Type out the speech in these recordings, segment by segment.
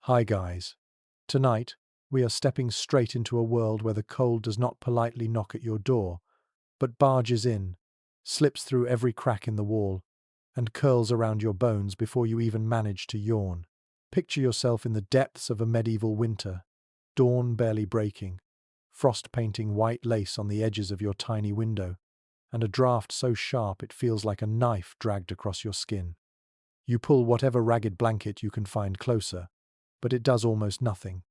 Hi guys. Tonight, we are stepping straight into a world where the cold does not politely knock at your door, but barges in, slips through every crack in the wall, and curls around your bones before you even manage to yawn. Picture yourself in the depths of a medieval winter, dawn barely breaking, frost painting white lace on the edges of your tiny window, and a draft so sharp it feels like a knife dragged across your skin. You pull whatever ragged blanket you can find closer, but it does almost nothing.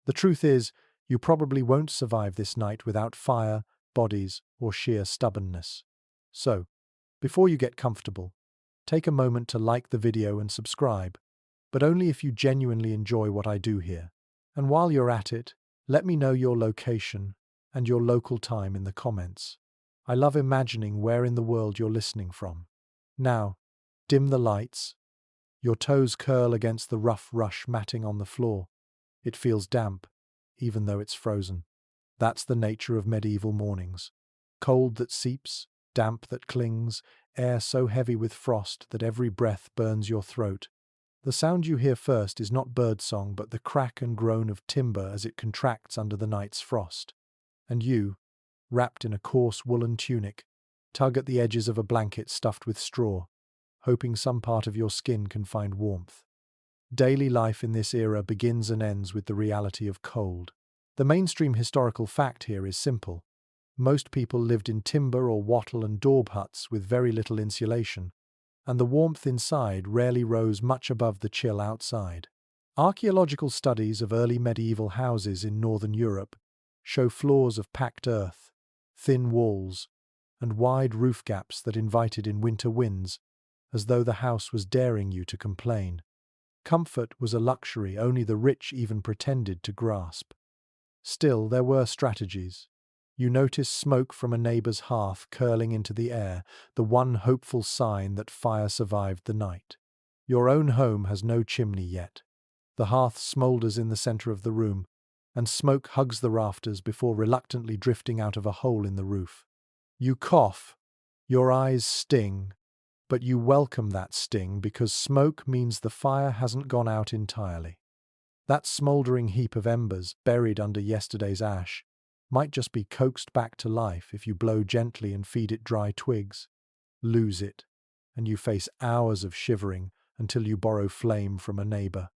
The truth is, you probably won't survive this night without fire, bodies, or sheer stubbornness. So, before you get comfortable, take a moment to like the video and subscribe, but only if you genuinely enjoy what I do here. And while you're at it, let me know your location and your local time in the comments. I love imagining where in the world you're listening from. Now, dim the lights. Your toes curl against the rough rush matting on the floor. It feels damp, even though it's frozen. That's the nature of medieval mornings. Cold that seeps, damp that clings, air so heavy with frost that every breath burns your throat. The sound you hear first is not birdsong but the crack and groan of timber as it contracts under the night's frost. And you, wrapped in a coarse woolen tunic, tug at the edges of a blanket stuffed with straw, hoping some part of your skin can find warmth. Daily life in this era begins and ends with the reality of cold. The mainstream historical fact here is simple. Most people lived in timber or wattle and daub huts with very little insulation, and the warmth inside rarely rose much above the chill outside. Archaeological studies of early medieval houses in northern Europe show floors of packed earth, thin walls, and wide roof gaps that invited in winter winds, as though the house was daring you to complain. Comfort was a luxury only the rich even pretended to grasp. Still, there were strategies. You notice smoke from a neighbor's hearth curling into the air, the one hopeful sign that fire survived the night. Your own home has no chimney yet. The hearth smolders in the center of the room, and smoke hugs the rafters before reluctantly drifting out of a hole in the roof. You cough. Your eyes sting. But you welcome that sting because smoke means the fire hasn't gone out entirely. That smoldering heap of embers buried under yesterday's ash might just be coaxed back to life if you blow gently and feed it dry twigs. Lose it, and you face hours of shivering until you borrow flame from a neighbor.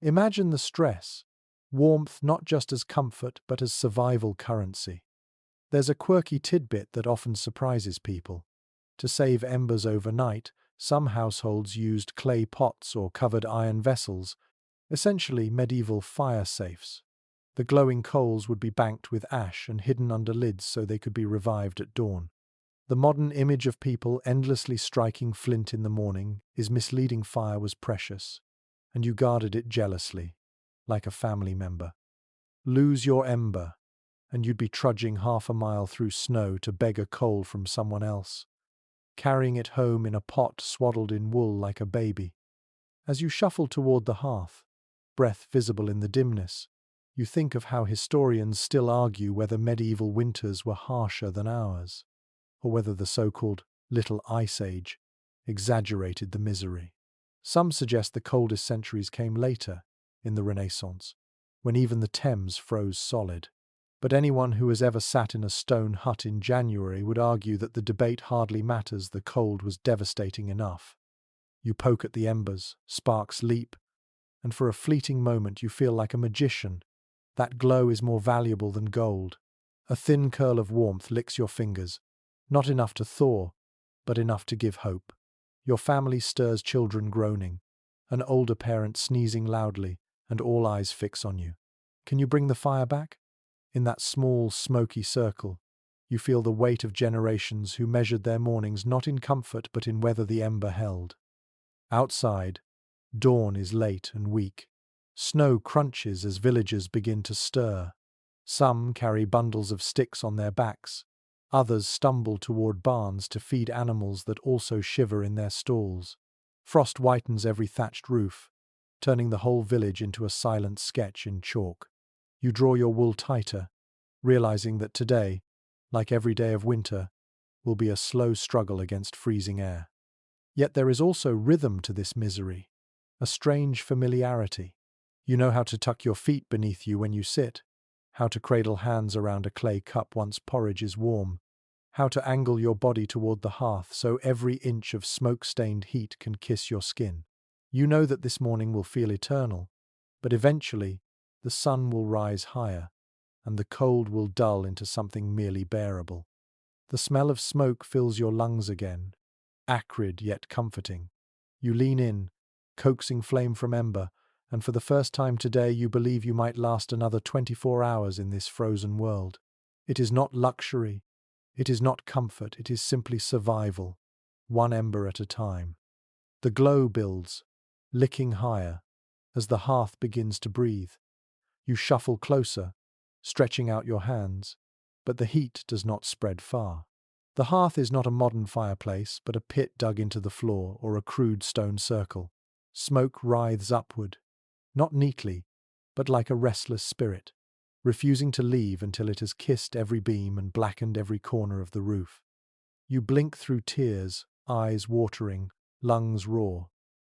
Imagine the stress. Warmth not just as comfort but as survival currency. There's a quirky tidbit that often surprises people. To save embers overnight, some households used clay pots or covered iron vessels, essentially medieval fire safes. The glowing coals would be banked with ash and hidden under lids so they could be revived at dawn. The modern image of people endlessly striking flint in the morning is misleading. Fire was precious, and you guarded it jealously, like a family member. Lose your ember, and you'd be trudging half a mile through snow to beg a coal from someone else, carrying it home in a pot swaddled in wool like a baby. As you shuffle toward the hearth, breath visible in the dimness, you think of how historians still argue whether medieval winters were harsher than ours, or whether the so-called Little Ice Age exaggerated the misery. Some suggest the coldest centuries came later, in the Renaissance, when even the Thames froze solid. But anyone who has ever sat in a stone hut in January would argue that the debate hardly matters. The cold was devastating enough. You poke at the embers, sparks leap, and for a fleeting moment you feel like a magician. That glow is more valuable than gold. A thin curl of warmth licks your fingers, not enough to thaw, but enough to give hope. Your family stirs, children groaning, an older parent sneezing loudly, and all eyes fix on you. Can you bring the fire back? In that small, smoky circle, you feel the weight of generations who measured their mornings not in comfort but in whether the ember held. Outside, dawn is late and weak. Snow crunches as villagers begin to stir. Some carry bundles of sticks on their backs. Others stumble toward barns to feed animals that also shiver in their stalls. Frost whitens every thatched roof, turning the whole village into a silent sketch in chalk. You draw your wool tighter, realizing that today, like every day of winter, will be a slow struggle against freezing air. Yet there is also rhythm to this misery, a strange familiarity. You know how to tuck your feet beneath you when you sit, how to cradle hands around a clay cup once porridge is warm, how to angle your body toward the hearth so every inch of smoke-stained heat can kiss your skin. You know that this morning will feel eternal, but eventually the sun will rise higher, and the cold will dull into something merely bearable. The smell of smoke fills your lungs again, acrid yet comforting. You lean in, coaxing flame from ember, and for the first time today you believe you might last another 24 hours in this frozen world. It is not luxury, it is not comfort, it is simply survival, one ember at a time. The glow builds, licking higher, as the hearth begins to breathe. You shuffle closer, stretching out your hands, but the heat does not spread far. The hearth is not a modern fireplace, but a pit dug into the floor or a crude stone circle. Smoke writhes upward, not neatly, but like a restless spirit, refusing to leave until it has kissed every beam and blackened every corner of the roof. You blink through tears, eyes watering, lungs raw.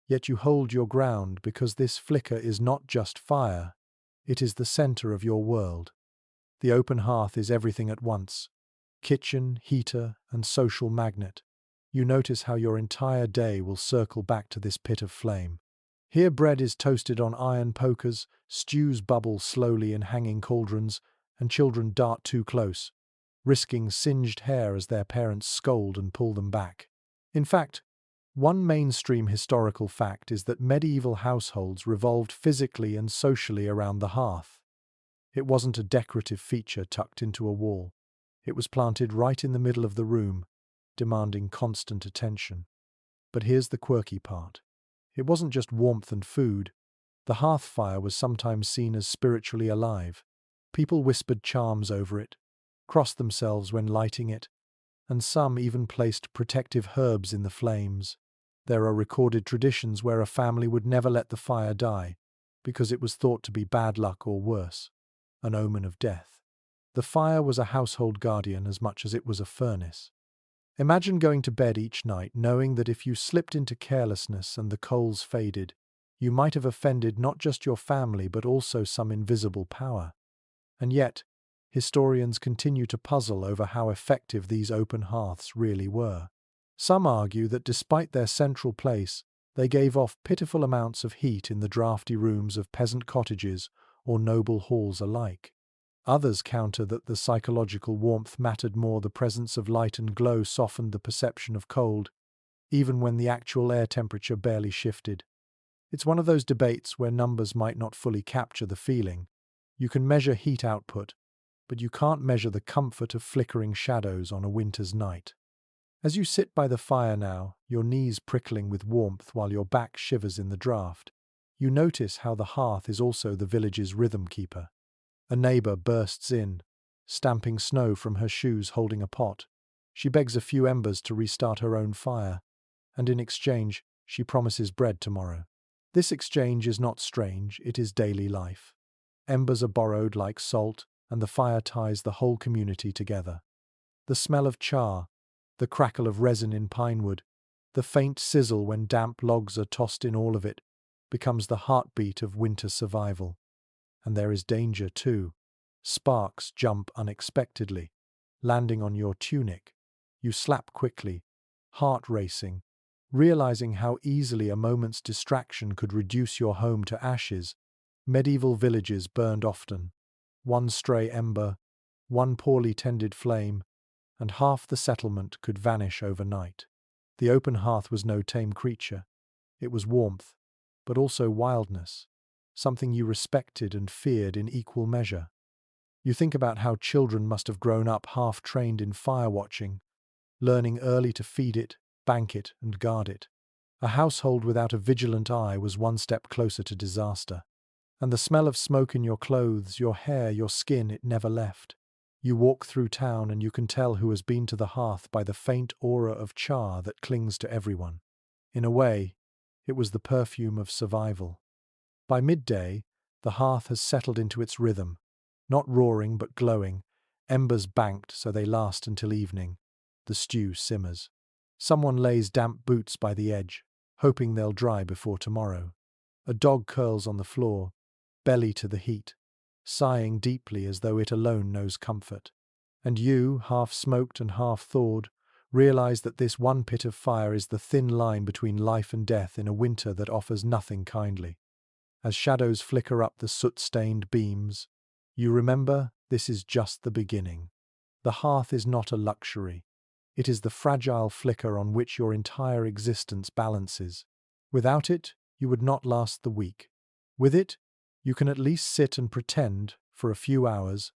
Yet you hold your ground because this flicker is not just fire, it is the center of your world. The open hearth is everything at once: kitchen, heater, and social magnet. You notice how your entire day will circle back to this pit of flame. Here bread is toasted on iron pokers, stews bubble slowly in hanging cauldrons, and children dart too close, risking singed hair as their parents scold and pull them back. In fact, one mainstream historical fact is that medieval households revolved physically and socially around the hearth. It wasn't a decorative feature tucked into a wall. It was planted right in the middle of the room, demanding constant attention. But here's the quirky part. It wasn't just warmth and food. The hearth fire was sometimes seen as spiritually alive. People whispered charms over it, crossed themselves when lighting it, and some even placed protective herbs in the flames. There are recorded traditions where a family would never let the fire die, because it was thought to be bad luck or worse, an omen of death. The fire was a household guardian as much as it was a furnace. Imagine going to bed each night knowing that if you slipped into carelessness and the coals faded, you might have offended not just your family but also some invisible power. And yet, historians continue to puzzle over how effective these open hearths really were. Some argue that despite their central place, they gave off pitiful amounts of heat in the drafty rooms of peasant cottages or noble halls alike. Others counter that the psychological warmth mattered more. The presence of light and glow softened the perception of cold, even when the actual air temperature barely shifted. It's one of those debates where numbers might not fully capture the feeling. You can measure heat output, but you can't measure the comfort of flickering shadows on a winter's night. As you sit by the fire now, your knees prickling with warmth while your back shivers in the draught, you notice how the hearth is also the village's rhythm keeper. A neighbor bursts in, stamping snow from her shoes holding a pot. She begs a few embers to restart her own fire, and in exchange, she promises bread tomorrow. This exchange is not strange, it is daily life. Embers are borrowed like salt, and the fire ties the whole community together. The smell of char, the crackle of resin in pinewood, the faint sizzle when damp logs are tossed in, all of it becomes the heartbeat of winter survival. And there is danger too. Sparks jump unexpectedly, landing on your tunic. You slap quickly, heart racing, realizing how easily a moment's distraction could reduce your home to ashes. Medieval villages burned often. One stray ember, one poorly tended flame, and half the settlement could vanish overnight. The open hearth was no tame creature. It was warmth, but also wildness, something you respected and feared in equal measure. You think about how children must have grown up half-trained in fire-watching, learning early to feed it, bank it, and guard it. A household without a vigilant eye was one step closer to disaster. And the smell of smoke in your clothes, your hair, your skin, it never left. You walk through town and you can tell who has been to the hearth by the faint aura of char that clings to everyone. In a way, it was the perfume of survival. By midday, the hearth has settled into its rhythm, not roaring but glowing, embers banked so they last until evening. The stew simmers. Someone lays damp boots by the edge, hoping they'll dry before tomorrow. A dog curls on the floor, belly to the heat, sighing deeply as though it alone knows comfort. And you, half smoked and half thawed, realize that this one pit of fire is the thin line between life and death in a winter that offers nothing kindly. As shadows flicker up the soot-stained beams, you remember this is just the beginning. The hearth is not a luxury. It is the fragile flicker on which your entire existence balances. Without it, you would not last the week. With it, you can at least sit and pretend, for a few hours,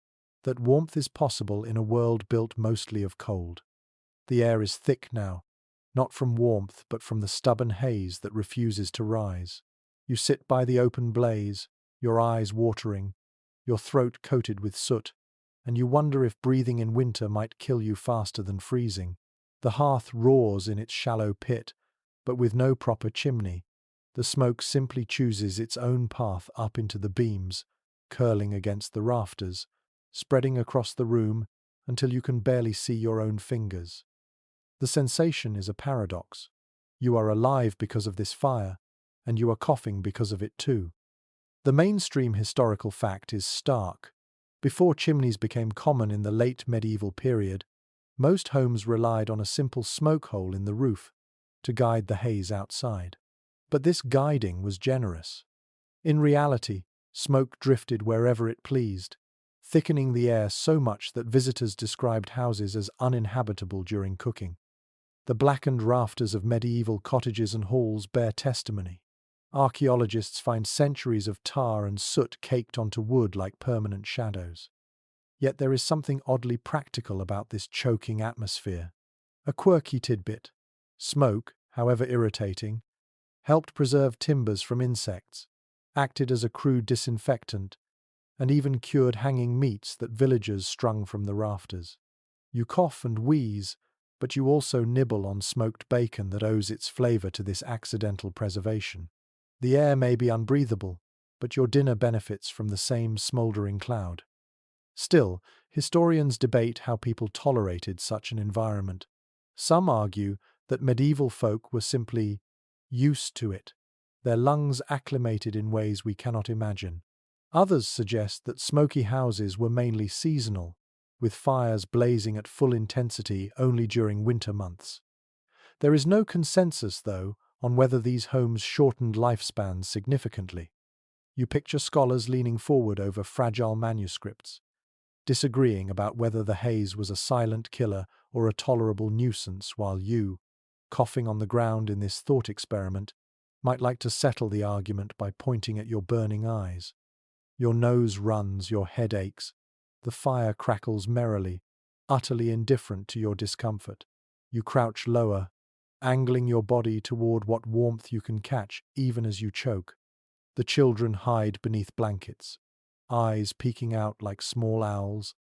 that warmth is possible in a world built mostly of cold. The air is thick now, not from warmth but from the stubborn haze that refuses to rise. You sit by the open blaze, your eyes watering, your throat coated with soot, and you wonder if breathing in winter might kill you faster than freezing. The hearth roars in its shallow pit, but with no proper chimney. The smoke simply chooses its own path up into the beams, curling against the rafters, spreading across the room until you can barely see your own fingers. The sensation is a paradox. You are alive because of this fire, and you are coughing because of it too. The mainstream historical fact is stark. Before chimneys became common in the late medieval period, most homes relied on a simple smoke hole in the roof to guide the haze outside. But this guiding was generous. In reality, smoke drifted wherever it pleased, thickening the air so much that visitors described houses as uninhabitable during cooking. The blackened rafters of medieval cottages and halls bear testimony. Archaeologists find centuries of tar and soot caked onto wood like permanent shadows. Yet there is something oddly practical about this choking atmosphere. A quirky tidbit. Smoke, however irritating, helped preserve timbers from insects, acted as a crude disinfectant, and even cured hanging meats that villagers strung from the rafters. You cough and wheeze, but you also nibble on smoked bacon that owes its flavor to this accidental preservation. The air may be unbreathable, but your dinner benefits from the same smoldering cloud. Still, historians debate how people tolerated such an environment. Some argue that medieval folk were simply used to it, their lungs acclimated in ways we cannot imagine. Others suggest that smoky houses were mainly seasonal, with fires blazing at full intensity only during winter months. There is no consensus, though, on whether these homes shortened lifespans significantly. You picture scholars leaning forward over fragile manuscripts, disagreeing about whether the haze was a silent killer or a tolerable nuisance, while you, coughing on the ground in this thought experiment, might like to settle the argument by pointing at your burning eyes. Your nose runs, your head aches. The fire crackles merrily, utterly indifferent to your discomfort. You crouch lower, angling your body toward what warmth you can catch even as you choke. The children hide beneath blankets, eyes peeking out like small owls,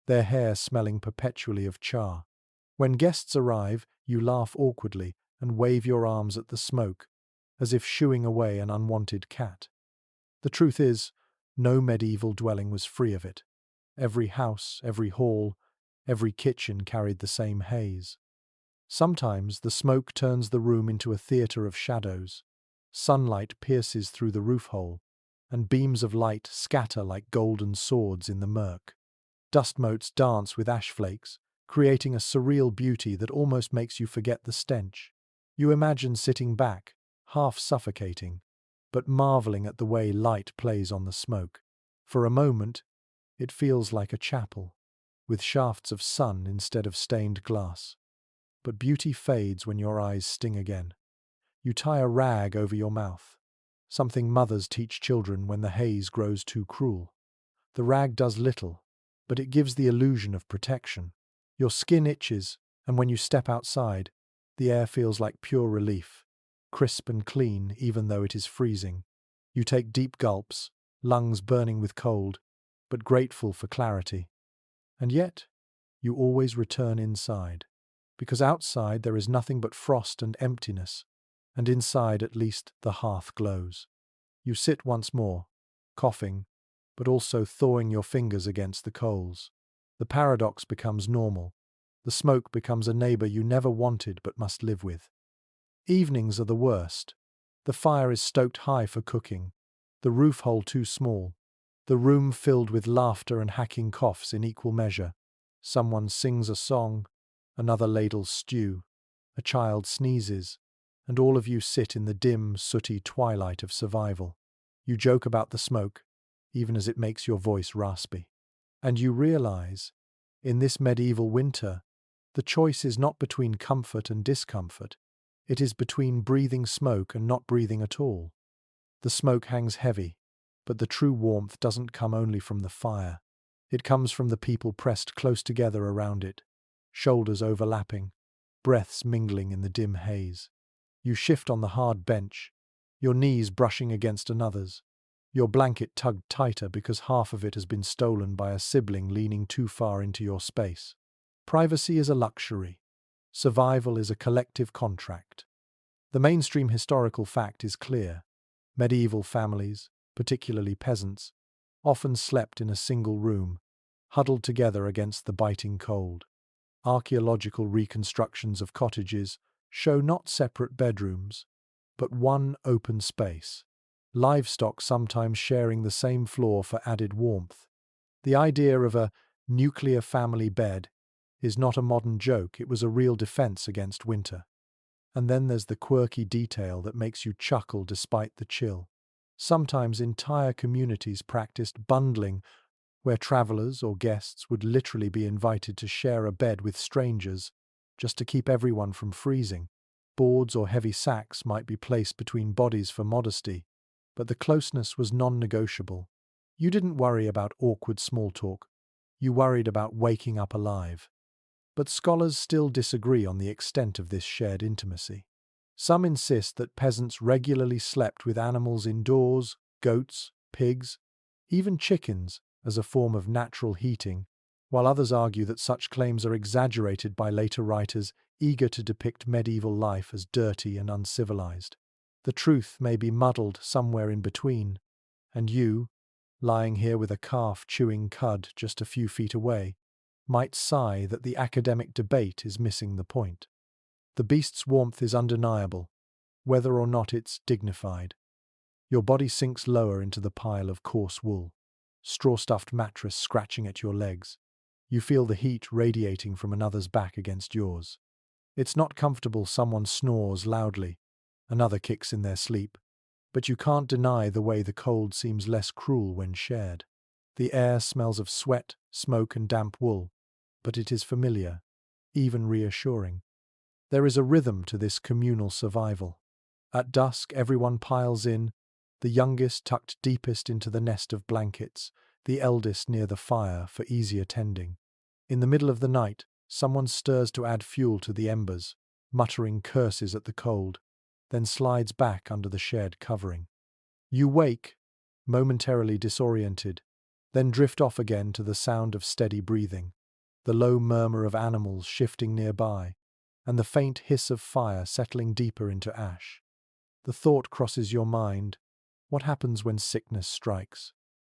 their hair smelling perpetually of char. When guests arrive, you laugh awkwardly and wave your arms at the smoke, as if shooing away an unwanted cat. The truth is, no medieval dwelling was free of it. Every house, every hall, every kitchen carried the same haze. Sometimes the smoke turns the room into a theatre of shadows. Sunlight pierces through the roof hole, and beams of light scatter like golden swords in the murk. Dust motes dance with ash flakes, creating a surreal beauty that almost makes you forget the stench. You imagine sitting back, half suffocating, but marveling at the way light plays on the smoke. For a moment, it feels like a chapel, with shafts of sun instead of stained glass. But beauty fades when your eyes sting again. You tie a rag over your mouth, something mothers teach children when the haze grows too cruel. The rag does little, but it gives the illusion of protection. Your skin itches, and when you step outside, the air feels like pure relief, crisp and clean even though it is freezing. You take deep gulps, lungs burning with cold, but grateful for clarity. And yet, you always return inside, because outside there is nothing but frost and emptiness, and inside at least the hearth glows. You sit once more, coughing, but also thawing your fingers against the coals. The paradox becomes normal. The smoke becomes a neighbor you never wanted but must live with. Evenings are the worst. The fire is stoked high for cooking, the roof hole too small, The room filled with laughter and hacking coughs in equal measure. Someone sings a song, another ladles stew, a child sneezes, and all of you sit in the dim, sooty twilight of survival. You joke about the smoke, even as it makes your voice raspy. And you realize, in this medieval winter, the choice is not between comfort and discomfort. It is between breathing smoke and not breathing at all. The smoke hangs heavy, but the true warmth doesn't come only from the fire. It comes from the people pressed close together around it, shoulders overlapping, breaths mingling in the dim haze. You shift on the hard bench, your knees brushing against another's, your blanket tugged tighter because half of it has been stolen by a sibling leaning too far into your space. Privacy is a luxury. Survival is a collective contract. The mainstream historical fact is clear. Medieval families, particularly peasants, often slept in a single room, huddled together against the biting cold. Archaeological reconstructions of cottages show not separate bedrooms, but one open space, livestock sometimes sharing the same floor for added warmth. The idea of a nuclear family bed is not a modern joke, it was a real defense against winter. And then there's the quirky detail that makes you chuckle despite the chill. Sometimes entire communities practiced bundling, where travelers or guests would literally be invited to share a bed with strangers, just to keep everyone from freezing. Boards or heavy sacks might be placed between bodies for modesty, but the closeness was non-negotiable. You didn't worry about awkward small talk, you worried about waking up alive. But scholars still disagree on the extent of this shared intimacy. Some insist that peasants regularly slept with animals indoors, goats, pigs, even chickens, as a form of natural heating, while others argue that such claims are exaggerated by later writers eager to depict medieval life as dirty and uncivilized. The truth may be muddled somewhere in between, and you, lying here with a calf chewing cud just a few feet away, might sigh that the academic debate is missing the point. The beast's warmth is undeniable, whether or not it's dignified. Your body sinks lower into the pile of coarse wool, straw-stuffed mattress scratching at your legs. You feel the heat radiating from another's back against yours. It's not comfortable, someone snores loudly, another kicks in their sleep, but you can't deny the way the cold seems less cruel when shared. The air smells of sweat, smoke and damp wool, but it is familiar, even reassuring. There is a rhythm to this communal survival. At dusk, everyone piles in, the youngest tucked deepest into the nest of blankets, the eldest near the fire for easier tending. In the middle of the night, someone stirs to add fuel to the embers, muttering curses at the cold, then slides back under the shared covering. You wake, momentarily disoriented, then drift off again to the sound of steady breathing, the low murmur of animals shifting nearby, and the faint hiss of fire settling deeper into ash. The thought crosses your mind, what happens when sickness strikes?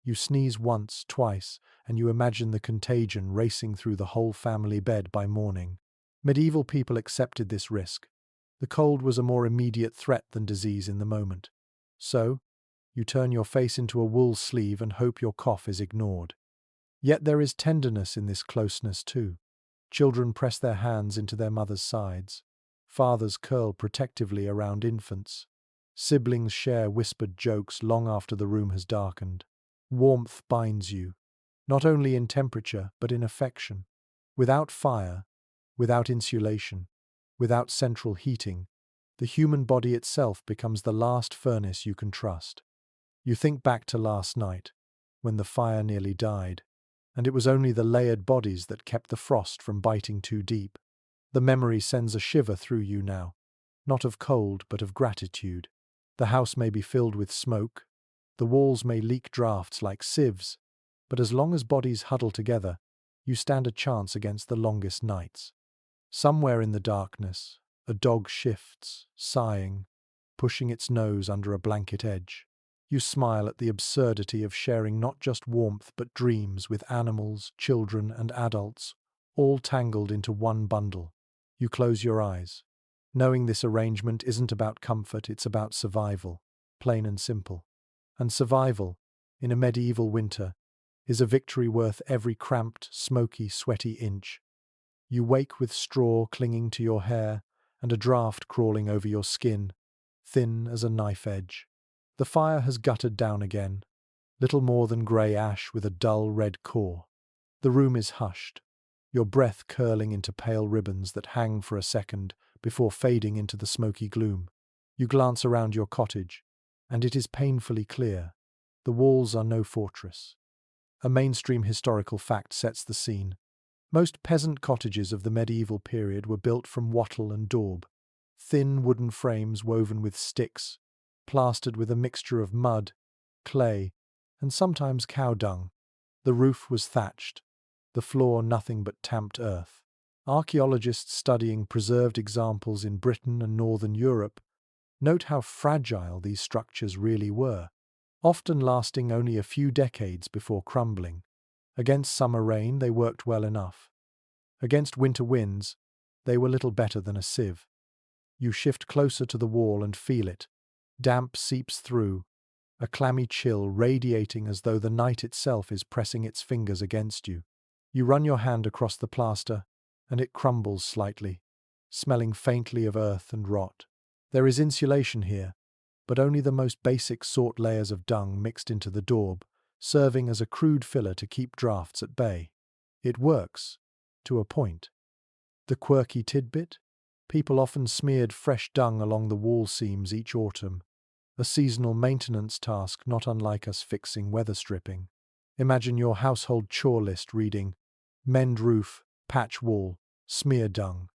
You sneeze once, twice, and you imagine the contagion racing through the whole family bed by morning. Medieval people accepted this risk. The cold was a more immediate threat than disease in the moment. So, you turn your face into a wool sleeve and hope your cough is ignored. Yet there is tenderness in this closeness too. Children press their hands into their mother's sides. Fathers curl protectively around infants. Siblings share whispered jokes long after the room has darkened. Warmth binds you, not only in temperature but in affection. Without fire, without insulation, without central heating, the human body itself becomes the last furnace you can trust. You think back to last night, when the fire nearly died, and it was only the layered bodies that kept the frost from biting too deep. The memory sends a shiver through you now, not of cold but of gratitude. The house may be filled with smoke, the walls may leak drafts like sieves, but as long as bodies huddle together, you stand a chance against the longest nights. Somewhere in the darkness, a dog shifts, sighing, pushing its nose under a blanket edge. You smile at the absurdity of sharing not just warmth but dreams with animals, children, and adults, all tangled into one bundle. You close your eyes, knowing this arrangement isn't about comfort, it's about survival, plain and simple. And survival, in a medieval winter, is a victory worth every cramped, smoky, sweaty inch. You wake with straw clinging to your hair and a draught crawling over your skin, thin as a knife edge. The fire has guttered down again, little more than grey ash with a dull red core. The room is hushed, your breath curling into pale ribbons that hang for a second before fading into the smoky gloom. You glance around your cottage, and it is painfully clear. The walls are no fortress. A mainstream historical fact sets the scene. Most peasant cottages of the medieval period were built from wattle and daub, thin wooden frames woven with sticks, plastered with a mixture of mud, clay, and sometimes cow dung. The roof was thatched, the floor nothing but tamped earth. Archaeologists studying preserved examples in Britain and Northern Europe note how fragile these structures really were, often lasting only a few decades before crumbling. Against summer rain, they worked well enough. Against winter winds, they were little better than a sieve. You shift closer to the wall and feel it. Damp seeps through, a clammy chill radiating as though the night itself is pressing its fingers against you. You run your hand across the plaster, and it crumbles slightly, smelling faintly of earth and rot. There is insulation here, but only the most basic sort layers of dung mixed into the daub, serving as a crude filler to keep drafts at bay. It works, to a point. The quirky tidbit? People often smeared fresh dung along the wall seams each autumn, a seasonal maintenance task not unlike us fixing weather stripping. Imagine your household chore list reading, mend roof, patch wall, smear dung.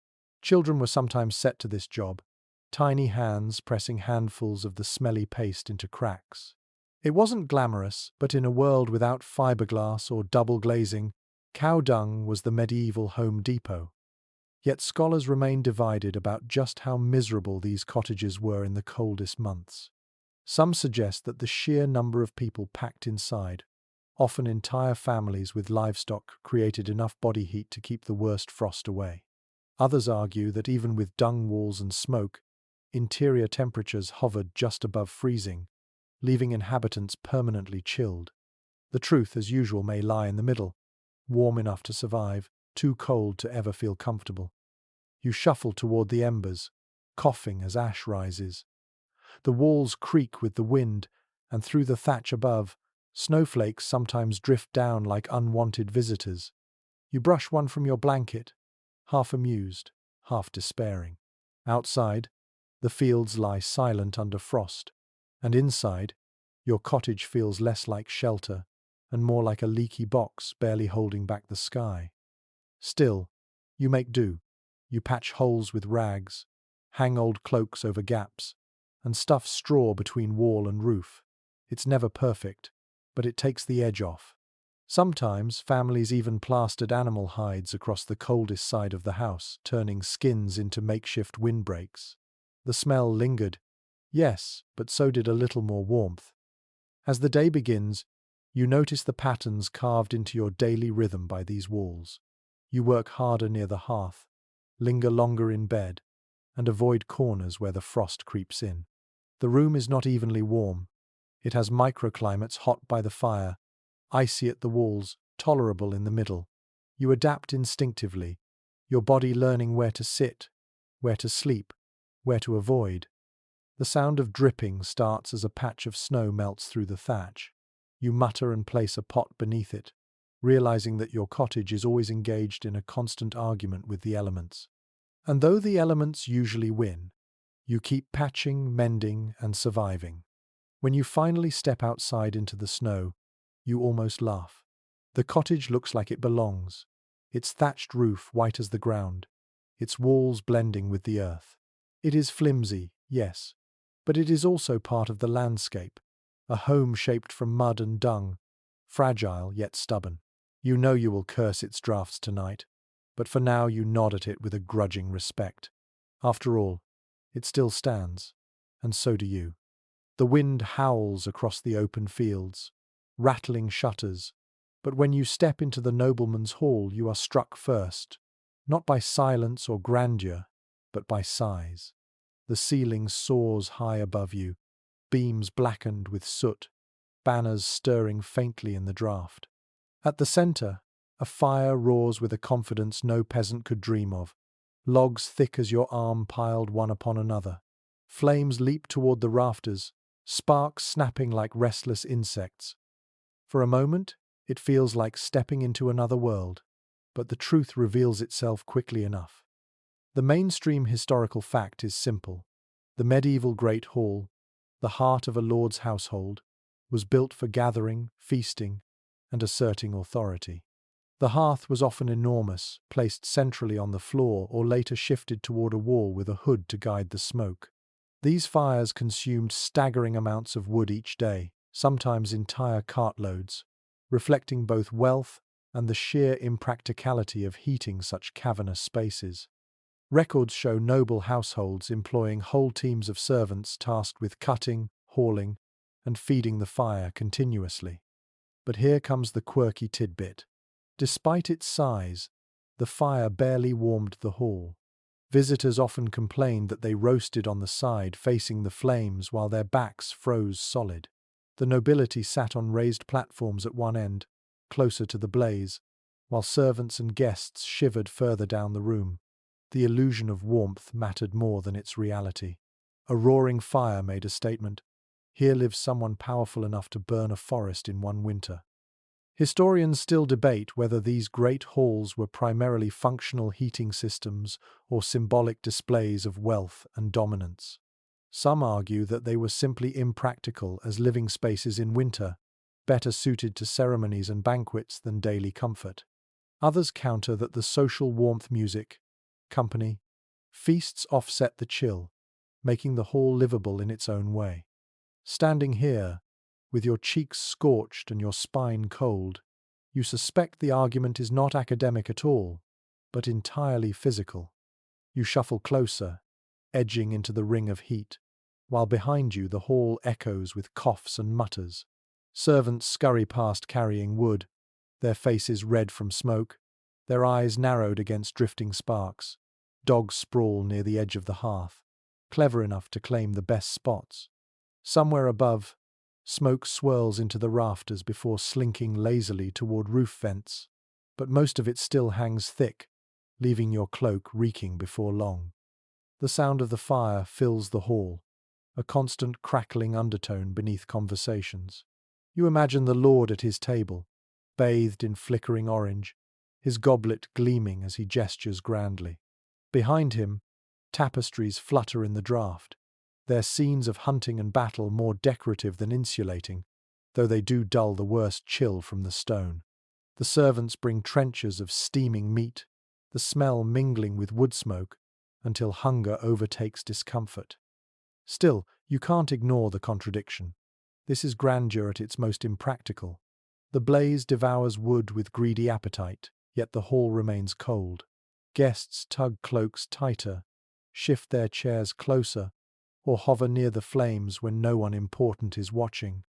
Children were sometimes set to this job, tiny hands pressing handfuls of the smelly paste into cracks. It wasn't glamorous, but in a world without fiberglass or double glazing, cow dung was the medieval Home Depot. Yet scholars remain divided about just how miserable these cottages were in the coldest months. Some suggest that the sheer number of people packed inside, often entire families with livestock, created enough body heat to keep the worst frost away. Others argue that even with dung walls and smoke, interior temperatures hovered just above freezing, leaving inhabitants permanently chilled. The truth, as usual, may lie in the middle, warm enough to survive, too cold to ever feel comfortable. You shuffle toward the embers, coughing as ash rises. The walls creak with the wind, and through the thatch above, snowflakes sometimes drift down like unwanted visitors. You brush one from your blanket, half amused, half despairing. Outside, the fields lie silent under frost, and inside, your cottage feels less like shelter and more like a leaky box barely holding back the sky. Still, you make do. You patch holes with rags, hang old cloaks over gaps, and stuff straw between wall and roof. It's never perfect, but it takes the edge off. Sometimes families even plastered animal hides across the coldest side of the house, turning skins into makeshift windbreaks. The smell lingered, yes, but so did a little more warmth. As the day begins, you notice the patterns carved into your daily rhythm by these walls. You work harder near the hearth, linger longer in bed, and avoid corners where the frost creeps in. The room is not evenly warm. It has microclimates hot by the fire, icy at the walls, tolerable in the middle. You adapt instinctively, your body learning where to sit, where to sleep, where to avoid. The sound of dripping starts as a patch of snow melts through the thatch. You mutter and place a pot beneath it, realizing that your cottage is always engaged in a constant argument with the elements. And though the elements usually win, you keep patching, mending, and surviving. When you finally step outside into the snow, you almost laugh. The cottage looks like it belongs, its thatched roof white as the ground, its walls blending with the earth. It is flimsy, yes, but it is also part of the landscape, a home shaped from mud and dung, fragile yet stubborn. You know you will curse its drafts tonight, but for now you nod at it with a grudging respect. After all, it still stands, and so do you. The wind howls across the open fields, rattling shutters, but when you step into the nobleman's hall you are struck first, not by silence or grandeur, but by size. The ceiling soars high above you, beams blackened with soot, banners stirring faintly in the draught. At the center, a fire roars with a confidence no peasant could dream of. Logs thick as your arm piled one upon another. Flames leap toward the rafters, sparks snapping like restless insects. For a moment, it feels like stepping into another world, but the truth reveals itself quickly enough. The mainstream historical fact is simple. The medieval Great Hall, the heart of a lord's household, was built for gathering, feasting, and asserting authority. The hearth was often enormous, placed centrally on the floor or later shifted toward a wall with a hood to guide the smoke. These fires consumed staggering amounts of wood each day, sometimes entire cartloads, reflecting both wealth and the sheer impracticality of heating such cavernous spaces. Records show noble households employing whole teams of servants tasked with cutting, hauling, and feeding the fire continuously. But here comes the quirky tidbit. Despite its size, the fire barely warmed the hall. Visitors often complained that they roasted on the side facing the flames while their backs froze solid. The nobility sat on raised platforms at one end, closer to the blaze, while servants and guests shivered further down the room. The illusion of warmth mattered more than its reality. A roaring fire made a statement. Here lives someone powerful enough to burn a forest in one winter. Historians still debate whether these great halls were primarily functional heating systems or symbolic displays of wealth and dominance. Some argue that they were simply impractical as living spaces in winter, better suited to ceremonies and banquets than daily comfort. Others counter that the social warmth music, company, feasts offset the chill, making the hall livable in its own way. Standing here, with your cheeks scorched and your spine cold, you suspect the argument is not academic at all, but entirely physical. You shuffle closer, edging into the ring of heat, while behind you the hall echoes with coughs and mutters. Servants scurry past carrying wood, their faces red from smoke, their eyes narrowed against drifting sparks. Dogs sprawl near the edge of the hearth, clever enough to claim the best spots. Somewhere above, smoke swirls into the rafters before slinking lazily toward roof vents, but most of it still hangs thick, leaving your cloak reeking before long. The sound of the fire fills the hall, a constant crackling undertone beneath conversations. You imagine the lord at his table, bathed in flickering orange, his goblet gleaming as he gestures grandly. Behind him, tapestries flutter in the draught, their scenes of hunting and battle more decorative than insulating, though they do dull the worst chill from the stone. The servants bring trenchers of steaming meat, the smell mingling with wood smoke, until hunger overtakes discomfort. Still, you can't ignore the contradiction. This is grandeur at its most impractical. The blaze devours wood with greedy appetite, yet the hall remains cold. Guests tug cloaks tighter, shift their chairs closer, or hover near the flames when no one important is watching.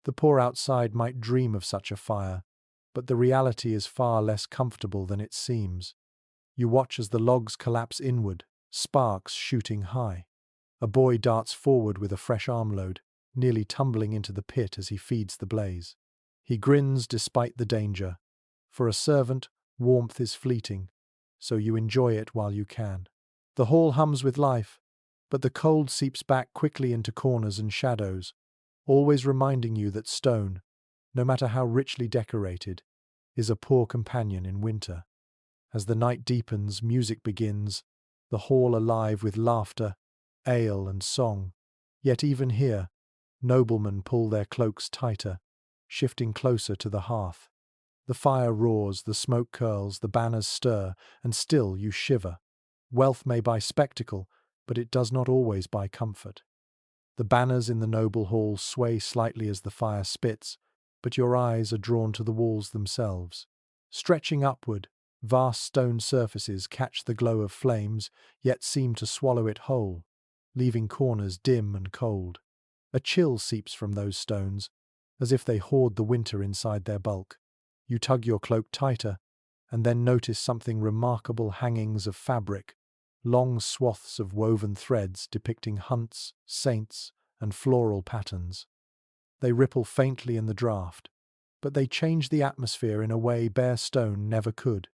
The poor outside might dream of such a fire, but the reality is far less comfortable than it seems. You watch as the logs collapse inward, sparks shooting high. A boy darts forward with a fresh armload, nearly tumbling into the pit as he feeds the blaze. He grins despite the danger. For a servant, warmth is fleeting, so you enjoy it while you can. The hall hums with life, but the cold seeps back quickly into corners and shadows, always reminding you that stone, no matter how richly decorated, is a poor companion in winter. As the night deepens, music begins, the hall alive with laughter, ale and song. Yet even here, noblemen pull their cloaks tighter, shifting closer to the hearth. The fire roars, the smoke curls, the banners stir, and still you shiver. Wealth may buy spectacle, but it does not always buy comfort. The banners in the noble hall sway slightly as the fire spits, but your eyes are drawn to the walls themselves. Stretching upward, vast stone surfaces catch the glow of flames, yet seem to swallow it whole, leaving corners dim and cold. A chill seeps from those stones, as if they hoard the winter inside their bulk. You tug your cloak tighter, and then notice something remarkable: hangings of fabric, long swaths of woven threads depicting hunts, saints, and floral patterns. They ripple faintly in the draught, but they change the atmosphere in a way bare stone never could.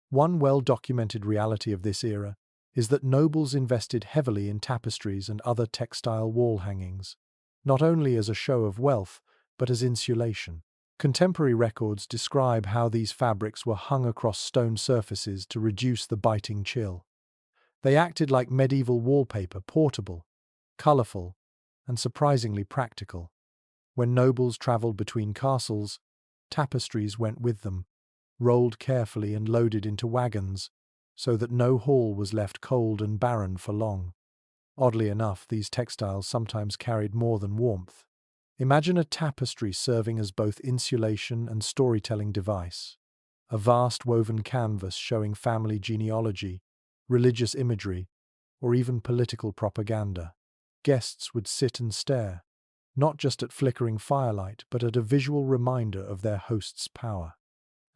One well-documented reality of this era is that nobles invested heavily in tapestries and other textile wall hangings, not only as a show of wealth, but as insulation. Contemporary records describe how these fabrics were hung across stone surfaces to reduce the biting chill. They acted like medieval wallpaper, portable, colourful, and surprisingly practical. When nobles travelled between castles, tapestries went with them, rolled carefully and loaded into wagons, so that no hall was left cold and barren for long. Oddly enough, these textiles sometimes carried more than warmth. Imagine a tapestry serving as both insulation and storytelling device. A vast woven canvas showing family genealogy, religious imagery, or even political propaganda. Guests would sit and stare, not just at flickering firelight, but at a visual reminder of their host's power.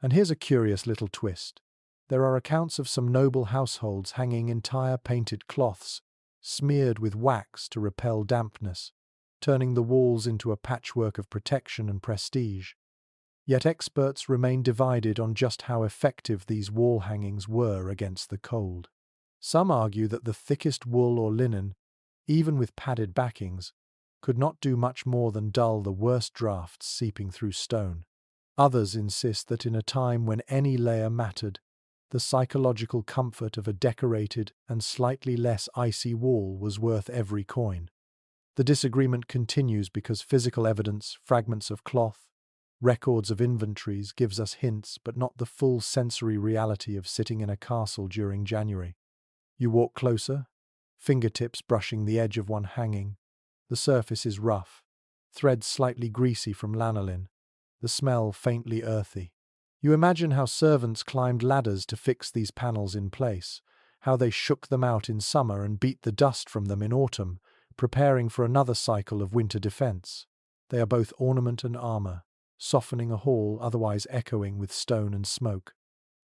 And here's a curious little twist. There are accounts of some noble households hanging entire painted cloths, smeared with wax to repel dampness, turning the walls into a patchwork of protection and prestige. Yet experts remain divided on just how effective these wall hangings were against the cold. Some argue that the thickest wool or linen, even with padded backings, could not do much more than dull the worst drafts seeping through stone. Others insist that in a time when any layer mattered, the psychological comfort of a decorated and slightly less icy wall was worth every coin. The disagreement continues because physical evidence, fragments of cloth, records of inventories gives us hints but not the full sensory reality of sitting in a castle during January. You walk closer, fingertips brushing the edge of one hanging. The surface is rough, threads slightly greasy from lanolin, the smell faintly earthy. You imagine how servants climbed ladders to fix these panels in place, how they shook them out in summer and beat the dust from them in autumn, preparing for another cycle of winter defense. They are both ornament and armor, softening a hall otherwise echoing with stone and smoke.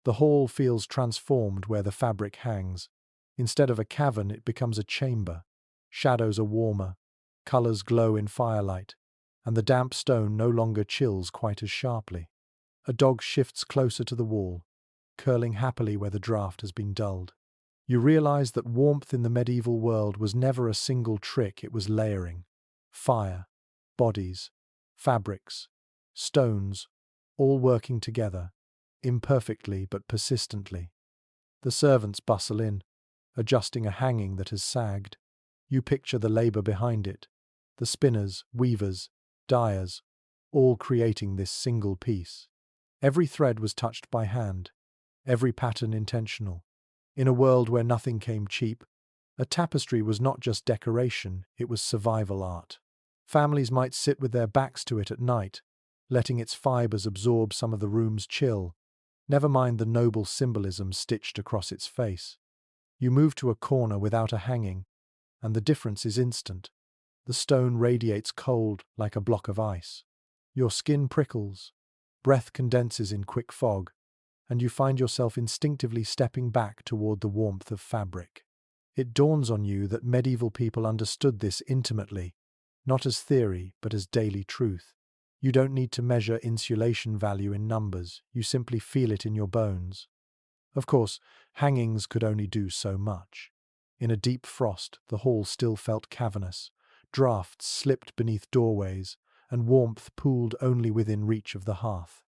The hall feels transformed where the fabric hangs. Instead of a cavern, it becomes a chamber. Shadows are warmer, colors glow in firelight, and the damp stone no longer chills quite as sharply. A dog shifts closer to the wall, curling happily where the draft has been dulled. You realize that warmth in the medieval world was never a single trick, it was layering. Fire, bodies, fabrics, stones, all working together, imperfectly but persistently. The servants bustle in, adjusting a hanging that has sagged. You picture the labor behind it, the spinners, weavers, dyers, all creating this single piece. Every thread was touched by hand, every pattern intentional. In a world where nothing came cheap, a tapestry was not just decoration, it was survival art. Families might sit with their backs to it at night, letting its fibers absorb some of the room's chill, never mind the noble symbolism stitched across its face. You move to a corner without a hanging, and the difference is instant. The stone radiates cold like a block of ice. Your skin prickles, breath condenses in quick fog, and you find yourself instinctively stepping back toward the warmth of fabric. It dawns on you that medieval people understood this intimately, not as theory, but as daily truth. You don't need to measure insulation value in numbers, you simply feel it in your bones. Of course, hangings could only do so much. In a deep frost, the hall still felt cavernous. Draughts slipped beneath doorways, and warmth pooled only within reach of the hearth.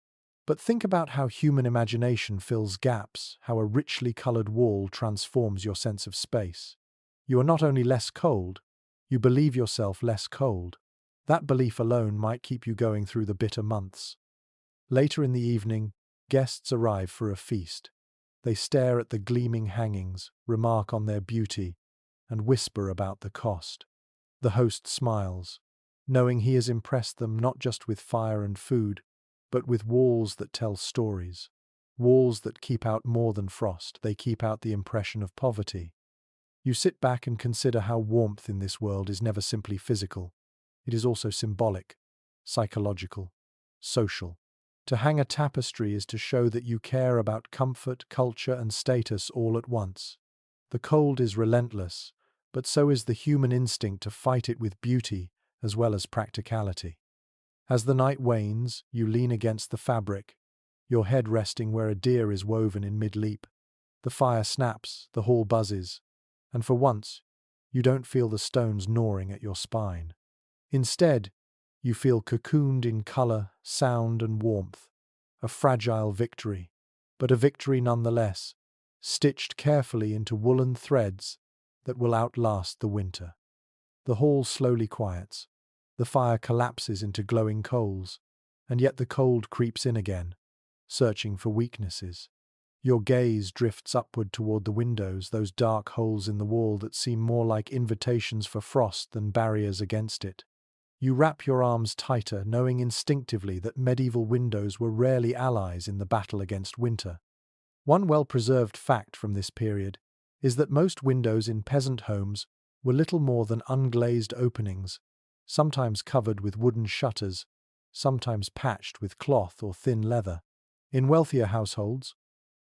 But think about how human imagination fills gaps, how a richly colored wall transforms your sense of space. You are not only less cold, you believe yourself less cold. That belief alone might keep you going through the bitter months. Later in the evening, guests arrive for a feast. They stare at the gleaming hangings, remark on their beauty, and whisper about the cost. The host smiles, knowing he has impressed them not just with fire and food, but with walls that tell stories. Walls that keep out more than frost, they keep out the impression of poverty. You sit back and consider how warmth in this world is never simply physical. It is also symbolic, psychological, social. To hang a tapestry is to show that you care about comfort, culture, and status all at once. The cold is relentless, but so is the human instinct to fight it with beauty as well as practicality. As the night wanes, you lean against the fabric, your head resting where a deer is woven in mid-leap. The fire snaps, the hall buzzes, and for once, you don't feel the stones gnawing at your spine. Instead, you feel cocooned in color, sound, and warmth. A fragile victory, but a victory nonetheless, stitched carefully into woolen threads that will outlast the winter. The hall slowly quiets. The fire collapses into glowing coals, and yet the cold creeps in again, searching for weaknesses. Your gaze drifts upward toward the windows, those dark holes in the wall that seem more like invitations for frost than barriers against it. You wrap your arms tighter, knowing instinctively that medieval windows were rarely allies in the battle against winter. One well-preserved fact from this period is that most windows in peasant homes were little more than unglazed openings, sometimes covered with wooden shutters, sometimes patched with cloth or thin leather. In wealthier households,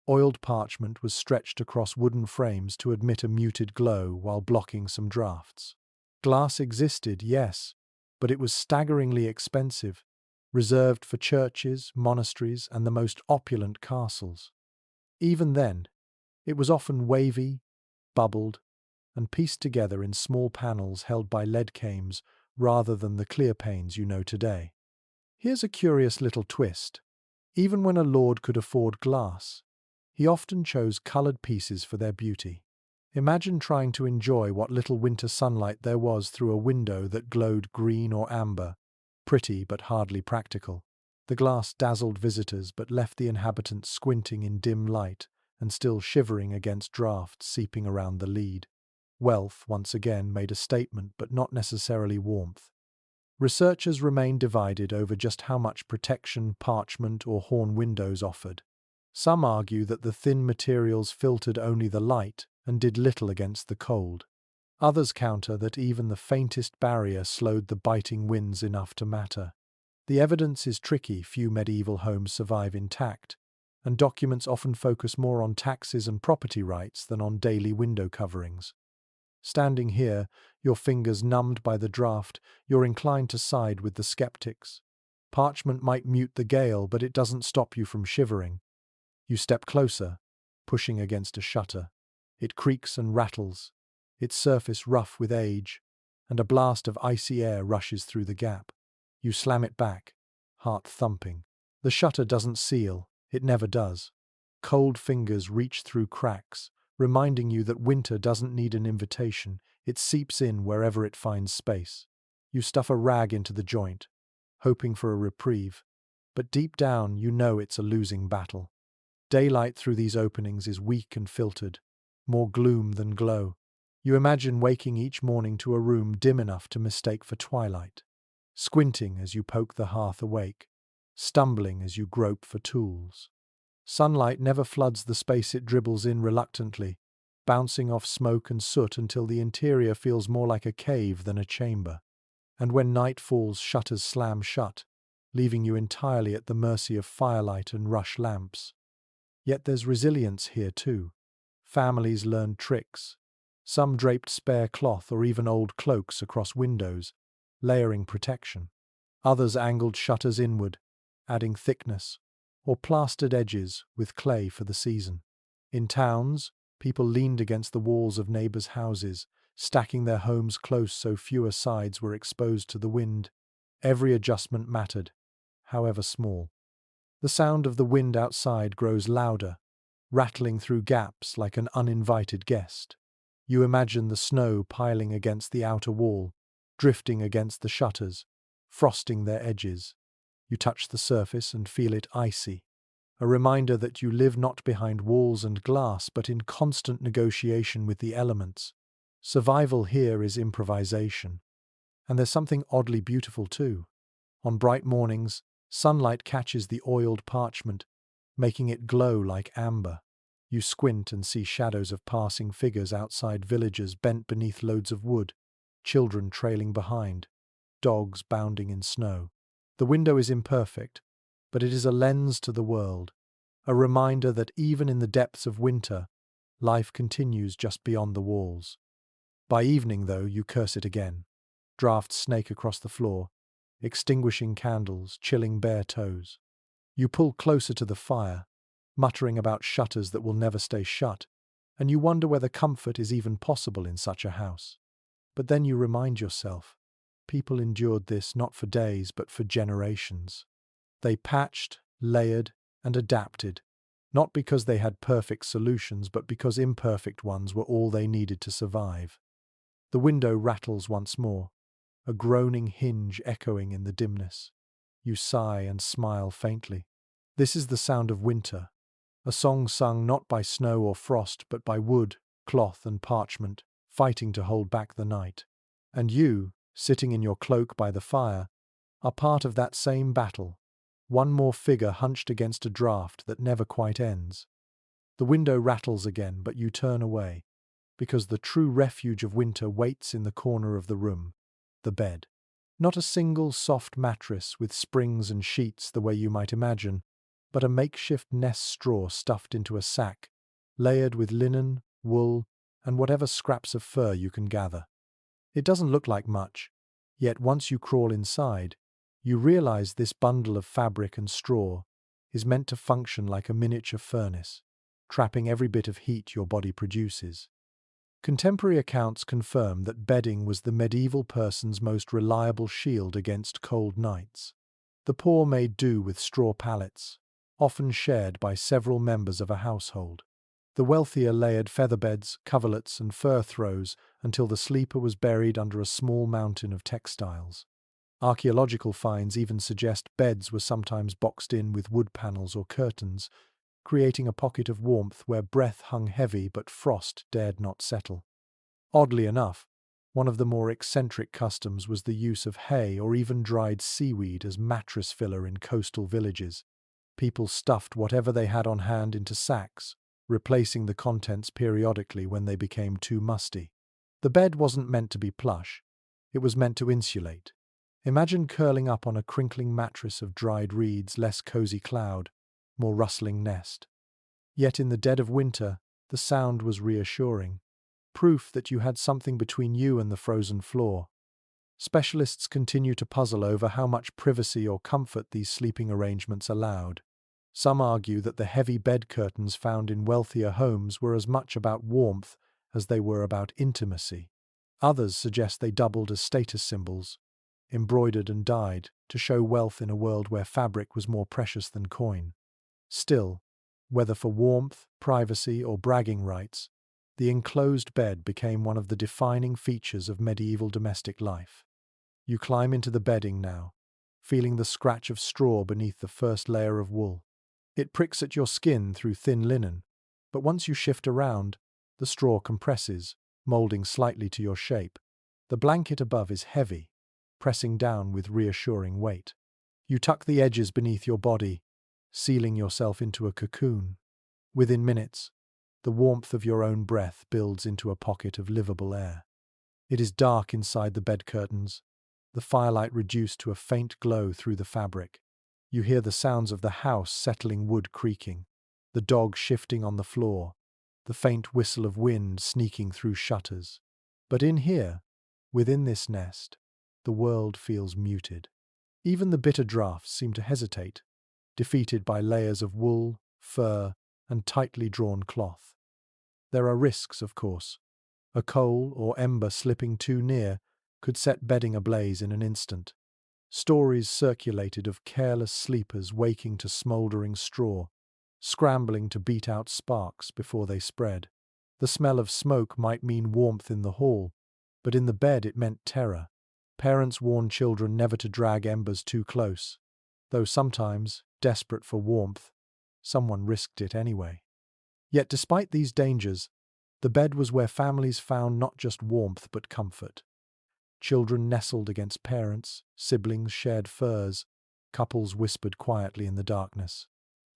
oiled parchment was stretched across wooden frames to admit a muted glow while blocking some drafts. Glass existed, yes, but it was staggeringly expensive, reserved for churches, monasteries, and the most opulent castles. Even then, it was often wavy, bubbled, and pieced together in small panels held by lead cames rather than the clear panes you know today. Here's a curious little twist. Even when a lord could afford glass, he often chose coloured pieces for their beauty. Imagine trying to enjoy what little winter sunlight there was through a window that glowed green or amber, pretty but hardly practical. The glass dazzled visitors but left the inhabitants squinting in dim light and still shivering against draughts seeping around the lead. Wealth, once again, made a statement but not necessarily warmth. Researchers remain divided over just how much protection parchment or horn windows offered. Some argue that the thin materials filtered only the light and did little against the cold. Others counter that even the faintest barrier slowed the biting winds enough to matter. The evidence is tricky. Few medieval homes survive intact, and documents often focus more on taxes and property rights than on daily window coverings. Standing here, your fingers numbed by the draught, you're inclined to side with the skeptics. Parchment might mute the gale, but it doesn't stop you from shivering. You step closer, pushing against a shutter. It creaks and rattles, its surface rough with age, and a blast of icy air rushes through the gap. You slam it back, heart thumping. The shutter doesn't seal, it never does. Cold fingers reach through cracks, reminding you that winter doesn't need an invitation, it seeps in wherever it finds space. You stuff a rag into the joint, hoping for a reprieve, but deep down you know it's a losing battle. Daylight through these openings is weak and filtered, more gloom than glow. You imagine waking each morning to a room dim enough to mistake for twilight, squinting as you poke the hearth awake, stumbling as you grope for tools. Sunlight never floods the space, it dribbles in reluctantly, bouncing off smoke and soot until the interior feels more like a cave than a chamber. And when night falls, shutters slam shut, leaving you entirely at the mercy of firelight and rush lamps. Yet there's resilience here too. Families learned tricks. Some draped spare cloth or even old cloaks across windows, layering protection. Others angled shutters inward, adding thickness, or plastered edges with clay for the season. In towns, people leaned against the walls of neighbors' houses, stacking their homes close so fewer sides were exposed to the wind. Every adjustment mattered, however small. The sound of the wind outside grows louder, rattling through gaps like an uninvited guest. You imagine the snow piling against the outer wall, drifting against the shutters, frosting their edges. You touch the surface and feel it icy, a reminder that you live not behind walls and glass but in constant negotiation with the elements. Survival here is improvisation. And there's something oddly beautiful too. On bright mornings, sunlight catches the oiled parchment, making it glow like amber. You squint and see shadows of passing figures outside villages bent beneath loads of wood, children trailing behind, dogs bounding in snow. The window is imperfect, but it is a lens to the world, a reminder that even in the depths of winter, life continues just beyond the walls. By evening, though, you curse it again. Drafts snake across the floor, extinguishing candles, chilling bare toes. You pull closer to the fire, muttering about shutters that will never stay shut, and you wonder whether comfort is even possible in such a house. But then you remind yourself, people endured this not for days but for generations. They patched, layered, and adapted, not because they had perfect solutions but because imperfect ones were all they needed to survive. The window rattles once more, a groaning hinge echoing in the dimness. You sigh and smile faintly. This is the sound of winter, a song sung not by snow or frost but by wood, cloth, and parchment, fighting to hold back the night. And you, sitting in your cloak by the fire, are part of that same battle, one more figure hunched against a draught that never quite ends. The window rattles again, but you turn away, because the true refuge of winter waits in the corner of the room, the bed. Not a single soft mattress with springs and sheets the way you might imagine, but a makeshift nest straw stuffed into a sack, layered with linen, wool, and whatever scraps of fur you can gather. It doesn't look like much, yet once you crawl inside, you realize this bundle of fabric and straw is meant to function like a miniature furnace, trapping every bit of heat your body produces. Contemporary accounts confirm that bedding was the medieval person's most reliable shield against cold nights. The poor made do with straw pallets, often shared by several members of a household. The wealthier layered featherbeds, coverlets, and fur throws until the sleeper was buried under a small mountain of textiles. Archaeological finds even suggest beds were sometimes boxed in with wood panels or curtains, creating a pocket of warmth where breath hung heavy but frost dared not settle. Oddly enough, one of the more eccentric customs was the use of hay or even dried seaweed as mattress filler in coastal villages. People stuffed whatever they had on hand into sacks, replacing the contents periodically when they became too musty. The bed wasn't meant to be plush, it was meant to insulate. Imagine curling up on a crinkling mattress of dried reeds, less cozy cloud, more rustling nest. Yet in the dead of winter, the sound was reassuring, proof that you had something between you and the frozen floor. Specialists continue to puzzle over how much privacy or comfort these sleeping arrangements allowed. Some argue that the heavy bed curtains found in wealthier homes were as much about warmth as they were about intimacy. Others suggest they doubled as status symbols, embroidered and dyed, to show wealth in a world where fabric was more precious than coin. Still, whether for warmth, privacy, or bragging rights, the enclosed bed became one of the defining features of medieval domestic life. You climb into the bedding now, feeling the scratch of straw beneath the first layer of wool. It pricks at your skin through thin linen, but once you shift around, the straw compresses, molding slightly to your shape. The blanket above is heavy, pressing down with reassuring weight. You tuck the edges beneath your body, sealing yourself into a cocoon. Within minutes, the warmth of your own breath builds into a pocket of livable air. It is dark inside the bed curtains, the firelight reduced to a faint glow through the fabric. You hear the sounds of the house settling, wood creaking, the dog shifting on the floor, the faint whistle of wind sneaking through shutters. But in here, within this nest, the world feels muted. Even the bitter draughts seem to hesitate, defeated by layers of wool, fur, and tightly drawn cloth. There are risks, of course. A coal or ember slipping too near could set bedding ablaze in an instant. Stories circulated of careless sleepers waking to smouldering straw, scrambling to beat out sparks before they spread. The smell of smoke might mean warmth in the hall, but in the bed it meant terror. Parents warned children never to drag embers too close, though sometimes, desperate for warmth, someone risked it anyway. Yet despite these dangers, the bed was where families found not just warmth but comfort. Children nestled against parents, siblings shared furs, couples whispered quietly in the darkness.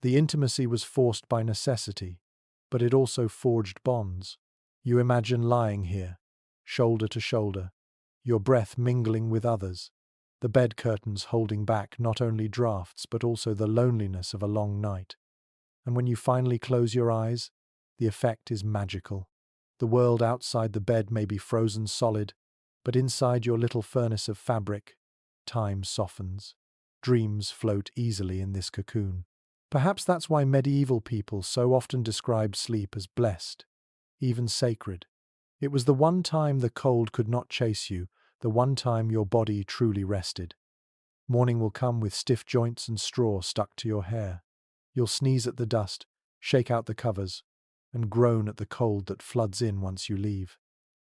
The intimacy was forced by necessity, but it also forged bonds. You imagine lying here, shoulder to shoulder, your breath mingling with others, the bed curtains holding back not only draughts but also the loneliness of a long night. And when you finally close your eyes, the effect is magical. The world outside the bed may be frozen solid, but inside your little furnace of fabric, time softens. Dreams float easily in this cocoon. Perhaps that's why medieval people so often described sleep as blessed, even sacred. It was the one time the cold could not chase you, the one time your body truly rested. Morning will come with stiff joints and straw stuck to your hair. You'll sneeze at the dust, shake out the covers, and groan at the cold that floods in once you leave.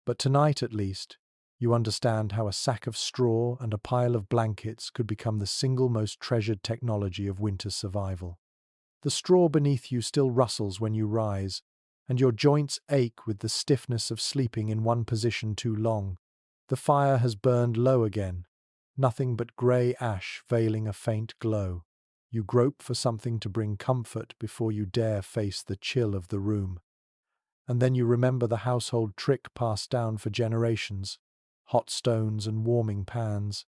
But tonight, at least, you understand how a sack of straw and a pile of blankets could become the single most treasured technology of winter survival. The straw beneath you still rustles when you rise, and your joints ache with the stiffness of sleeping in one position too long. The fire has burned low again, nothing but grey ash veiling a faint glow. You grope for something to bring comfort before you dare face the chill of the room. And then you remember the household trick passed down for generations: hot stones and warming pans.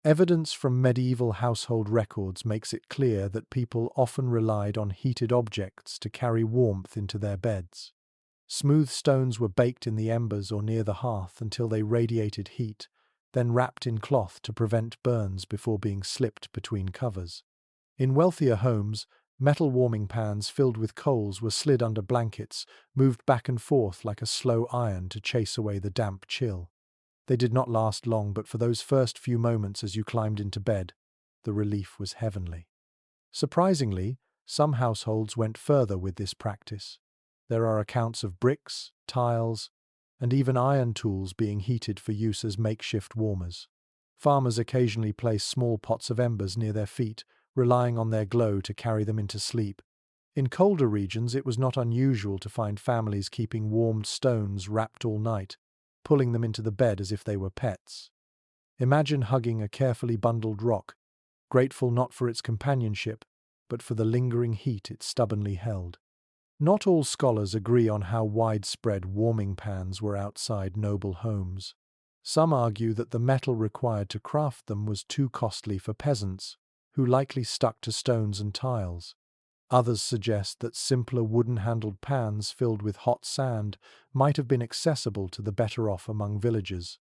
Evidence from medieval household records makes it clear that people often relied on heated objects to carry warmth into their beds. Smooth stones were baked in the embers or near the hearth until they radiated heat, then wrapped in cloth to prevent burns before being slipped between covers. In wealthier homes, metal warming pans filled with coals were slid under blankets, moved back and forth like a slow iron to chase away the damp chill. They did not last long, but for those first few moments as you climbed into bed, the relief was heavenly. Surprisingly, some households went further with this practice. There are accounts of bricks, tiles, and even iron tools being heated for use as makeshift warmers. Farmers occasionally place small pots of embers near their feet, relying on their glow to carry them into sleep. In colder regions, it was not unusual to find families keeping warmed stones wrapped all night, pulling them into the bed as if they were pets. Imagine hugging a carefully bundled rock, grateful not for its companionship, but for the lingering heat it stubbornly held. Not all scholars agree on how widespread warming pans were outside noble homes. Some argue that the metal required to craft them was too costly for peasants, who likely stuck to stones and tiles. Others suggest that simpler wooden-handled pans filled with hot sand might have been accessible to the better-off among villagers.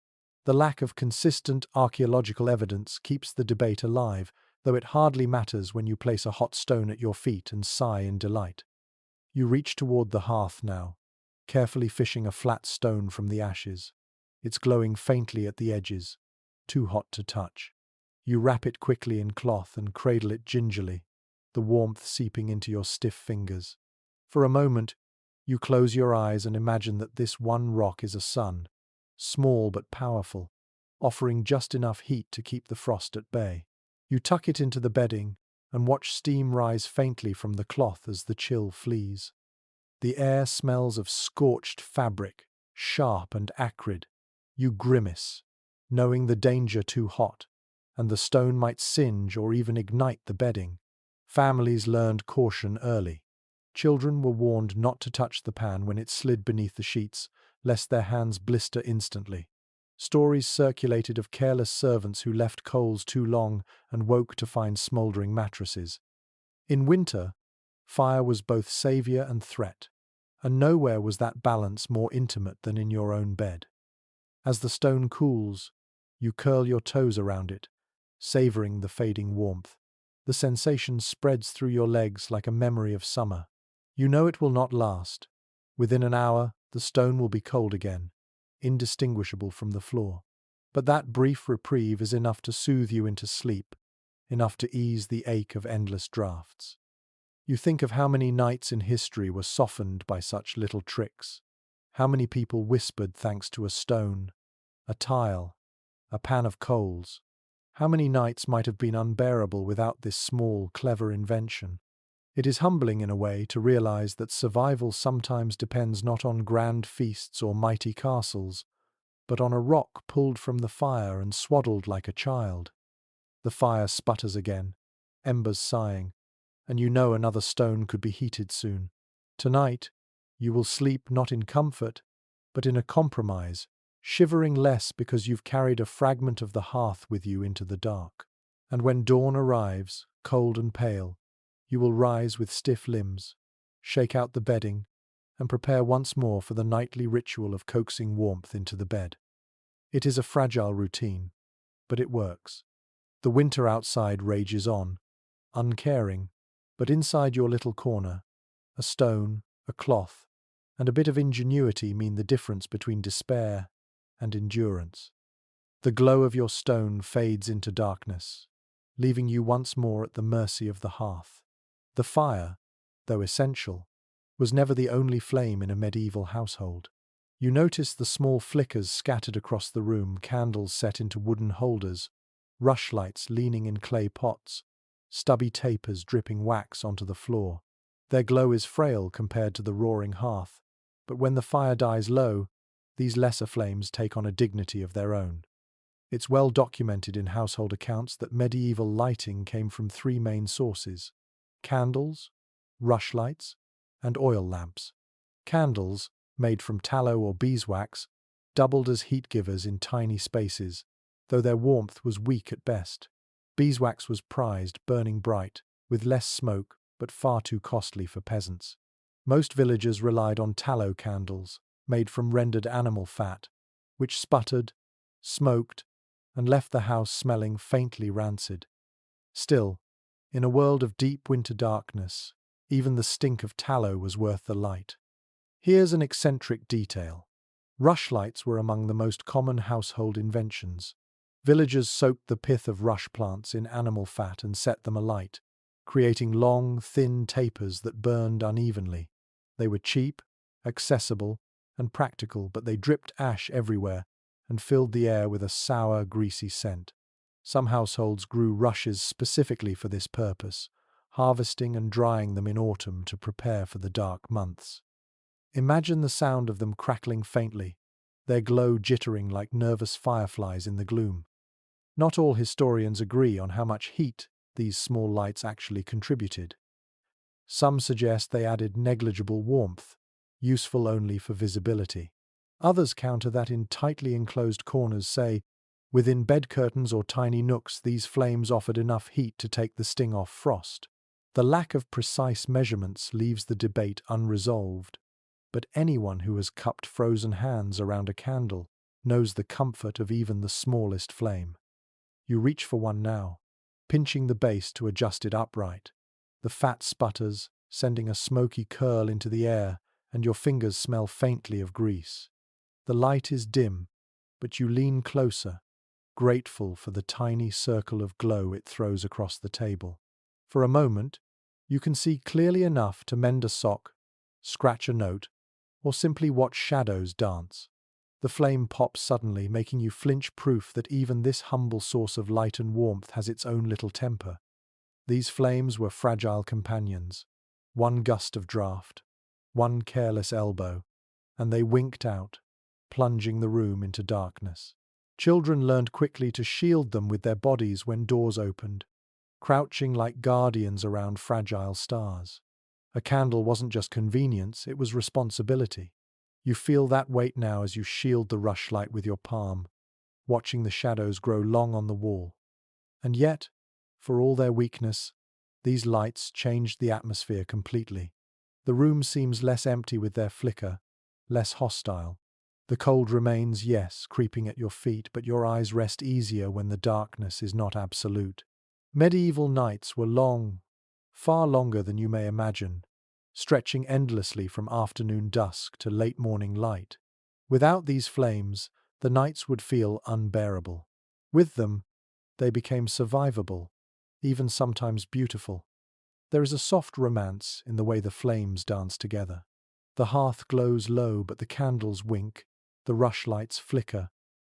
The lack of consistent archaeological evidence keeps the debate alive, though it hardly matters when you place a hot stone at your feet and sigh in delight. You reach toward the hearth now, carefully fishing a flat stone from the ashes. It's glowing faintly at the edges, too hot to touch. You wrap it quickly in cloth and cradle it gingerly, the warmth seeping into your stiff fingers. For a moment, you close your eyes and imagine that this one rock is a sun, small but powerful, offering just enough heat to keep the frost at bay. You tuck it into the bedding and watch steam rise faintly from the cloth as the chill flees. The air smells of scorched fabric, sharp and acrid. You grimace, knowing the danger too hot, and the stone might singe or even ignite the bedding. Families learned caution early. Children were warned not to touch the pan when it slid beneath the sheets, lest their hands blister instantly. Stories circulated of careless servants who left coals too long and woke to find smoldering mattresses. In winter, fire was both savior and threat, and nowhere was that balance more intimate than in your own bed. As the stone cools, you curl your toes around it, savoring the fading warmth. The sensation spreads through your legs like a memory of summer. You know it will not last. Within an hour, the stone will be cold again, indistinguishable from the floor. But that brief reprieve is enough to soothe you into sleep, enough to ease the ache of endless drafts. You think of how many nights in history were softened by such little tricks, how many people whispered thanks to a stone, a tile, a pan of coals. How many nights might have been unbearable without this small, clever invention? It is humbling in a way to realize that survival sometimes depends not on grand feasts or mighty castles, but on a rock pulled from the fire and swaddled like a child. The fire sputters again, embers sighing, and you know another stone could be heated soon. Tonight, you will sleep not in comfort, but in a compromise, shivering less because you've carried a fragment of the hearth with you into the dark. And when dawn arrives, cold and pale, you will rise with stiff limbs, shake out the bedding, and prepare once more for the nightly ritual of coaxing warmth into the bed. It is a fragile routine, but it works. The winter outside rages on, uncaring, but inside your little corner, a stone, a cloth, and a bit of ingenuity mean the difference between despair and endurance. The glow of your stone fades into darkness, leaving you once more at the mercy of the hearth. The fire, though essential, was never the only flame in a medieval household. You notice the small flickers scattered across the room, candles set into wooden holders, rushlights leaning in clay pots, stubby tapers dripping wax onto the floor. Their glow is frail compared to the roaring hearth, but when the fire dies low, these lesser flames take on a dignity of their own. It's well documented in household accounts that medieval lighting came from three main sources: candles, rushlights, and oil lamps. Candles, made from tallow or beeswax, doubled as heat givers in tiny spaces, though their warmth was weak at best. Beeswax was prized, burning bright, with less smoke, but far too costly for peasants. Most villagers relied on tallow candles, made from rendered animal fat, which sputtered, smoked, and left the house smelling faintly rancid. Still, in a world of deep winter darkness, even the stink of tallow was worth the light. Here's an eccentric detail. Rushlights were among the most common household inventions. Villagers soaked the pith of rush plants in animal fat and set them alight, creating long, thin tapers that burned unevenly. They were cheap, accessible, and practical, but they dripped ash everywhere and filled the air with a sour, greasy scent. Some households grew rushes specifically for this purpose, harvesting and drying them in autumn to prepare for the dark months. Imagine the sound of them crackling faintly, their glow jittering like nervous fireflies in the gloom. Not all historians agree on how much heat these small lights actually contributed. Some suggest they added negligible warmth, useful only for visibility. Others counter that in tightly enclosed corners, say, within bed curtains or tiny nooks, these flames offered enough heat to take the sting off frost. The lack of precise measurements leaves the debate unresolved, but anyone who has cupped frozen hands around a candle knows the comfort of even the smallest flame. You reach for one now, pinching the base to adjust it upright. The fat sputters, sending a smoky curl into the air, and your fingers smell faintly of grease. The light is dim, but you lean closer, grateful for the tiny circle of glow it throws across the table. For a moment, you can see clearly enough to mend a sock, scratch a note, or simply watch shadows dance. The flame pops suddenly, making you flinch, proof that even this humble source of light and warmth has its own little temper. These flames were fragile companions. One gust of draught, one careless elbow, and they winked out, plunging the room into darkness. Children learned quickly to shield them with their bodies when doors opened, crouching like guardians around fragile stars. A candle wasn't just convenience, it was responsibility. You feel that weight now as you shield the rushlight with your palm, watching the shadows grow long on the wall. And yet, for all their weakness, these lights changed the atmosphere completely. The room seems less empty with their flicker, less hostile. The cold remains, yes, creeping at your feet, but your eyes rest easier when the darkness is not absolute. Medieval nights were long, far longer than you may imagine, stretching endlessly from afternoon dusk to late morning light. Without these flames, the nights would feel unbearable. With them, they became survivable, even sometimes beautiful. There is a soft romance in the way the flames dance together. The hearth glows low, but the candles wink, the rushlights flicker,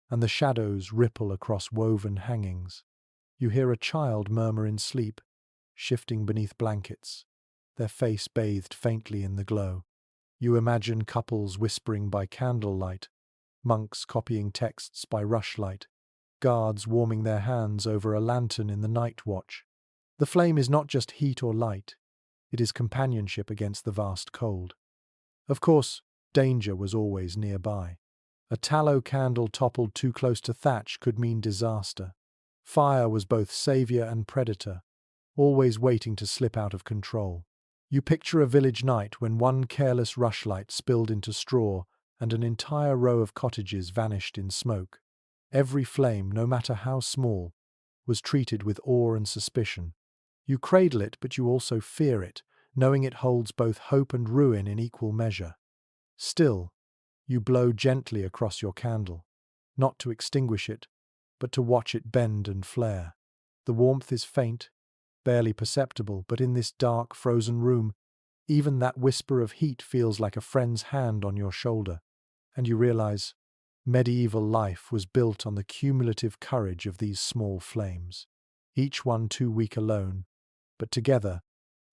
and the shadows ripple across woven hangings. You hear a child murmur in sleep, shifting beneath blankets, their face bathed faintly in the glow. You imagine couples whispering by candlelight, monks copying texts by rushlight, guards warming their hands over a lantern in the night watch. The flame is not just heat or light, it is companionship against the vast cold. Of course, danger was always nearby. A tallow candle toppled too close to thatch could mean disaster. Fire was both savior and predator, always waiting to slip out of control. You picture a village night when one careless rushlight spilled into straw and an entire row of cottages vanished in smoke. Every flame, no matter how small, was treated with awe and suspicion. You cradle it, but you also fear it, knowing it holds both hope and ruin in equal measure. Still, you blow gently across your candle, not to extinguish it, but to watch it bend and flare. The warmth is faint, barely perceptible, but in this dark, frozen room, even that whisper of heat feels like a friend's hand on your shoulder, and you realize medieval life was built on the cumulative courage of these small flames, each one too weak alone, but together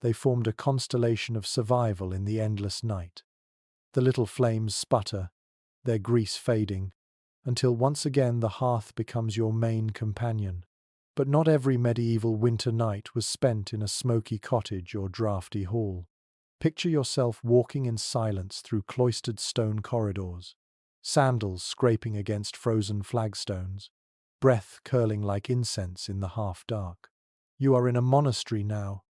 they formed a constellation of survival in the endless night. The little flames sputter, their grease fading, until once again the hearth becomes your main companion. But not every medieval winter night was spent in a smoky cottage or drafty hall. Picture yourself walking in silence through cloistered stone corridors, sandals scraping against frozen flagstones, breath curling like incense in the half-dark. You are in a monastery now,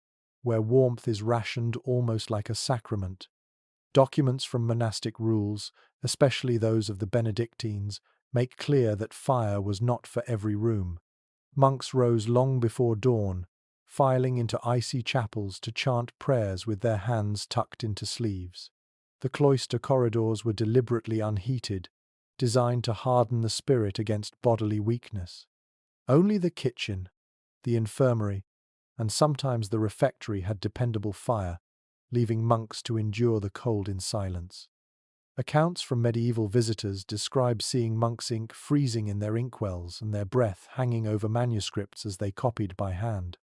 where warmth is rationed almost like a sacrament. Documents from monastic rules, especially those of the Benedictines, make clear that fire was not for every room. Monks rose long before dawn, filing into icy chapels to chant prayers with their hands tucked into sleeves. The cloister corridors were deliberately unheated, designed to harden the spirit against bodily weakness. Only the kitchen, the infirmary, and sometimes the refectory had dependable fire, leaving monks to endure the cold in silence. Accounts from medieval visitors describe seeing monks' ink freezing in their inkwells and their breath hanging over manuscripts as they copied by hand.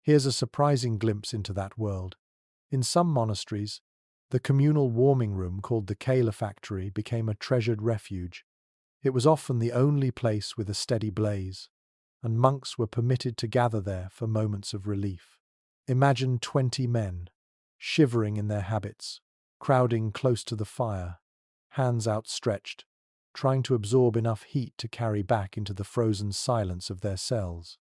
Here's a surprising glimpse into that world. In some monasteries, the communal warming room called the calefactory became a treasured refuge. It was often the only place with a steady blaze, and monks were permitted to gather there for moments of relief. Imagine 20 men, shivering in their habits, crowding close to the fire, hands outstretched, trying to absorb enough heat to carry back into the frozen silence of their cells.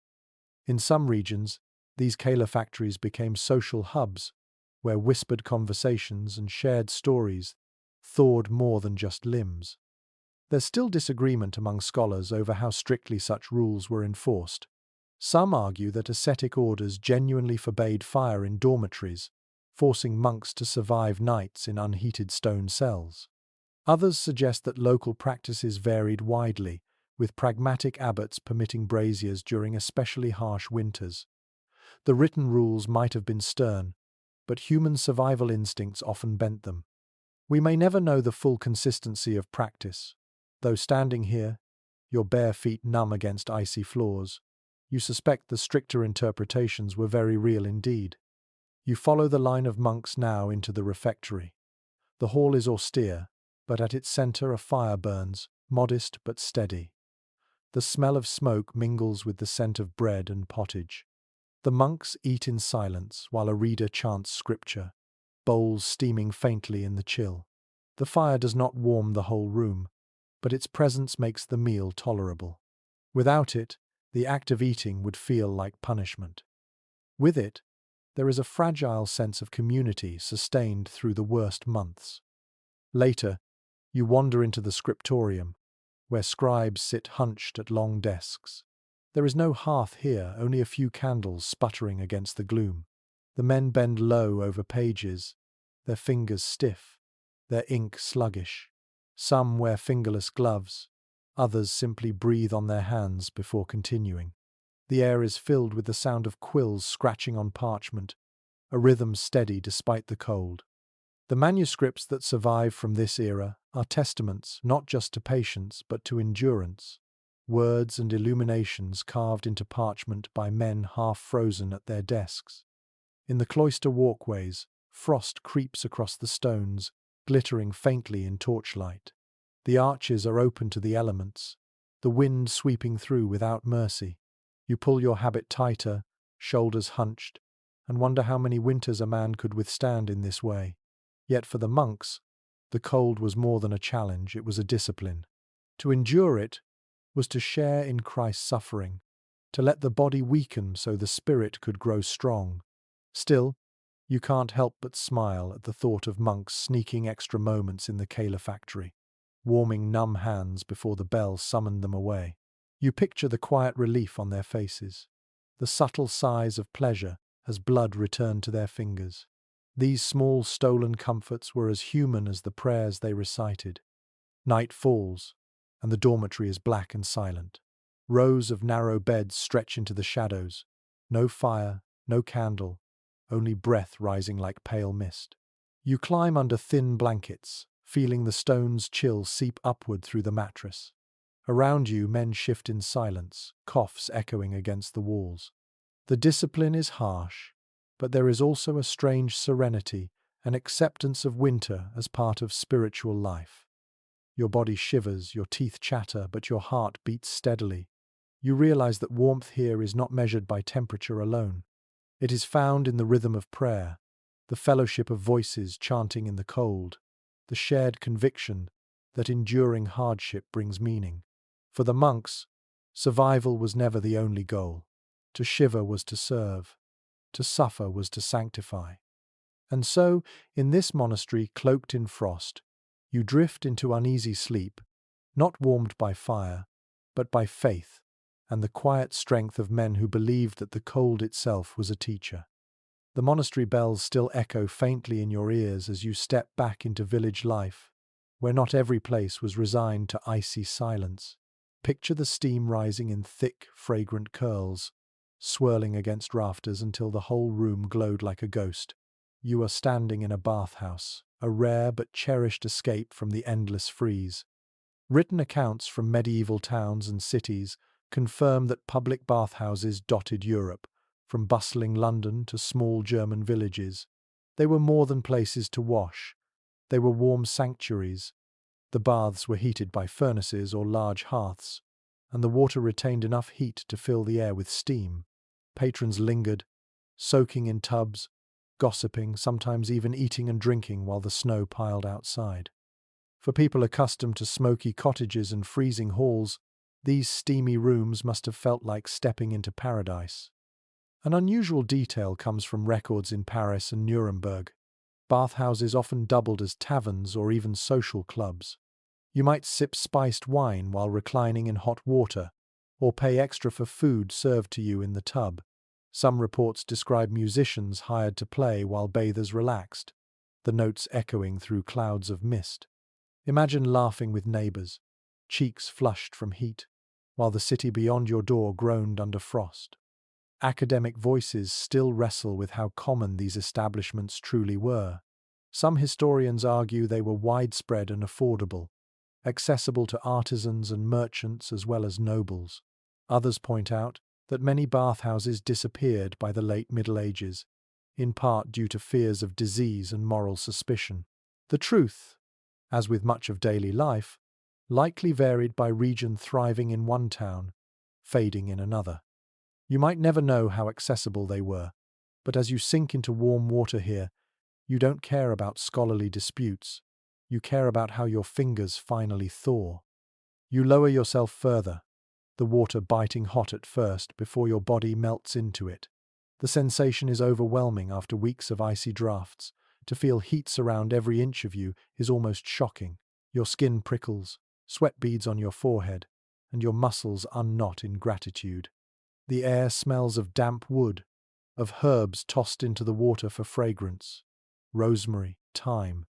In some regions, these calefactories became social hubs, where whispered conversations and shared stories thawed more than just limbs. There's still disagreement among scholars over how strictly such rules were enforced. Some argue that ascetic orders genuinely forbade fire in dormitories, forcing monks to survive nights in unheated stone cells. Others suggest that local practices varied widely, with pragmatic abbots permitting braziers during especially harsh winters. The written rules might have been stern, but human survival instincts often bent them. We may never know the full consistency of practice, though standing here, your bare feet numb against icy floors, you suspect the stricter interpretations were very real indeed. You follow the line of monks now into the refectory. The hall is austere, but at its center a fire burns, modest but steady. The smell of smoke mingles with the scent of bread and pottage. The monks eat in silence while a reader chants scripture, bowls steaming faintly in the chill. The fire does not warm the whole room, but its presence makes the meal tolerable. Without it, the act of eating would feel like punishment. With it, there is a fragile sense of community sustained through the worst months. Later, you wander into the scriptorium, where scribes sit hunched at long desks. There is no hearth here, only a few candles sputtering against the gloom. The men bend low over pages, their fingers stiff, their ink sluggish. Some wear fingerless gloves, others simply breathe on their hands before continuing. The air is filled with the sound of quills scratching on parchment, a rhythm steady despite the cold. The manuscripts that survive from this era are testaments not just to patience but to endurance, words and illuminations carved into parchment by men half frozen at their desks. In the cloister walkways, frost creeps across the stones, glittering faintly in torchlight. The arches are open to the elements, the wind sweeping through without mercy. You pull your habit tighter, shoulders hunched, and wonder how many winters a man could withstand in this way. Yet for the monks, the cold was more than a challenge, it was a discipline. To endure it was to share in Christ's suffering, to let the body weaken so the spirit could grow strong. Still, you can't help but smile at the thought of monks sneaking extra moments in the calefactory, warming numb hands before the bell summoned them away. You picture the quiet relief on their faces, the subtle sighs of pleasure as blood returned to their fingers. These small stolen comforts were as human as the prayers they recited. Night falls, and the dormitory is black and silent. Rows of narrow beds stretch into the shadows. No fire, no candle, only breath rising like pale mist. You climb under thin blankets, feeling the stone's chill seep upward through the mattress. Around you, men shift in silence, coughs echoing against the walls. The discipline is harsh, but there is also a strange serenity, an acceptance of winter as part of spiritual life. Your body shivers, your teeth chatter, but your heart beats steadily. You realize that warmth here is not measured by temperature alone. It is found in the rhythm of prayer, the fellowship of voices chanting in the cold, the shared conviction that enduring hardship brings meaning. For the monks, survival was never the only goal. To shiver was to serve, to suffer was to sanctify. And so, in this monastery cloaked in frost, you drift into uneasy sleep, not warmed by fire, but by faith and the quiet strength of men who believed that the cold itself was a teacher. The monastery bells still echo faintly in your ears as you step back into village life, where not every place was resigned to icy silence. Picture the steam rising in thick, fragrant curls, swirling against rafters until the whole room glowed like a ghost. You are standing in a bathhouse, a rare but cherished escape from the endless freeze. Written accounts from medieval towns and cities confirm that public bathhouses dotted Europe, from bustling London to small German villages. They were more than places to wash. They were warm sanctuaries. The baths were heated by furnaces or large hearths, and the water retained enough heat to fill the air with steam. Patrons lingered, soaking in tubs, gossiping, sometimes even eating and drinking while the snow piled outside. For people accustomed to smoky cottages and freezing halls, these steamy rooms must have felt like stepping into paradise. An unusual detail comes from records in Paris and Nuremberg. Bathhouses often doubled as taverns or even social clubs. You might sip spiced wine while reclining in hot water, or pay extra for food served to you in the tub. Some reports describe musicians hired to play while bathers relaxed, the notes echoing through clouds of mist. Imagine laughing with neighbors, cheeks flushed from heat, while the city beyond your door groaned under frost. Academic voices still wrestle with how common these establishments truly were. Some historians argue they were widespread and affordable, accessible to artisans and merchants as well as nobles. Others point out that many bathhouses disappeared by the late Middle Ages, in part due to fears of disease and moral suspicion. The truth, as with much of daily life, likely varied by region, thriving in one town, fading in another. You might never know how accessible they were, but as you sink into warm water here, you don't care about scholarly disputes. You care about how your fingers finally thaw. You lower yourself further, the water biting hot at first before your body melts into it. The sensation is overwhelming after weeks of icy drafts. To feel heat surround every inch of you is almost shocking. Your skin prickles, sweat beads on your forehead, and your muscles unknot in gratitude. The air smells of damp wood, of herbs tossed into the water for fragrance, rosemary, thyme,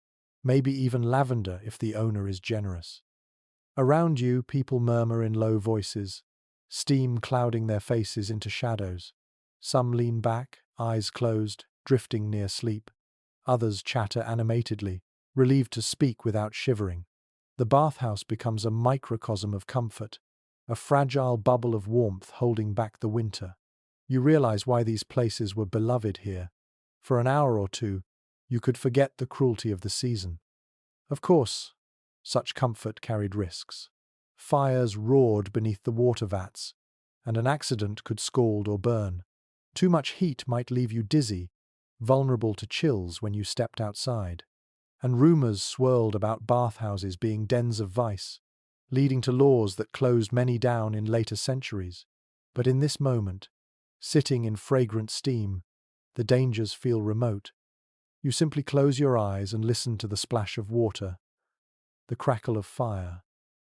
maybe even lavender if the owner is generous. Around you, people murmur in low voices, steam clouding their faces into shadows. Some lean back, eyes closed, drifting near sleep. Others chatter animatedly, relieved to speak without shivering. The bathhouse becomes a microcosm of comfort, a fragile bubble of warmth holding back the winter. You realize why these places were beloved here. For an hour or two, you could forget the cruelty of the season. Of course, such comfort carried risks. Fires roared beneath the water vats, and an accident could scald or burn. Too much heat might leave you dizzy, vulnerable to chills when you stepped outside. And rumors swirled about bathhouses being dens of vice, leading to laws that closed many down in later centuries. But in this moment, sitting in fragrant steam, the dangers feel remote. You simply close your eyes and listen to the splash of water, the crackle of fire,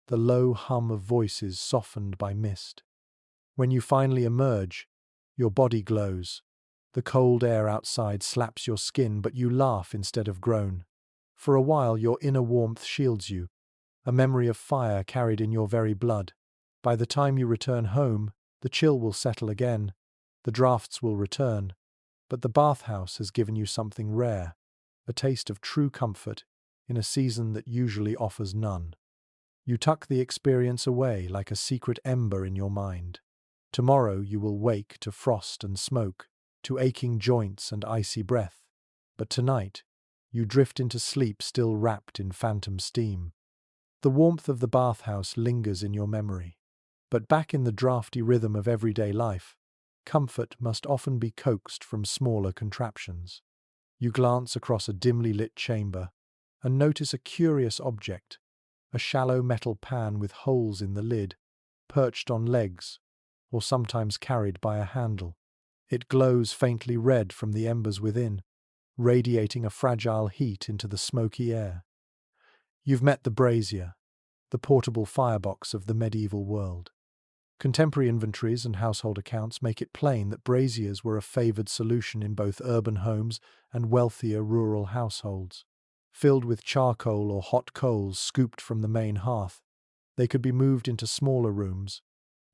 the low hum of voices softened by mist. When you finally emerge, your body glows. The cold air outside slaps your skin, but you laugh instead of groan. For a while, your inner warmth shields you, a memory of fire carried in your very blood. By the time you return home, the chill will settle again, the drafts will return, but the bathhouse has given you something rare, a taste of true comfort in a season that usually offers none. You tuck the experience away like a secret ember in your mind. Tomorrow you will wake to frost and smoke, to aching joints and icy breath, but tonight you drift into sleep still wrapped in phantom steam. The warmth of the bathhouse lingers in your memory. But back in the drafty rhythm of everyday life, comfort must often be coaxed from smaller contraptions. You glance across a dimly lit chamber and notice a curious object, a shallow metal pan with holes in the lid, perched on legs, or sometimes carried by a handle. It glows faintly red from the embers within, radiating a fragile heat into the smoky air. You've met the brazier, the portable firebox of the medieval world. Contemporary inventories and household accounts make it plain that braziers were a favoured solution in both urban homes and wealthier rural households. Filled with charcoal or hot coals scooped from the main hearth, they could be moved into smaller rooms,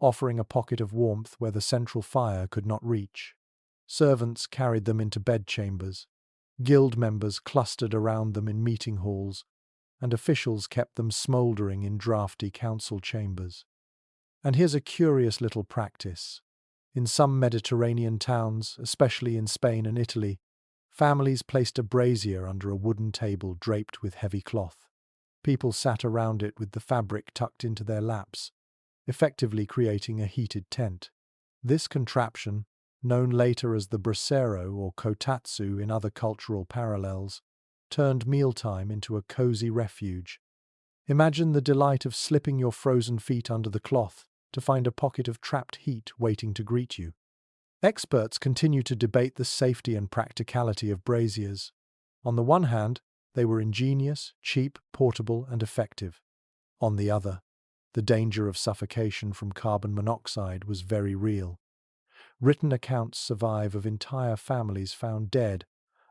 offering a pocket of warmth where the central fire could not reach. Servants carried them into bedchambers, guild members clustered around them in meeting halls, and officials kept them smouldering in drafty council chambers. And here's a curious little practice. In some Mediterranean towns, especially in Spain and Italy, families placed a brazier under a wooden table draped with heavy cloth. People sat around it with the fabric tucked into their laps, effectively creating a heated tent. This contraption, known later as the brasero or kotatsu in other cultural parallels, turned mealtime into a cozy refuge. Imagine the delight of slipping your frozen feet under the cloth to find a pocket of trapped heat waiting to greet you. Experts continue to debate the safety and practicality of braziers. On the one hand, they were ingenious, cheap, portable, and effective. On the other, the danger of suffocation from carbon monoxide was very real. Written accounts survive of entire families found dead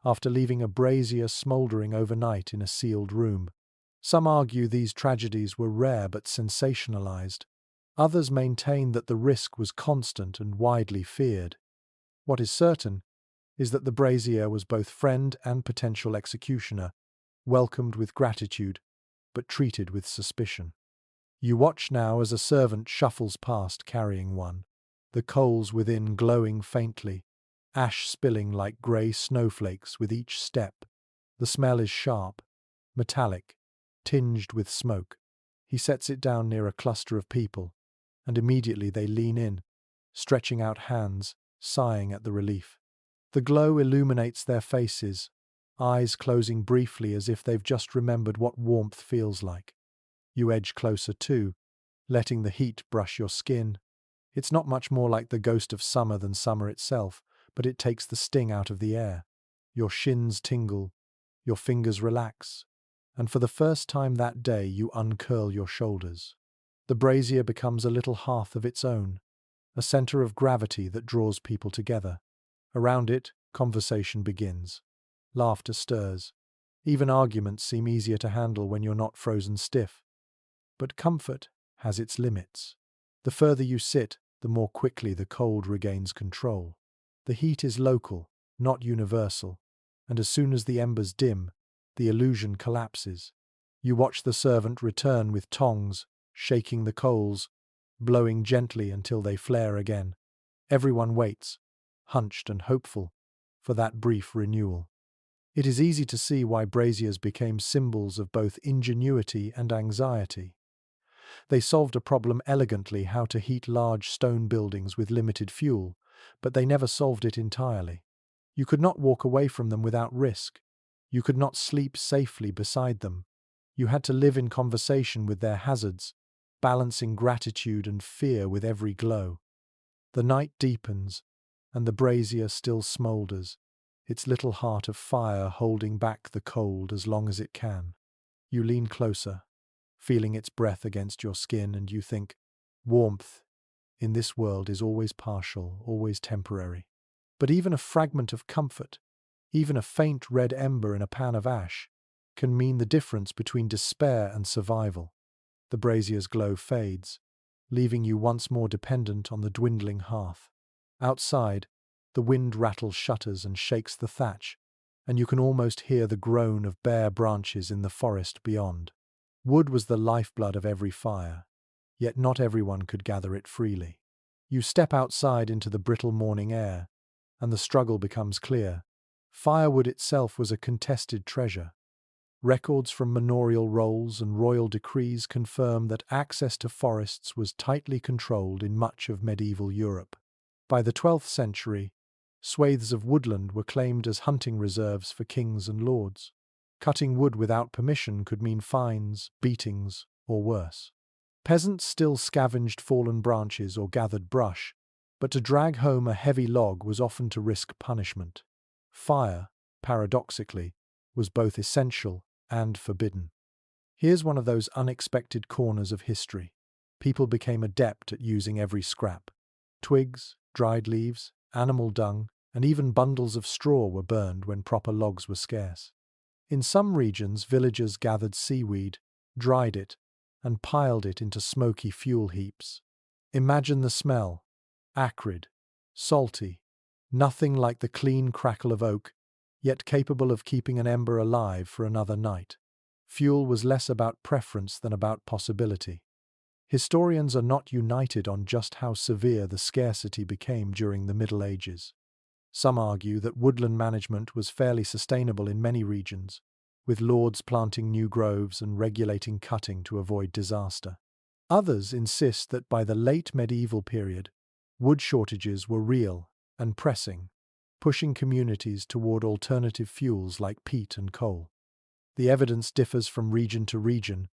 after leaving a brazier smouldering overnight in a sealed room. Some argue these tragedies were rare but sensationalized. Others maintain that the risk was constant and widely feared. What is certain is that the brazier was both friend and potential executioner, welcomed with gratitude, but treated with suspicion. You watch now as a servant shuffles past carrying one, the coals within glowing faintly, ash spilling like grey snowflakes with each step. The smell is sharp, metallic, tinged with smoke. He sets it down near a cluster of people, and immediately they lean in, stretching out hands, sighing at the relief. The glow illuminates their faces, eyes closing briefly as if they've just remembered what warmth feels like. You edge closer too, letting the heat brush your skin. It's not much more like the ghost of summer than summer itself, but it takes the sting out of the air. Your shins tingle, your fingers relax, and for the first time that day you uncurl your shoulders. The brazier becomes a little hearth of its own, a center of gravity that draws people together. Around it, conversation begins. Laughter stirs. Even arguments seem easier to handle when you're not frozen stiff. But comfort has its limits. The further you sit, the more quickly the cold regains control. The heat is local, not universal, and as soon as the embers dim, the illusion collapses. You watch the servant return with tongs, shaking the coals, blowing gently until they flare again. Everyone waits, hunched and hopeful, for that brief renewal. It is easy to see why braziers became symbols of both ingenuity and anxiety. They solved a problem elegantly: how to heat large stone buildings with limited fuel, but they never solved it entirely. You could not walk away from them without risk. You could not sleep safely beside them. You had to live in conversation with their hazards, balancing gratitude and fear with every glow. The night deepens, and the brazier still smoulders, its little heart of fire holding back the cold as long as it can. You lean closer, feeling its breath against your skin, and you think, warmth in this world is always partial, always temporary. But even a fragment of comfort, even a faint red ember in a pan of ash, can mean the difference between despair and survival. The brazier's glow fades, leaving you once more dependent on the dwindling hearth. Outside, the wind rattles shutters and shakes the thatch, and you can almost hear the groan of bare branches in the forest beyond. Wood was the lifeblood of every fire, yet not everyone could gather it freely. You step outside into the brittle morning air, and the struggle becomes clear. Firewood itself was a contested treasure. Records from manorial rolls and royal decrees confirm that access to forests was tightly controlled in much of medieval Europe. By the 12th century, swathes of woodland were claimed as hunting reserves for kings and lords. Cutting wood without permission could mean fines, beatings, or worse. Peasants still scavenged fallen branches or gathered brush, but to drag home a heavy log was often to risk punishment. Fire, paradoxically, was both essential and forbidden. Here's one of those unexpected corners of history. People became adept at using every scrap. Twigs, dried leaves, animal dung, and even bundles of straw were burned when proper logs were scarce. In some regions, villagers gathered seaweed, dried it, and piled it into smoky fuel heaps. Imagine the smell. Acrid, salty, nothing like the clean crackle of oak, yet capable of keeping an ember alive for another night. Fuel was less about preference than about possibility. Historians are not united on just how severe the scarcity became during the Middle Ages. Some argue that woodland management was fairly sustainable in many regions, with lords planting new groves and regulating cutting to avoid disaster. Others insist that by the late medieval period, wood shortages were real and pressing, pushing communities toward alternative fuels like peat and coal. The evidence differs from region to region,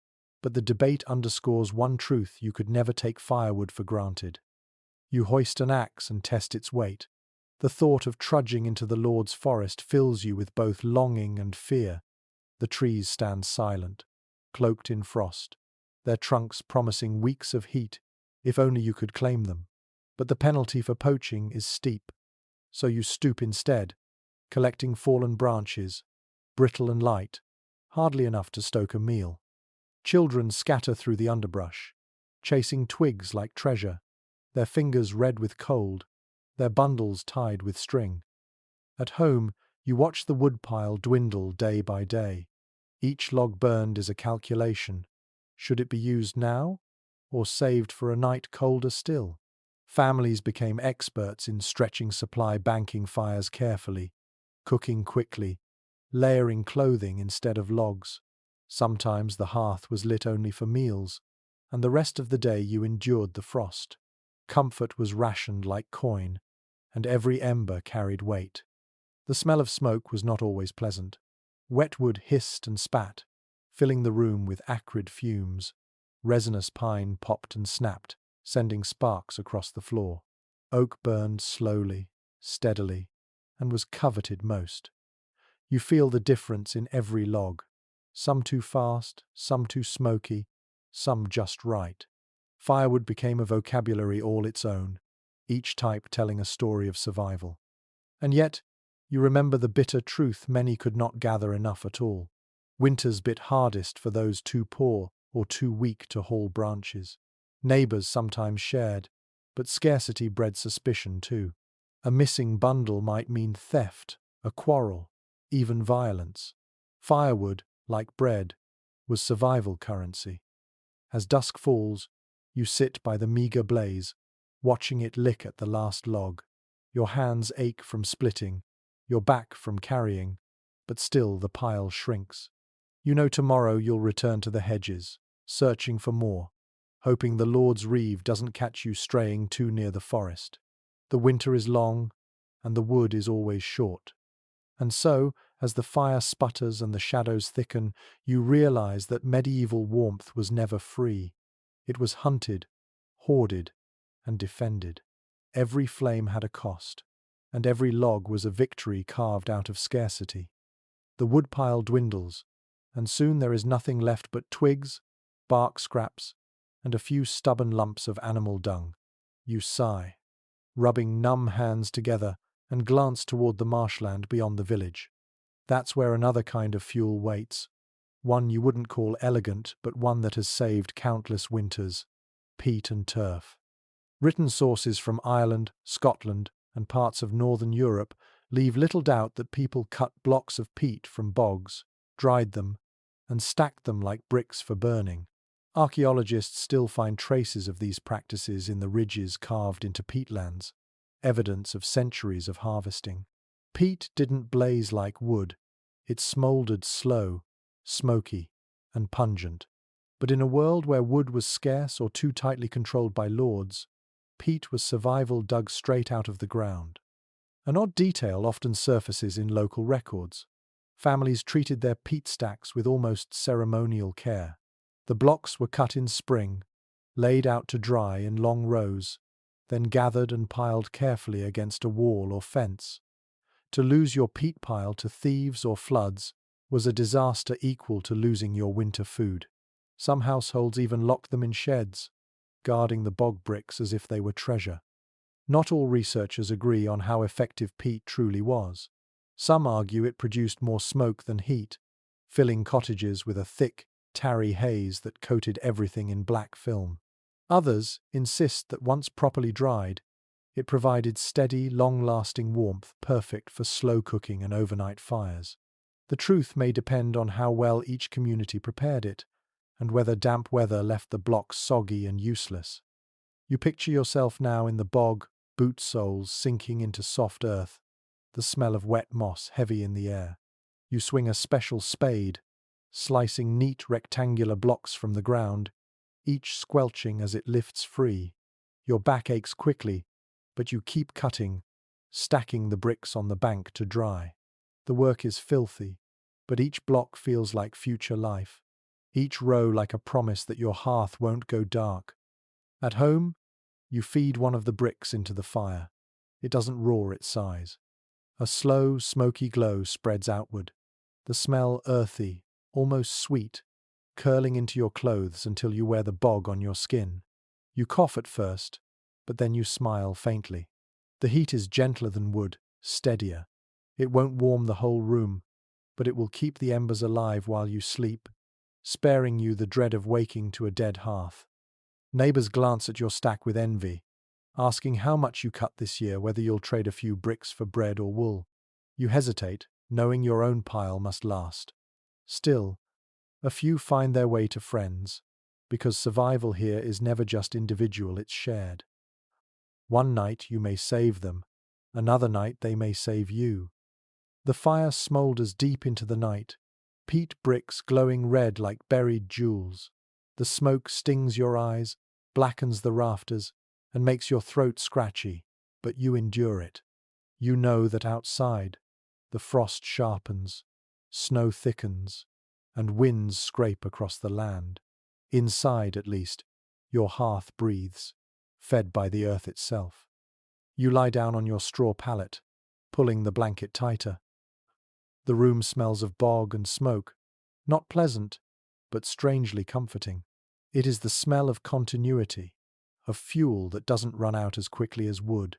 but the debate underscores one truth: you could never take firewood for granted. You hoist an axe and test its weight. The thought of trudging into the Lord's forest fills you with both longing and fear. The trees stand silent, cloaked in frost, their trunks promising weeks of heat, if only you could claim them. But the penalty for poaching is steep, so you stoop instead, collecting fallen branches, brittle and light, hardly enough to stoke a meal. Children scatter through the underbrush, chasing twigs like treasure, their fingers red with cold, their bundles tied with string. At home, you watch the woodpile dwindle day by day. Each log burned is a calculation. Should it be used now, or saved for a night colder still? Families became experts in stretching supply banking fires carefully, cooking quickly, layering clothing instead of logs. Sometimes the hearth was lit only for meals, and the rest of the day you endured the frost. Comfort was rationed like coin, and every ember carried weight. The smell of smoke was not always pleasant. Wet wood hissed and spat, filling the room with acrid fumes. Resinous pine popped and snapped, sending sparks across the floor. Oak burned slowly, steadily, and was coveted most. You feel the difference in every log. Some too fast, some too smoky, some just right. Firewood became a vocabulary all its own, each type telling a story of survival. And yet, you remember the bitter truth: many could not gather enough at all. Winters bit hardest for those too poor or too weak to haul branches. Neighbours sometimes shared, but scarcity bred suspicion too. A missing bundle might mean theft, a quarrel, even violence. Firewood, like bread, was survival currency. As dusk falls, you sit by the meagre blaze, watching it lick at the last log. Your hands ache from splitting, your back from carrying, but still the pile shrinks. You know tomorrow you'll return to the hedges, searching for more, hoping the Lord's reeve doesn't catch you straying too near the forest. The winter is long, and the wood is always short. And so, as the fire sputters and the shadows thicken, you realize that medieval warmth was never free. It was hunted, hoarded, and defended. Every flame had a cost, and every log was a victory carved out of scarcity. The woodpile dwindles, and soon there is nothing left but twigs, bark scraps, and a few stubborn lumps of animal dung. You sigh, rubbing numb hands together, and glance toward the marshland beyond the village. That's where another kind of fuel waits, one you wouldn't call elegant, but one that has saved countless winters: peat and turf. Written sources from Ireland, Scotland, and parts of northern Europe leave little doubt that people cut blocks of peat from bogs, dried them, and stacked them like bricks for burning. Archaeologists still find traces of these practices in the ridges carved into peatlands, evidence of centuries of harvesting. Peat didn't blaze like wood, it smouldered slow, smoky, and pungent. But in a world where wood was scarce or too tightly controlled by lords, peat was survival dug straight out of the ground. An odd detail often surfaces in local records. Families treated their peat stacks with almost ceremonial care. The blocks were cut in spring, laid out to dry in long rows, then gathered and piled carefully against a wall or fence. To lose your peat pile to thieves or floods was a disaster equal to losing your winter food. Some households even locked them in sheds, guarding the bog bricks as if they were treasure. Not all researchers agree on how effective peat truly was. Some argue it produced more smoke than heat, filling cottages with a thick, tarry haze that coated everything in black film. Others insist that once properly dried, it provided steady, long-lasting warmth perfect for slow cooking and overnight fires. The truth may depend on how well each community prepared it, and whether damp weather left the blocks soggy and useless. You picture yourself now in the bog, boot soles sinking into soft earth, the smell of wet moss heavy in the air. You swing a special spade, slicing neat rectangular blocks from the ground, each squelching as it lifts free. Your back aches quickly, but you keep cutting, stacking the bricks on the bank to dry. The work is filthy, but each block feels like future life, each row like a promise that your hearth won't go dark. At home, you feed one of the bricks into the fire. It doesn't roar, it sighs. A slow, smoky glow spreads outward, the smell earthy, almost sweet, curling into your clothes until you wear the bog on your skin. You cough at first, but then you smile faintly. The heat is gentler than wood, steadier. It won't warm the whole room, but it will keep the embers alive while you sleep, sparing you the dread of waking to a dead hearth. Neighbors glance at your stack with envy, asking how much you cut this year, whether you'll trade a few bricks for bread or wool. You hesitate, knowing your own pile must last. Still, a few find their way to friends, because survival here is never just individual, it's shared. One night you may save them, another night they may save you. The fire smoulders deep into the night, peat bricks glowing red like buried jewels. The smoke stings your eyes, blackens the rafters, and makes your throat scratchy, but you endure it. You know that outside, the frost sharpens, snow thickens, and winds scrape across the land. Inside, at least, your hearth breathes, fed by the earth itself. You lie down on your straw pallet, pulling the blanket tighter. The room smells of bog and smoke, not pleasant, but strangely comforting. It is the smell of continuity, of fuel that doesn't run out as quickly as wood,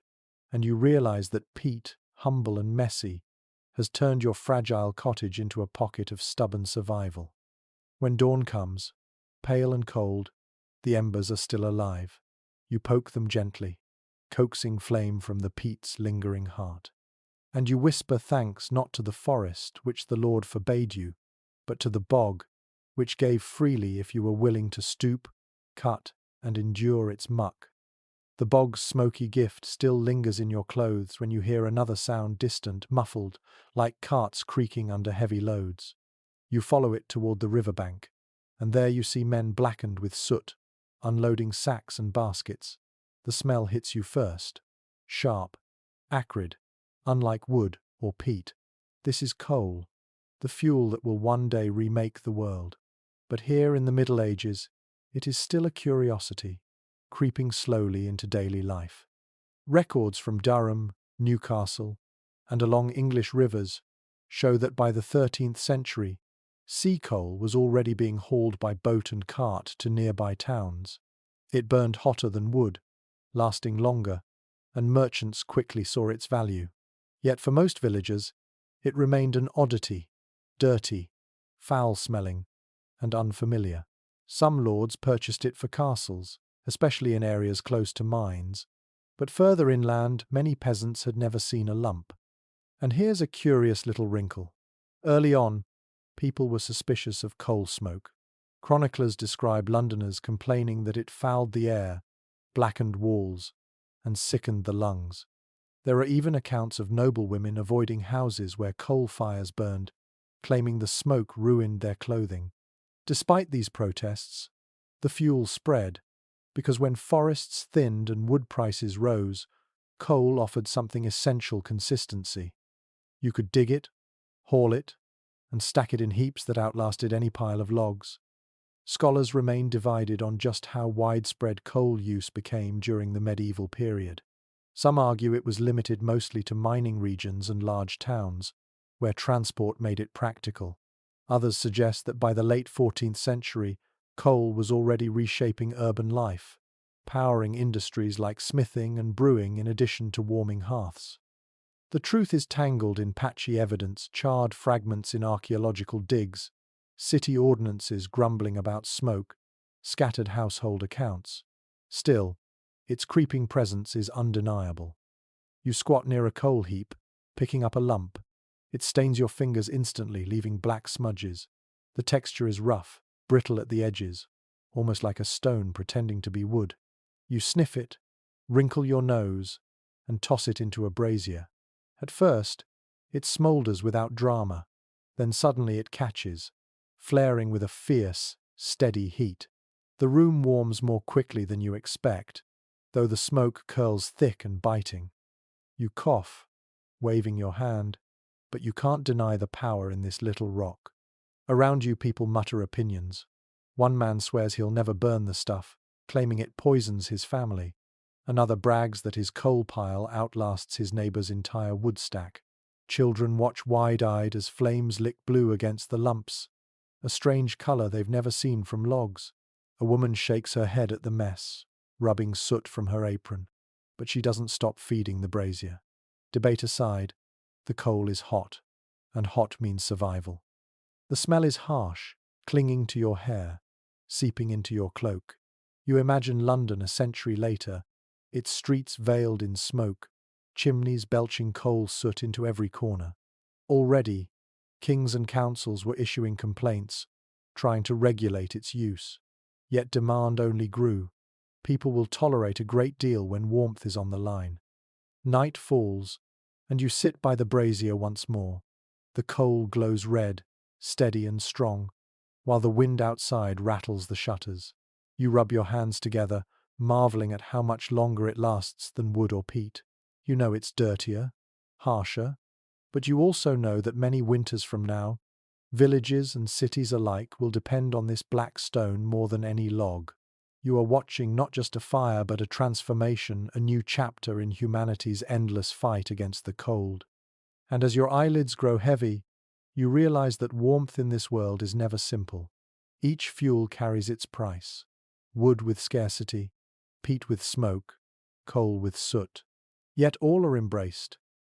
and you realize that peat, humble and messy, has turned your fragile cottage into a pocket of stubborn survival. When dawn comes, pale and cold, the embers are still alive. You poke them gently, coaxing flame from the peat's lingering heart. And you whisper thanks not to the forest, which the Lord forbade you, but to the bog, which gave freely if you were willing to stoop, cut, and endure its muck. The bog's smoky gift still lingers in your clothes when you hear another sound, distant, muffled, like carts creaking under heavy loads. You follow it toward the riverbank, and there you see men blackened with soot, unloading sacks and baskets. The smell hits you first, sharp, acrid, unlike wood or peat. This is coal, the fuel that will one day remake the world. But here in the Middle Ages, it is still a curiosity, creeping slowly into daily life. Records from Durham, Newcastle, and along English rivers show that by the 13th century, Sea coal was already being hauled by boat and cart to nearby towns. It burned hotter than wood, lasting longer, and merchants quickly saw its value. Yet for most villagers, it remained an oddity, dirty, foul-smelling, and unfamiliar. Some lords purchased it for castles, especially in areas close to mines, but further inland many peasants had never seen a lump. And here's a curious little wrinkle. Early on, people were suspicious of coal smoke. Chroniclers describe Londoners complaining that it fouled the air, blackened walls, and sickened the lungs. There are even accounts of noblewomen avoiding houses where coal fires burned, claiming the smoke ruined their clothing. Despite these protests, the fuel spread, because when forests thinned and wood prices rose, coal offered something essential: consistency. You could dig it, haul it, and stack it in heaps that outlasted any pile of logs. Scholars remain divided on just how widespread coal use became during the medieval period. Some argue it was limited mostly to mining regions and large towns, where transport made it practical. Others suggest that by the late 14th century, coal was already reshaping urban life, powering industries like smithing and brewing in addition to warming hearths. The truth is tangled in patchy evidence, charred fragments in archaeological digs, city ordinances grumbling about smoke, scattered household accounts. Still, its creeping presence is undeniable. You squat near a coal heap, picking up a lump. It stains your fingers instantly, leaving black smudges. The texture is rough, brittle at the edges, almost like a stone pretending to be wood. You sniff it, wrinkle your nose, and toss it into a brazier. At first, it smoulders without drama. Then suddenly it catches, flaring with a fierce, steady heat. The room warms more quickly than you expect, though the smoke curls thick and biting. You cough, waving your hand, but you can't deny the power in this little rock. Around you, people mutter opinions. One man swears he'll never burn the stuff, claiming it poisons his family. Another brags that his coal pile outlasts his neighbor's entire wood stack. Children watch wide-eyed as flames lick blue against the lumps, a strange color they've never seen from logs. A woman shakes her head at the mess, rubbing soot from her apron, but she doesn't stop feeding the brazier. Debate aside, the coal is hot, and hot means survival. The smell is harsh, clinging to your hair, seeping into your cloak. You imagine London a century later, its streets veiled in smoke, chimneys belching coal soot into every corner. Already, kings and councils were issuing complaints, trying to regulate its use. Yet demand only grew. People will tolerate a great deal when warmth is on the line. Night falls, and you sit by the brazier once more. The coal glows red, steady and strong, while the wind outside rattles the shutters. You rub your hands together, marveling at how much longer it lasts than wood or peat. You know it's dirtier, harsher, but you also know that many winters from now, villages and cities alike will depend on this black stone more than any log. You are watching not just a fire but a transformation, a new chapter in humanity's endless fight against the cold. And as your eyelids grow heavy, you realize that warmth in this world is never simple. Each fuel carries its price. Wood with scarcity, peat with smoke, coal with soot. Yet all are embraced,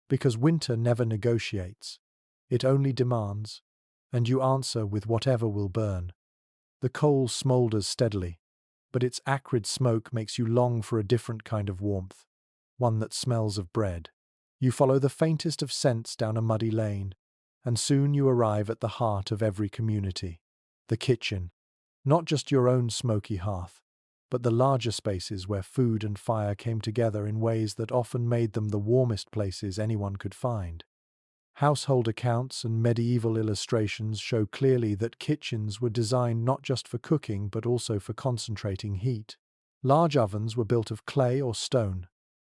because winter never negotiates. It only demands, and you answer with whatever will burn. The coal smoulders steadily, but its acrid smoke makes you long for a different kind of warmth, one that smells of bread. You follow the faintest of scents down a muddy lane, and soon you arrive at the heart of every community, the kitchen. Not just your own smoky hearth, but the larger spaces where food and fire came together in ways that often made them the warmest places anyone could find. Household accounts and medieval illustrations show clearly that kitchens were designed not just for cooking but also for concentrating heat. Large ovens were built of clay or stone,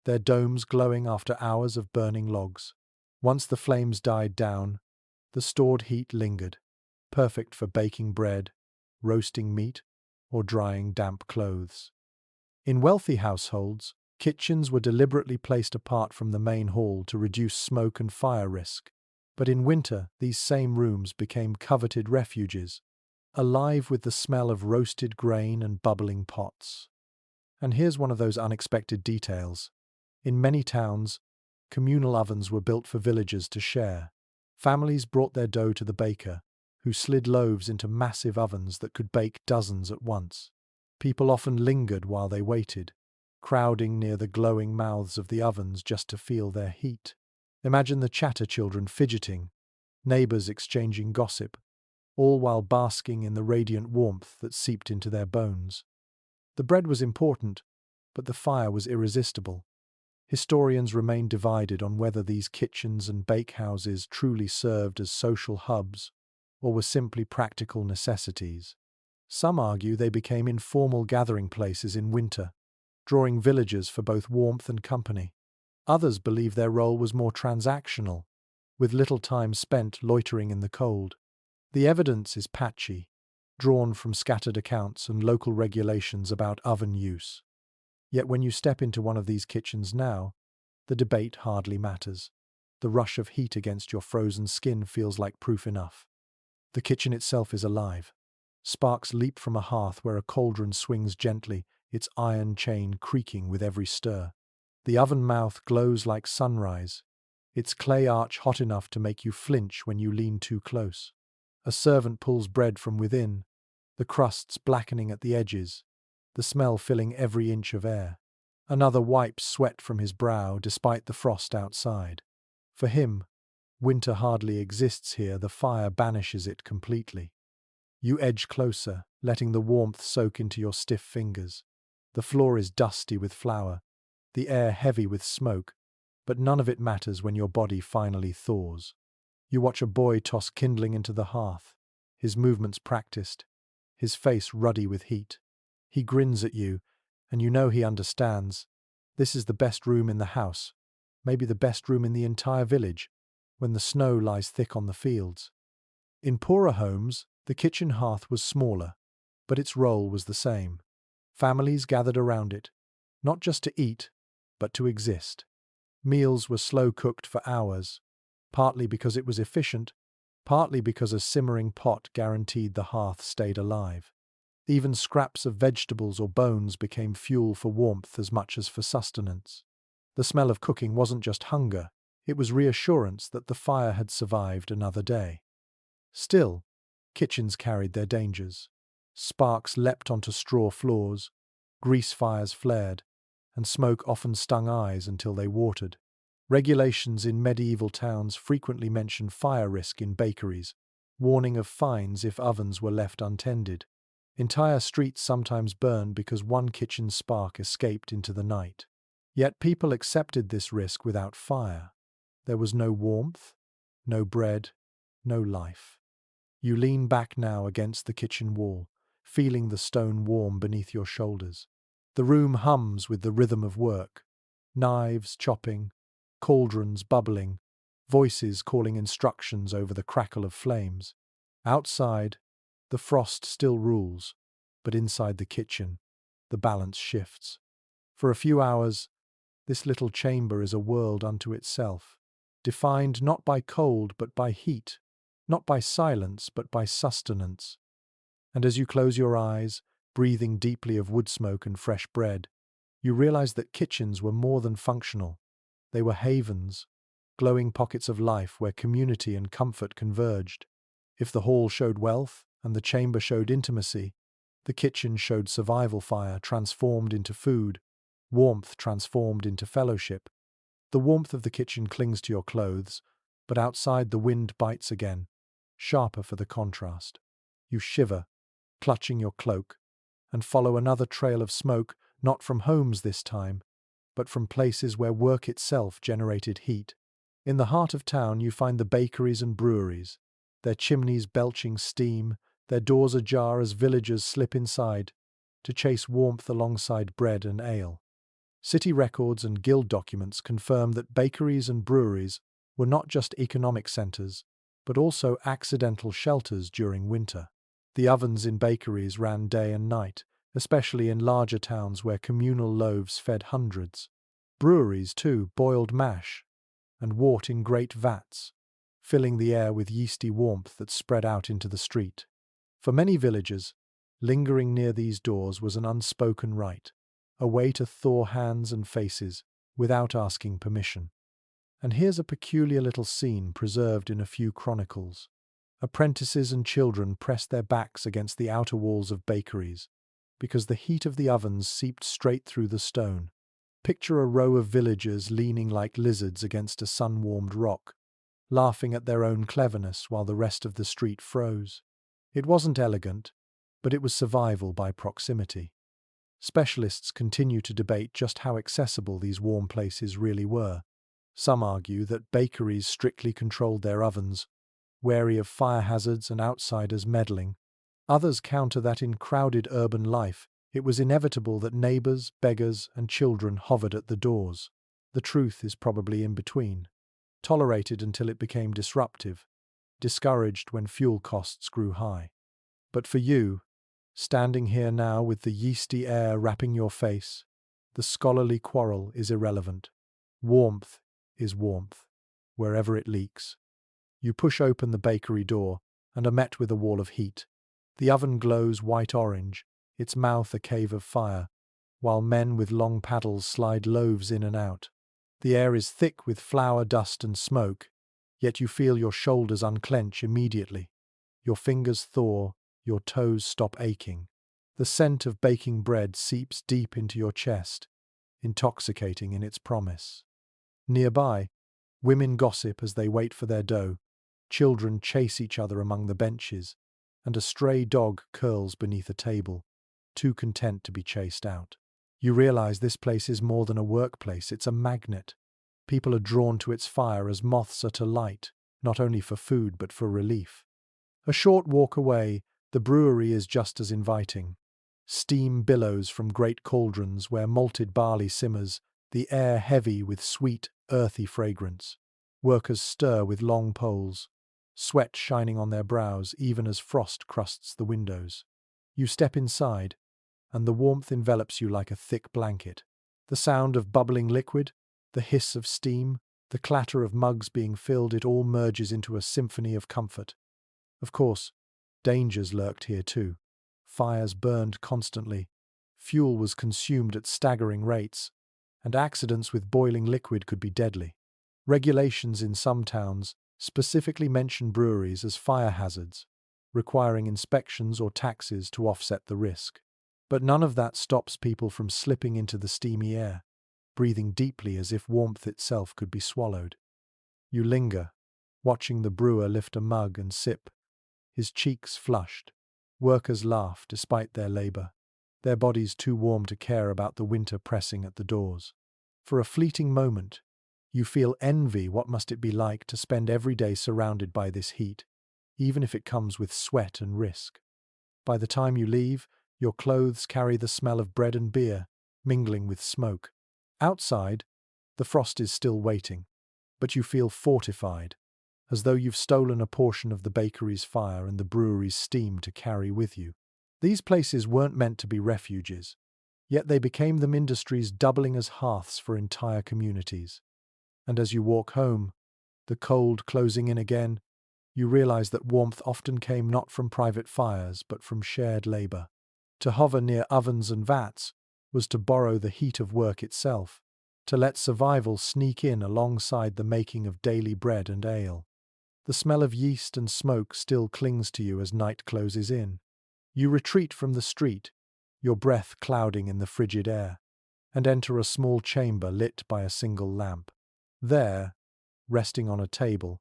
their domes glowing after hours of burning logs. Once the flames died down, the stored heat lingered, perfect for baking bread, roasting meat, or drying damp clothes. In wealthy households, kitchens were deliberately placed apart from the main hall to reduce smoke and fire risk. But in winter, these same rooms became coveted refuges, alive with the smell of roasted grain and bubbling pots. And here's one of those unexpected details. In many towns, communal ovens were built for villagers to share. Families brought their dough to the baker, who slid loaves into massive ovens that could bake dozens at once. People often lingered while they waited, crowding near the glowing mouths of the ovens just to feel their heat. Imagine the chatter children fidgeting, neighbors exchanging gossip, all while basking in the radiant warmth that seeped into their bones. The bread was important, but the fire was irresistible. Historians remain divided on whether these kitchens and bakehouses truly served as social hubs or were simply practical necessities. Some argue they became informal gathering places in winter, drawing villagers for both warmth and company. Others believe their role was more transactional, with little time spent loitering in the cold. The evidence is patchy, drawn from scattered accounts and local regulations about oven use. Yet when you step into one of these kitchens now, the debate hardly matters. The rush of heat against your frozen skin feels like proof enough. The kitchen itself is alive. Sparks leap from a hearth where a cauldron swings gently, its iron chain creaking with every stir. The oven mouth glows like sunrise, its clay arch hot enough to make you flinch when you lean too close. A servant pulls bread from within, the crusts blackening at the edges, the smell filling every inch of air. Another wipes sweat from his brow despite the frost outside. For him, winter hardly exists here, the fire banishes it completely. You edge closer, letting the warmth soak into your stiff fingers. The floor is dusty with flour, the air heavy with smoke, but none of it matters when your body finally thaws. You watch a boy toss kindling into the hearth, his movements practiced, his face ruddy with heat. He grins at you, and you know he understands. This is the best room in the house, maybe the best room in the entire village, when the snow lies thick on the fields. In poorer homes, the kitchen hearth was smaller, but its role was the same. Families gathered around it, not just to eat, but to exist. Meals were slow cooked for hours, partly because it was efficient, partly because a simmering pot guaranteed the hearth stayed alive. Even scraps of vegetables or bones became fuel for warmth as much as for sustenance. The smell of cooking wasn't just hunger, it was reassurance that the fire had survived another day. Still, kitchens carried their dangers. Sparks leapt onto straw floors, grease fires flared, and smoke often stung eyes until they watered. Regulations in medieval towns frequently mention fire risk in bakeries, warning of fines if ovens were left untended. Entire streets sometimes burned because one kitchen spark escaped into the night. Yet people accepted this risk without fire. There was no warmth, no bread, no life. You lean back now against the kitchen wall, feeling the stone warm beneath your shoulders. The room hums with the rhythm of work. Knives chopping, cauldrons bubbling, voices calling instructions over the crackle of flames. Outside, the frost still rules, but inside the kitchen, the balance shifts. For a few hours, this little chamber is a world unto itself, defined not by cold but by heat, not by silence but by sustenance. And as you close your eyes, breathing deeply of wood smoke and fresh bread, you realize that kitchens were more than functional. They were havens, glowing pockets of life where community and comfort converged. If the hall showed wealth and the chamber showed intimacy, the kitchen showed survival fire transformed into food, warmth transformed into fellowship. The warmth of the kitchen clings to your clothes, but outside the wind bites again, sharper for the contrast. You shiver, clutching your cloak, and follow another trail of smoke, not from homes this time, but from places where work itself generated heat. In the heart of town you find the bakeries and breweries, their chimneys belching steam, their doors ajar as villagers slip inside to chase warmth alongside bread and ale. City records and guild documents confirm that bakeries and breweries were not just economic centers, but also accidental shelters during winter. The ovens in bakeries ran day and night, especially in larger towns where communal loaves fed hundreds. Breweries, too, boiled mash and wort in great vats, filling the air with yeasty warmth that spread out into the street. For many villagers, lingering near these doors was an unspoken rite, a way to thaw hands and faces without asking permission. And here's a peculiar little scene preserved in a few chronicles. Apprentices and children pressed their backs against the outer walls of bakeries, because the heat of the ovens seeped straight through the stone. Picture a row of villagers leaning like lizards against a sun-warmed rock, laughing at their own cleverness while the rest of the street froze. It wasn't elegant, but it was survival by proximity. Specialists continue to debate just how accessible these warm places really were. Some argue that bakeries strictly controlled their ovens, wary of fire hazards and outsiders meddling. Others counter that in crowded urban life, it was inevitable that neighbors, beggars, and children hovered at the doors. The truth is probably in between. Tolerated until it became disruptive, discouraged when fuel costs grew high. But for you, standing here now with the yeasty air wrapping your face, the scholarly quarrel is irrelevant. Warmth is warmth, wherever it leaks. You push open the bakery door and are met with a wall of heat. The oven glows white-orange, its mouth a cave of fire, while men with long paddles slide loaves in and out. The air is thick with flour, dust, and smoke, yet you feel your shoulders unclench immediately. Your fingers thaw, your toes stop aching. The scent of baking bread seeps deep into your chest, intoxicating in its promise. Nearby, women gossip as they wait for their dough, children chase each other among the benches, and a stray dog curls beneath a table, too content to be chased out. You realize this place is more than a workplace, it's a magnet. People are drawn to its fire as moths are to light, not only for food but for relief. A short walk away, the brewery is just as inviting. Steam billows from great cauldrons where malted barley simmers, the air heavy with sweet, earthy fragrance. Workers stir with long poles, sweat shining on their brows even as frost crusts the windows. You step inside, and the warmth envelops you like a thick blanket. The sound of bubbling liquid, the hiss of steam, the clatter of mugs being filled, it all merges into a symphony of comfort. Of course, dangers lurked here too. Fires burned constantly, fuel was consumed at staggering rates, and accidents with boiling liquid could be deadly. Regulations in some towns specifically mention breweries as fire hazards, requiring inspections or taxes to offset the risk. But none of that stops people from slipping into the steamy air, breathing deeply as if warmth itself could be swallowed. You linger, watching the brewer lift a mug and sip, his cheeks flushed. Workers laugh despite their labor, their bodies too warm to care about the winter pressing at the doors. For a fleeting moment, you feel envy. What must it be like to spend every day surrounded by this heat, even if it comes with sweat and risk? By the time you leave, your clothes carry the smell of bread and beer, mingling with smoke. Outside, the frost is still waiting, but you feel fortified, as though you've stolen a portion of the bakery's fire and the brewery's steam to carry with you. These places weren't meant to be refuges, yet they became them, industries doubling as hearths for entire communities. And as you walk home, the cold closing in again, you realize that warmth often came not from private fires but from shared labor. To hover near ovens and vats was to borrow the heat of work itself, to let survival sneak in alongside the making of daily bread and ale. The smell of yeast and smoke still clings to you as night closes in. You retreat from the street, your breath clouding in the frigid air, and enter a small chamber lit by a single lamp. There, resting on a table,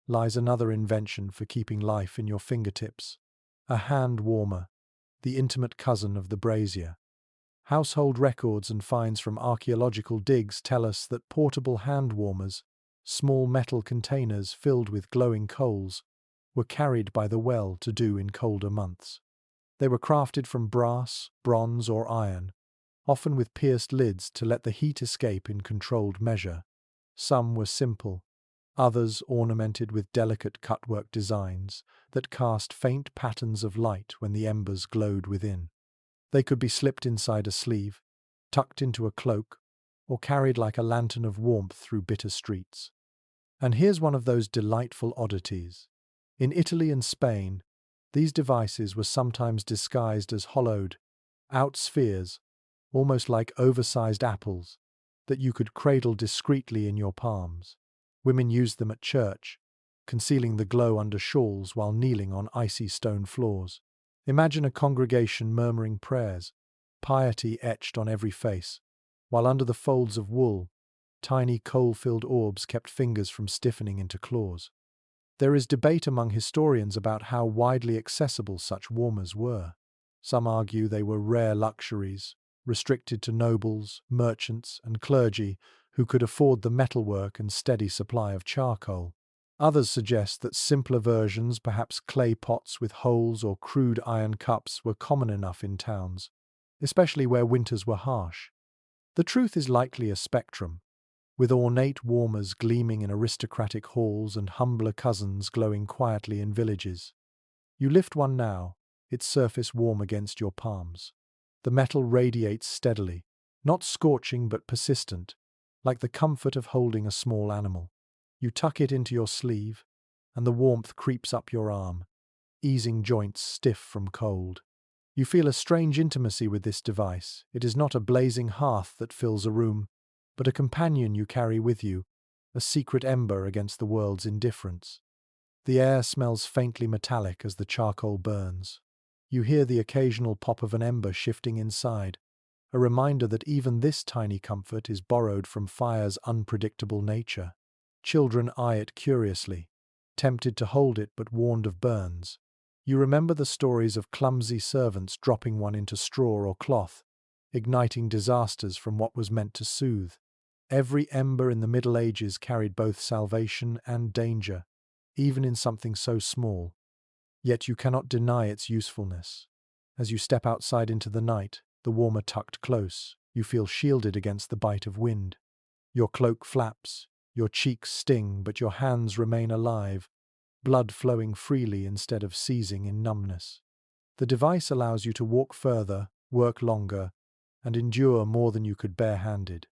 lies another invention for keeping life in your fingertips. A hand warmer, the intimate cousin of the brazier. Household records and finds from archaeological digs tell us that portable hand warmers, small metal containers filled with glowing coals, were carried by the well to do in colder months. They were crafted from brass, bronze, or iron, often with pierced lids to let the heat escape in controlled measure. Some were simple, others ornamented with delicate cutwork designs that cast faint patterns of light when the embers glowed within. They could be slipped inside a sleeve, tucked into a cloak, or carried like a lantern of warmth through bitter streets. And here's one of those delightful oddities. In Italy and Spain, these devices were sometimes disguised as hollowed-out spheres, almost like oversized apples, that you could cradle discreetly in your palms. Women used them at church, concealing the glow under shawls while kneeling on icy stone floors. Imagine a congregation murmuring prayers, piety etched on every face, while under the folds of wool, tiny coal-filled orbs kept fingers from stiffening into claws. There is debate among historians about how widely accessible such warmers were. Some argue they were rare luxuries, restricted to nobles, merchants, and clergy who could afford the metalwork and steady supply of charcoal. Others suggest that simpler versions, perhaps clay pots with holes or crude iron cups, were common enough in towns, especially where winters were harsh. The truth is likely a spectrum, with ornate warmers gleaming in aristocratic halls and humbler cousins glowing quietly in villages. You lift one now, its surface warm against your palms. The metal radiates steadily, not scorching but persistent, like the comfort of holding a small animal. You tuck it into your sleeve, and the warmth creeps up your arm, easing joints stiff from cold. You feel a strange intimacy with this device. It is not a blazing hearth that fills a room, but a companion you carry with you, a secret ember against the world's indifference. The air smells faintly metallic as the charcoal burns. You hear the occasional pop of an ember shifting inside, a reminder that even this tiny comfort is borrowed from fire's unpredictable nature. Children eye it curiously, tempted to hold it but warned of burns. You remember the stories of clumsy servants dropping one into straw or cloth, igniting disasters from what was meant to soothe. Every ember in the Middle Ages carried both salvation and danger, even in something so small. Yet you cannot deny its usefulness. As you step outside into the night, the warmer tucked close, you feel shielded against the bite of wind. Your cloak flaps, your cheeks sting, but your hands remain alive, blood flowing freely instead of seizing in numbness. The device allows you to walk further, work longer, and endure more than you could barehanded.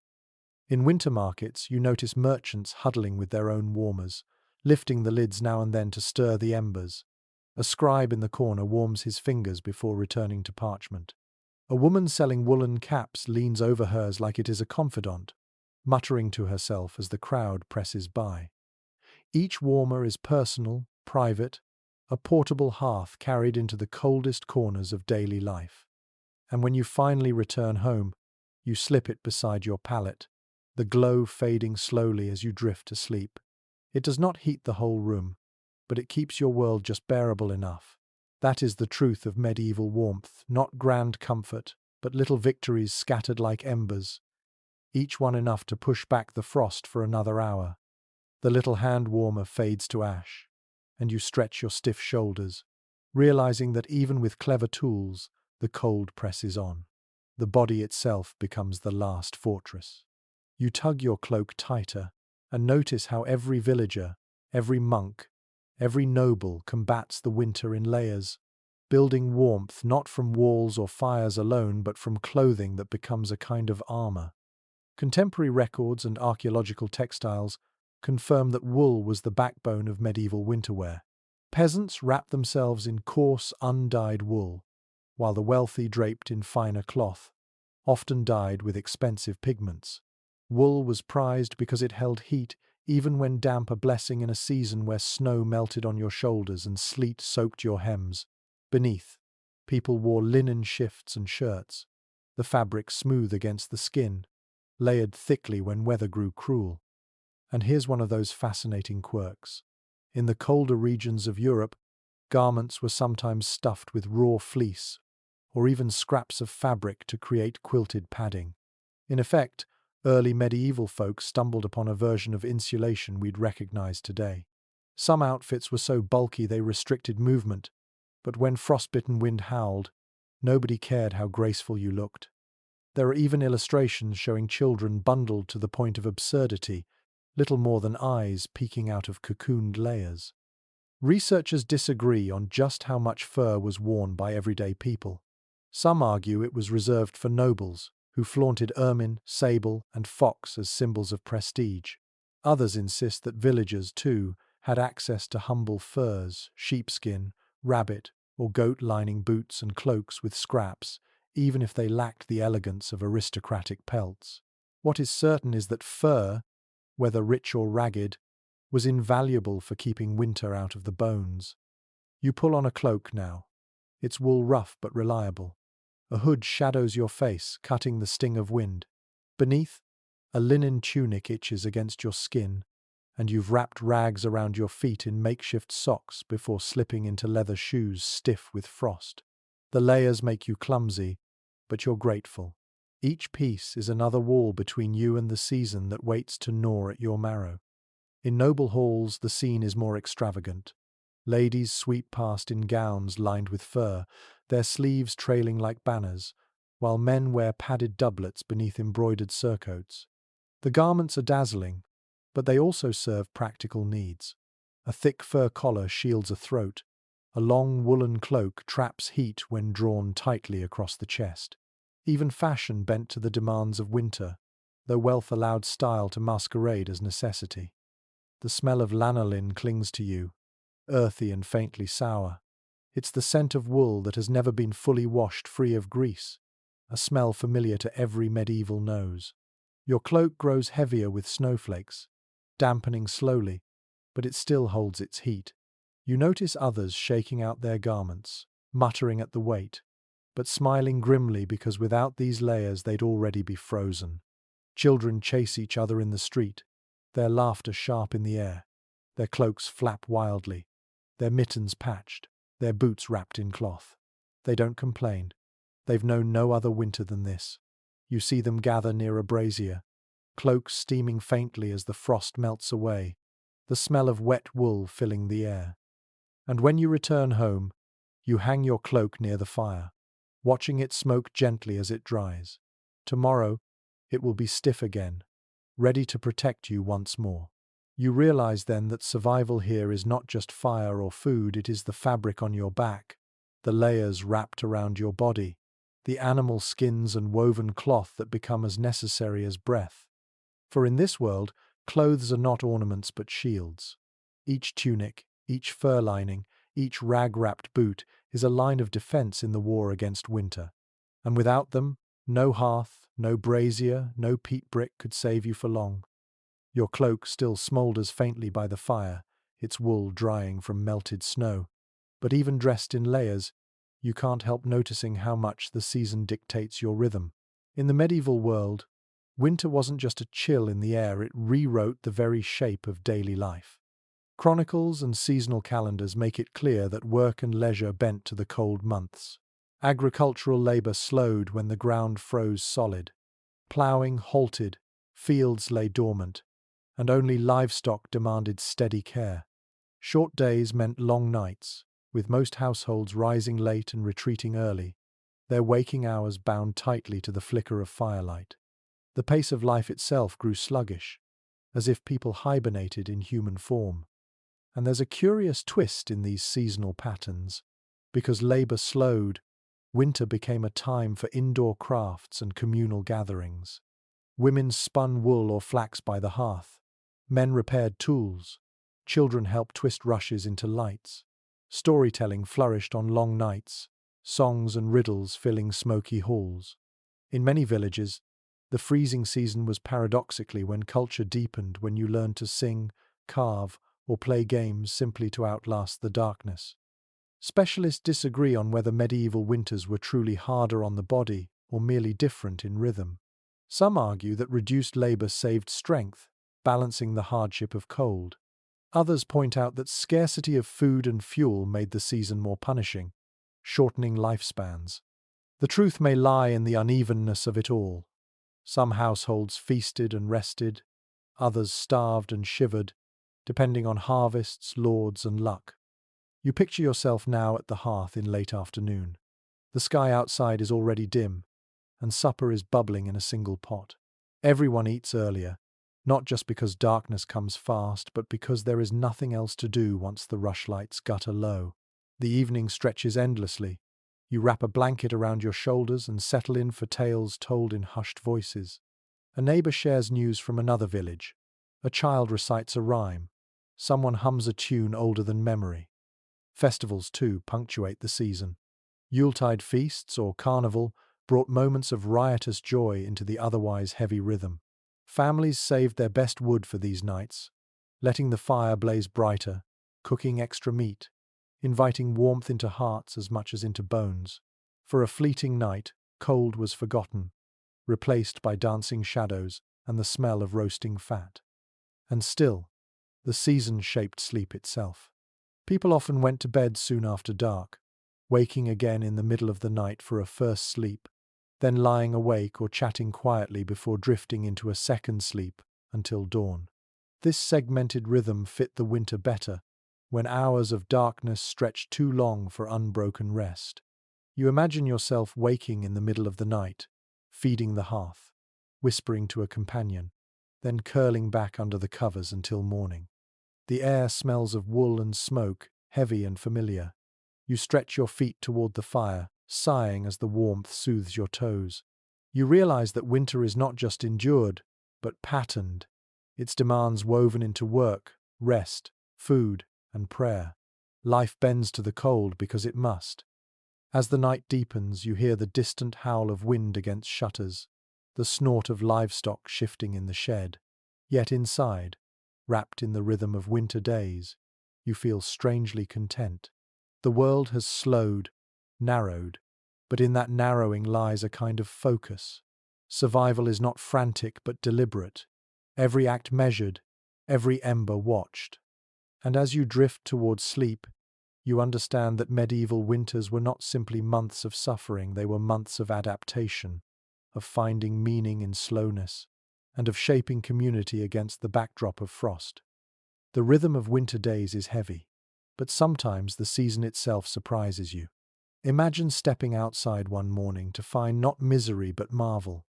In winter markets, you notice merchants huddling with their own warmers, lifting the lids now and then to stir the embers. A scribe in the corner warms his fingers before returning to parchment. A woman selling woolen caps leans over hers like it is a confidant, muttering to herself as the crowd presses by. Each warmer is personal, private, a portable hearth carried into the coldest corners of daily life. And when you finally return home, you slip it beside your pallet, the glow fading slowly as you drift to sleep. It does not heat the whole room, but it keeps your world just bearable enough. That is the truth of medieval warmth, not grand comfort, but little victories scattered like embers, each one enough to push back the frost for another hour. The little hand warmer fades to ash, and you stretch your stiff shoulders, realizing that even with clever tools, the cold presses on. The body itself becomes the last fortress. You tug your cloak tighter, and notice how every villager, every monk, every noble combats the winter in layers, building warmth not from walls or fires alone but from clothing that becomes a kind of armor. Contemporary records and archaeological textiles confirm that wool was the backbone of medieval winterwear. Peasants wrapped themselves in coarse, undyed wool, while the wealthy draped in finer cloth, often dyed with expensive pigments. Wool was prized because it held heat even when damp, a blessing in a season where snow melted on your shoulders and sleet soaked your hems. Beneath, people wore linen shifts and shirts, the fabric smooth against the skin, layered thickly when weather grew cruel. And here's one of those fascinating quirks. In the colder regions of Europe, garments were sometimes stuffed with raw fleece, or even scraps of fabric to create quilted padding. In effect, early medieval folk stumbled upon a version of insulation we'd recognize today. Some outfits were so bulky they restricted movement, but when frostbitten wind howled, nobody cared how graceful you looked. There are even illustrations showing children bundled to the point of absurdity, little more than eyes peeking out of cocooned layers. Researchers disagree on just how much fur was worn by everyday people. Some argue it was reserved for nobles, who flaunted ermine, sable, and fox as symbols of prestige. Others insist that villagers, too, had access to humble furs, sheepskin, rabbit, or goat-lining boots and cloaks with scraps, even if they lacked the elegance of aristocratic pelts. What is certain is that fur, whether rich or ragged, was invaluable for keeping winter out of the bones. You pull on a cloak now. Its wool rough but reliable. A hood shadows your face, cutting the sting of wind. Beneath, a linen tunic itches against your skin, and you've wrapped rags around your feet in makeshift socks before slipping into leather shoes stiff with frost. The layers make you clumsy, but you're grateful. Each piece is another wall between you and the season that waits to gnaw at your marrow. In noble halls, the scene is more extravagant. Ladies sweep past in gowns lined with fur, their sleeves trailing like banners, while men wear padded doublets beneath embroidered surcoats. The garments are dazzling, but they also serve practical needs. A thick fur collar shields a throat. A long woolen cloak traps heat when drawn tightly across the chest. Even fashion bent to the demands of winter, though wealth allowed style to masquerade as necessity. The smell of lanolin clings to you, earthy and faintly sour. It's the scent of wool that has never been fully washed free of grease, a smell familiar to every medieval nose. Your cloak grows heavier with snowflakes, dampening slowly, but it still holds its heat. You notice others shaking out their garments, muttering at the weight, but smiling grimly because without these layers they'd already be frozen. Children chase each other in the street, their laughter sharp in the air. Their cloaks flap wildly, their mittens patched, their boots wrapped in cloth. They don't complain. They've known no other winter than this. You see them gather near a brazier, cloaks steaming faintly as the frost melts away, the smell of wet wool filling the air. And when you return home, you hang your cloak near the fire, watching it smoke gently as it dries. Tomorrow, it will be stiff again, ready to protect you once more. You realize then that survival here is not just fire or food, it is the fabric on your back, the layers wrapped around your body, the animal skins and woven cloth that become as necessary as breath. For in this world, clothes are not ornaments but shields. Each tunic, each fur lining, each rag-wrapped boot is a line of defense in the war against winter. And without them, no hearth, no brazier, no peat brick could save you for long. Your cloak still smoulders faintly by the fire, its wool drying from melted snow. But even dressed in layers, you can't help noticing how much the season dictates your rhythm. In the medieval world, winter wasn't just a chill in the air, it rewrote the very shape of daily life. Chronicles and seasonal calendars make it clear that work and leisure bent to the cold months. Agricultural labor slowed when the ground froze solid. Ploughing halted, fields lay dormant, and only livestock demanded steady care. Short days meant long nights, with most households rising late and retreating early, their waking hours bound tightly to the flicker of firelight. The pace of life itself grew sluggish, as if people hibernated in human form. And there's a curious twist in these seasonal patterns. Because labor slowed, winter became a time for indoor crafts and communal gatherings. Women spun wool or flax by the hearth. Men repaired tools. Children helped twist rushes into lights. Storytelling flourished on long nights, songs and riddles filling smoky halls. In many villages, the freezing season was paradoxically when culture deepened, when you learned to sing, carve, or play games simply to outlast the darkness. Specialists disagree on whether medieval winters were truly harder on the body or merely different in rhythm. Some argue that reduced labor saved strength, balancing the hardship of cold. Others point out that scarcity of food and fuel made the season more punishing, shortening lifespans. The truth may lie in the unevenness of it all. Some households feasted and rested, others starved and shivered, depending on harvests, lords, and luck. You picture yourself now at the hearth in late afternoon. The sky outside is already dim, and supper is bubbling in a single pot. Everyone eats earlier, not just because darkness comes fast, but because there is nothing else to do once the rushlights gutter low. The evening stretches endlessly. You wrap a blanket around your shoulders and settle in for tales told in hushed voices. A neighbor shares news from another village. A child recites a rhyme. Someone hums a tune older than memory. Festivals, too, punctuate the season. Yuletide feasts or carnival brought moments of riotous joy into the otherwise heavy rhythm. Families saved their best wood for these nights, letting the fire blaze brighter, cooking extra meat, inviting warmth into hearts as much as into bones. For a fleeting night, cold was forgotten, replaced by dancing shadows and the smell of roasting fat. And still, the season shaped sleep itself. People often went to bed soon after dark, waking again in the middle of the night for a first sleep, then lying awake or chatting quietly before drifting into a second sleep until dawn. This segmented rhythm fit the winter better, when hours of darkness stretched too long for unbroken rest. You imagine yourself waking in the middle of the night, feeding the hearth, whispering to a companion, then curling back under the covers until morning. The air smells of wool and smoke, heavy and familiar. You stretch your feet toward the fire, sighing as the warmth soothes your toes. You realize that winter is not just endured, but patterned, its demands woven into work, rest, food, and prayer. Life bends to the cold because it must. As the night deepens, you hear the distant howl of wind against shutters, the snort of livestock shifting in the shed. Yet inside, wrapped in the rhythm of winter days, you feel strangely content. The world has slowed, narrowed, but in that narrowing lies a kind of focus. Survival is not frantic but deliberate, every act measured, every ember watched. And as you drift towards sleep, you understand that medieval winters were not simply months of suffering, they were months of adaptation, of finding meaning in slowness, and of shaping community against the backdrop of frost. The rhythm of winter days is heavy, but sometimes the season itself surprises you. Imagine stepping outside one morning to find not misery but marvel.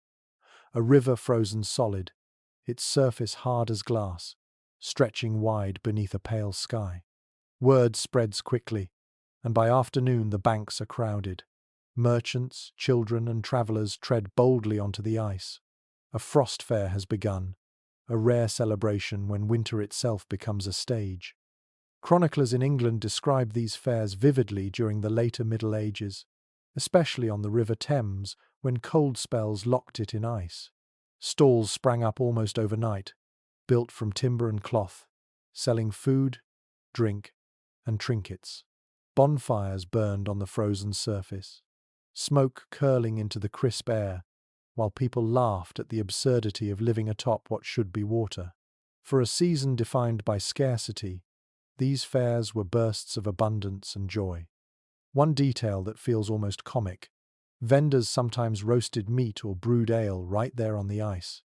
A river frozen solid, its surface hard as glass, stretching wide beneath a pale sky. Word spreads quickly, and by afternoon the banks are crowded. Merchants, children, and travellers tread boldly onto the ice. A frost fair has begun, a rare celebration when winter itself becomes a stage. Chroniclers in England describe these fairs vividly during the later Middle Ages, especially on the River Thames when cold spells locked it in ice. Stalls sprang up almost overnight, built from timber and cloth, selling food, drink, and trinkets. Bonfires burned on the frozen surface, smoke curling into the crisp air, while people laughed at the absurdity of living atop what should be water. For a season defined by scarcity, these fairs were bursts of abundance and joy. One detail that feels almost comic: vendors sometimes roasted meat or brewed ale right there on the ice.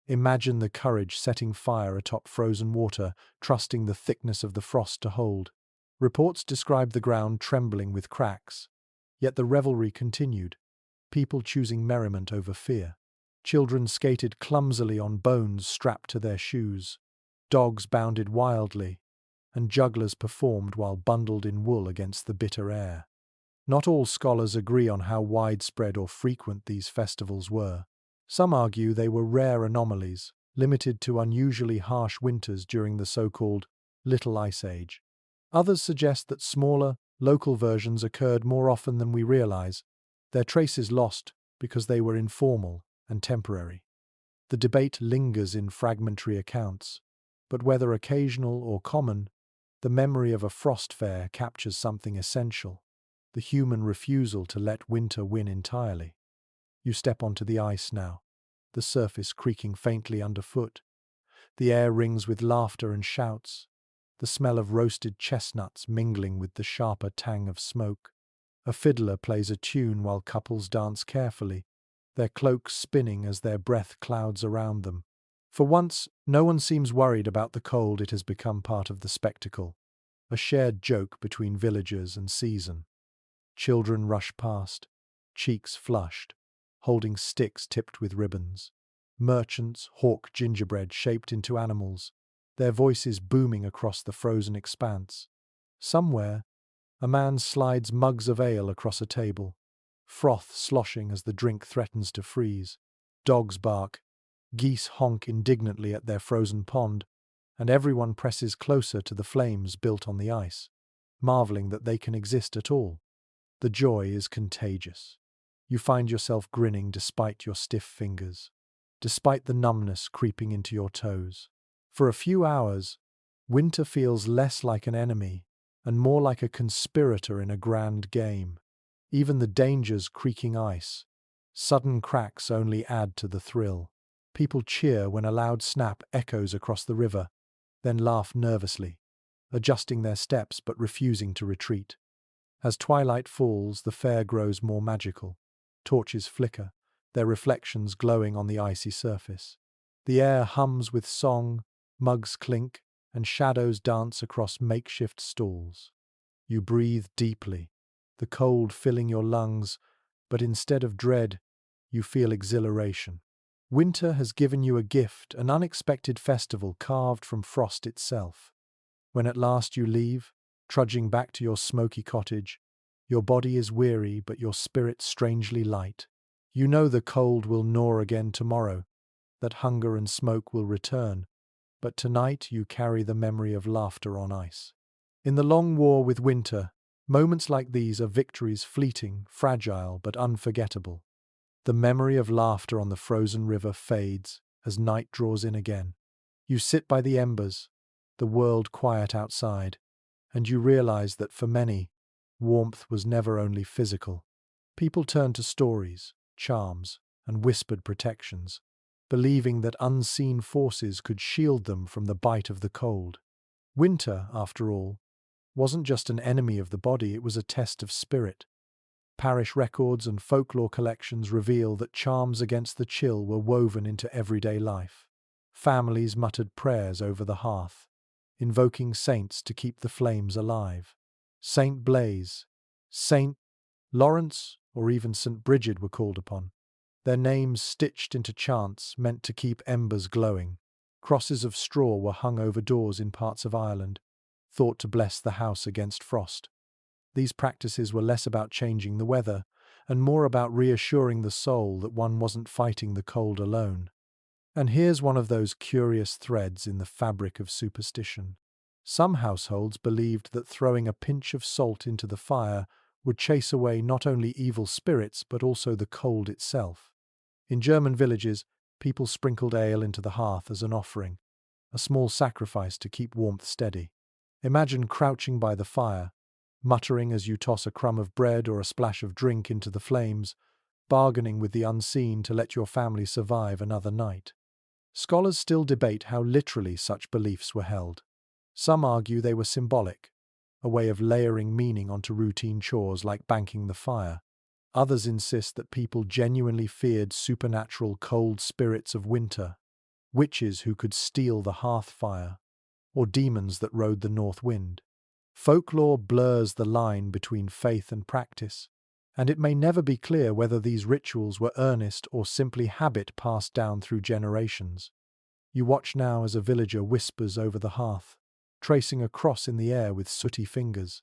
Imagine the courage setting fire atop frozen water, trusting the thickness of the frost to hold. Reports describe the ground trembling with cracks, yet the revelry continued, people choosing merriment over fear. Children skated clumsily on bones strapped to their shoes. Dogs bounded wildly, and jugglers performed while bundled in wool against the bitter air. Not all scholars agree on how widespread or frequent these festivals were. Some argue they were rare anomalies, limited to unusually harsh winters during the so-called Little Ice Age. Others suggest that smaller, local versions occurred more often than we realize, their traces lost because they were informal and temporary. The debate lingers in fragmentary accounts, but whether occasional or common, the memory of a frost fair captures something essential: the human refusal to let winter win entirely. You step onto the ice now, the surface creaking faintly underfoot. The air rings with laughter and shouts, the smell of roasted chestnuts mingling with the sharper tang of smoke. A fiddler plays a tune while couples dance carefully, their cloaks spinning as their breath clouds around them. For once, no one seems worried about the cold. It has become part of the spectacle, a shared joke between villagers and season. Children rush past, cheeks flushed, holding sticks tipped with ribbons. Merchants hawk gingerbread shaped into animals, their voices booming across the frozen expanse. Somewhere, a man slides mugs of ale across a table, froth sloshing as the drink threatens to freeze. Dogs bark, geese honk indignantly at their frozen pond, and everyone presses closer to the flames built on the ice, marveling that they can exist at all. The joy is contagious. You find yourself grinning despite your stiff fingers, despite the numbness creeping into your toes. For a few hours, winter feels less like an enemy and more like a conspirator in a grand game. Even the dangers creaking ice, sudden cracks only add to the thrill. People cheer when a loud snap echoes across the river, then laugh nervously, adjusting their steps but refusing to retreat. As twilight falls, the fair grows more magical. Torches flicker, their reflections glowing on the icy surface. The air hums with song, mugs clink, and shadows dance across makeshift stalls. You breathe deeply, the cold filling your lungs, but instead of dread, you feel exhilaration. Winter has given you a gift, an unexpected festival carved from frost itself. When at last you leave, trudging back to your smoky cottage, your body is weary but your spirit strangely light. You know the cold will gnaw again tomorrow, that hunger and smoke will return, but tonight you carry the memory of laughter on ice. In the long war with winter, moments like these are victories fleeting, fragile, but unforgettable. The memory of laughter on the frozen river fades as night draws in again. You sit by the embers, the world quiet outside, and you realize that for many, warmth was never only physical. People turn to stories, charms, and whispered protections, believing that unseen forces could shield them from the bite of the cold. Winter, after all, wasn't just an enemy of the body, it was a test of spirit. Parish records and folklore collections reveal that charms against the chill were woven into everyday life. Families muttered prayers over the hearth, invoking saints to keep the flames alive. Saint Blaise, Saint Lawrence, or even St. Bridget were called upon, their names stitched into chants meant to keep embers glowing. Crosses of straw were hung over doors in parts of Ireland, thought to bless the house against frost. These practices were less about changing the weather and more about reassuring the soul that one wasn't fighting the cold alone. And here's one of those curious threads in the fabric of superstition. Some households believed that throwing a pinch of salt into the fire would chase away not only evil spirits but also the cold itself. In German villages, people sprinkled ale into the hearth as an offering, a small sacrifice to keep warmth steady. Imagine crouching by the fire, muttering as you toss a crumb of bread or a splash of drink into the flames, bargaining with the unseen to let your family survive another night. Scholars still debate how literally such beliefs were held. Some argue they were symbolic, a way of layering meaning onto routine chores like banking the fire. Others insist that people genuinely feared supernatural cold spirits of winter, witches who could steal the hearth fire, or demons that rode the north wind. Folklore blurs the line between faith and practice, and it may never be clear whether these rituals were earnest or simply habit passed down through generations. You watch now as a villager whispers over the hearth, tracing a cross in the air with sooty fingers.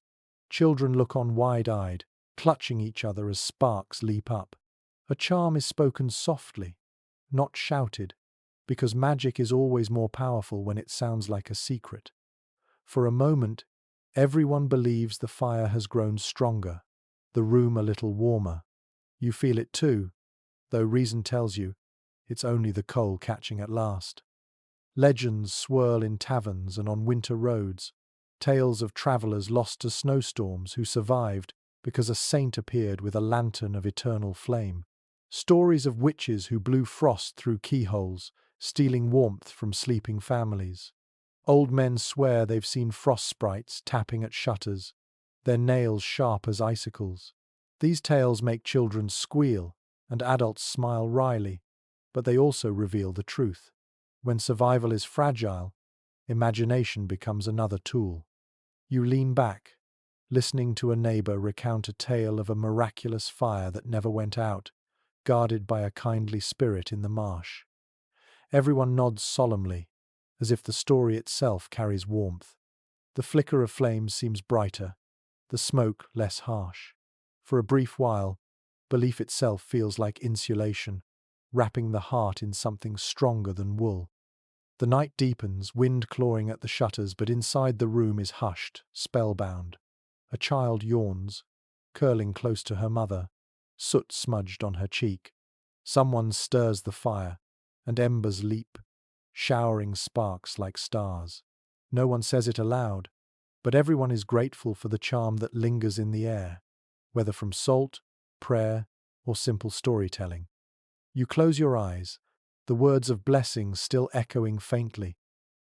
Children look on wide-eyed, clutching each other as sparks leap up. A charm is spoken softly, not shouted, because magic is always more powerful when it sounds like a secret. For a moment, everyone believes the fire has grown stronger, the room a little warmer. You feel it too, though reason tells you it's only the coal catching at last. Legends swirl in taverns and on winter roads, tales of travellers lost to snowstorms who survived because a saint appeared with a lantern of eternal flame. Stories of witches who blew frost through keyholes, stealing warmth from sleeping families. Old men swear they've seen frost sprites tapping at shutters, their nails sharp as icicles. These tales make children squeal and adults smile wryly, but they also reveal the truth. When survival is fragile, imagination becomes another tool. You lean back, listening to a neighbor recount a tale of a miraculous fire that never went out, guarded by a kindly spirit in the marsh. Everyone nods solemnly, as if the story itself carries warmth. The flicker of flames seems brighter, the smoke less harsh. For a brief while, belief itself feels like insulation, wrapping the heart in something stronger than wool. The night deepens, wind clawing at the shutters, but inside the room is hushed, spellbound. A child yawns, curling close to her mother, soot smudged on her cheek. Someone stirs the fire, and embers leap, showering sparks like stars. No one says it aloud, but everyone is grateful for the charm that lingers in the air, whether from salt, prayer, or simple storytelling. You close your eyes, the words of blessing still echoing faintly,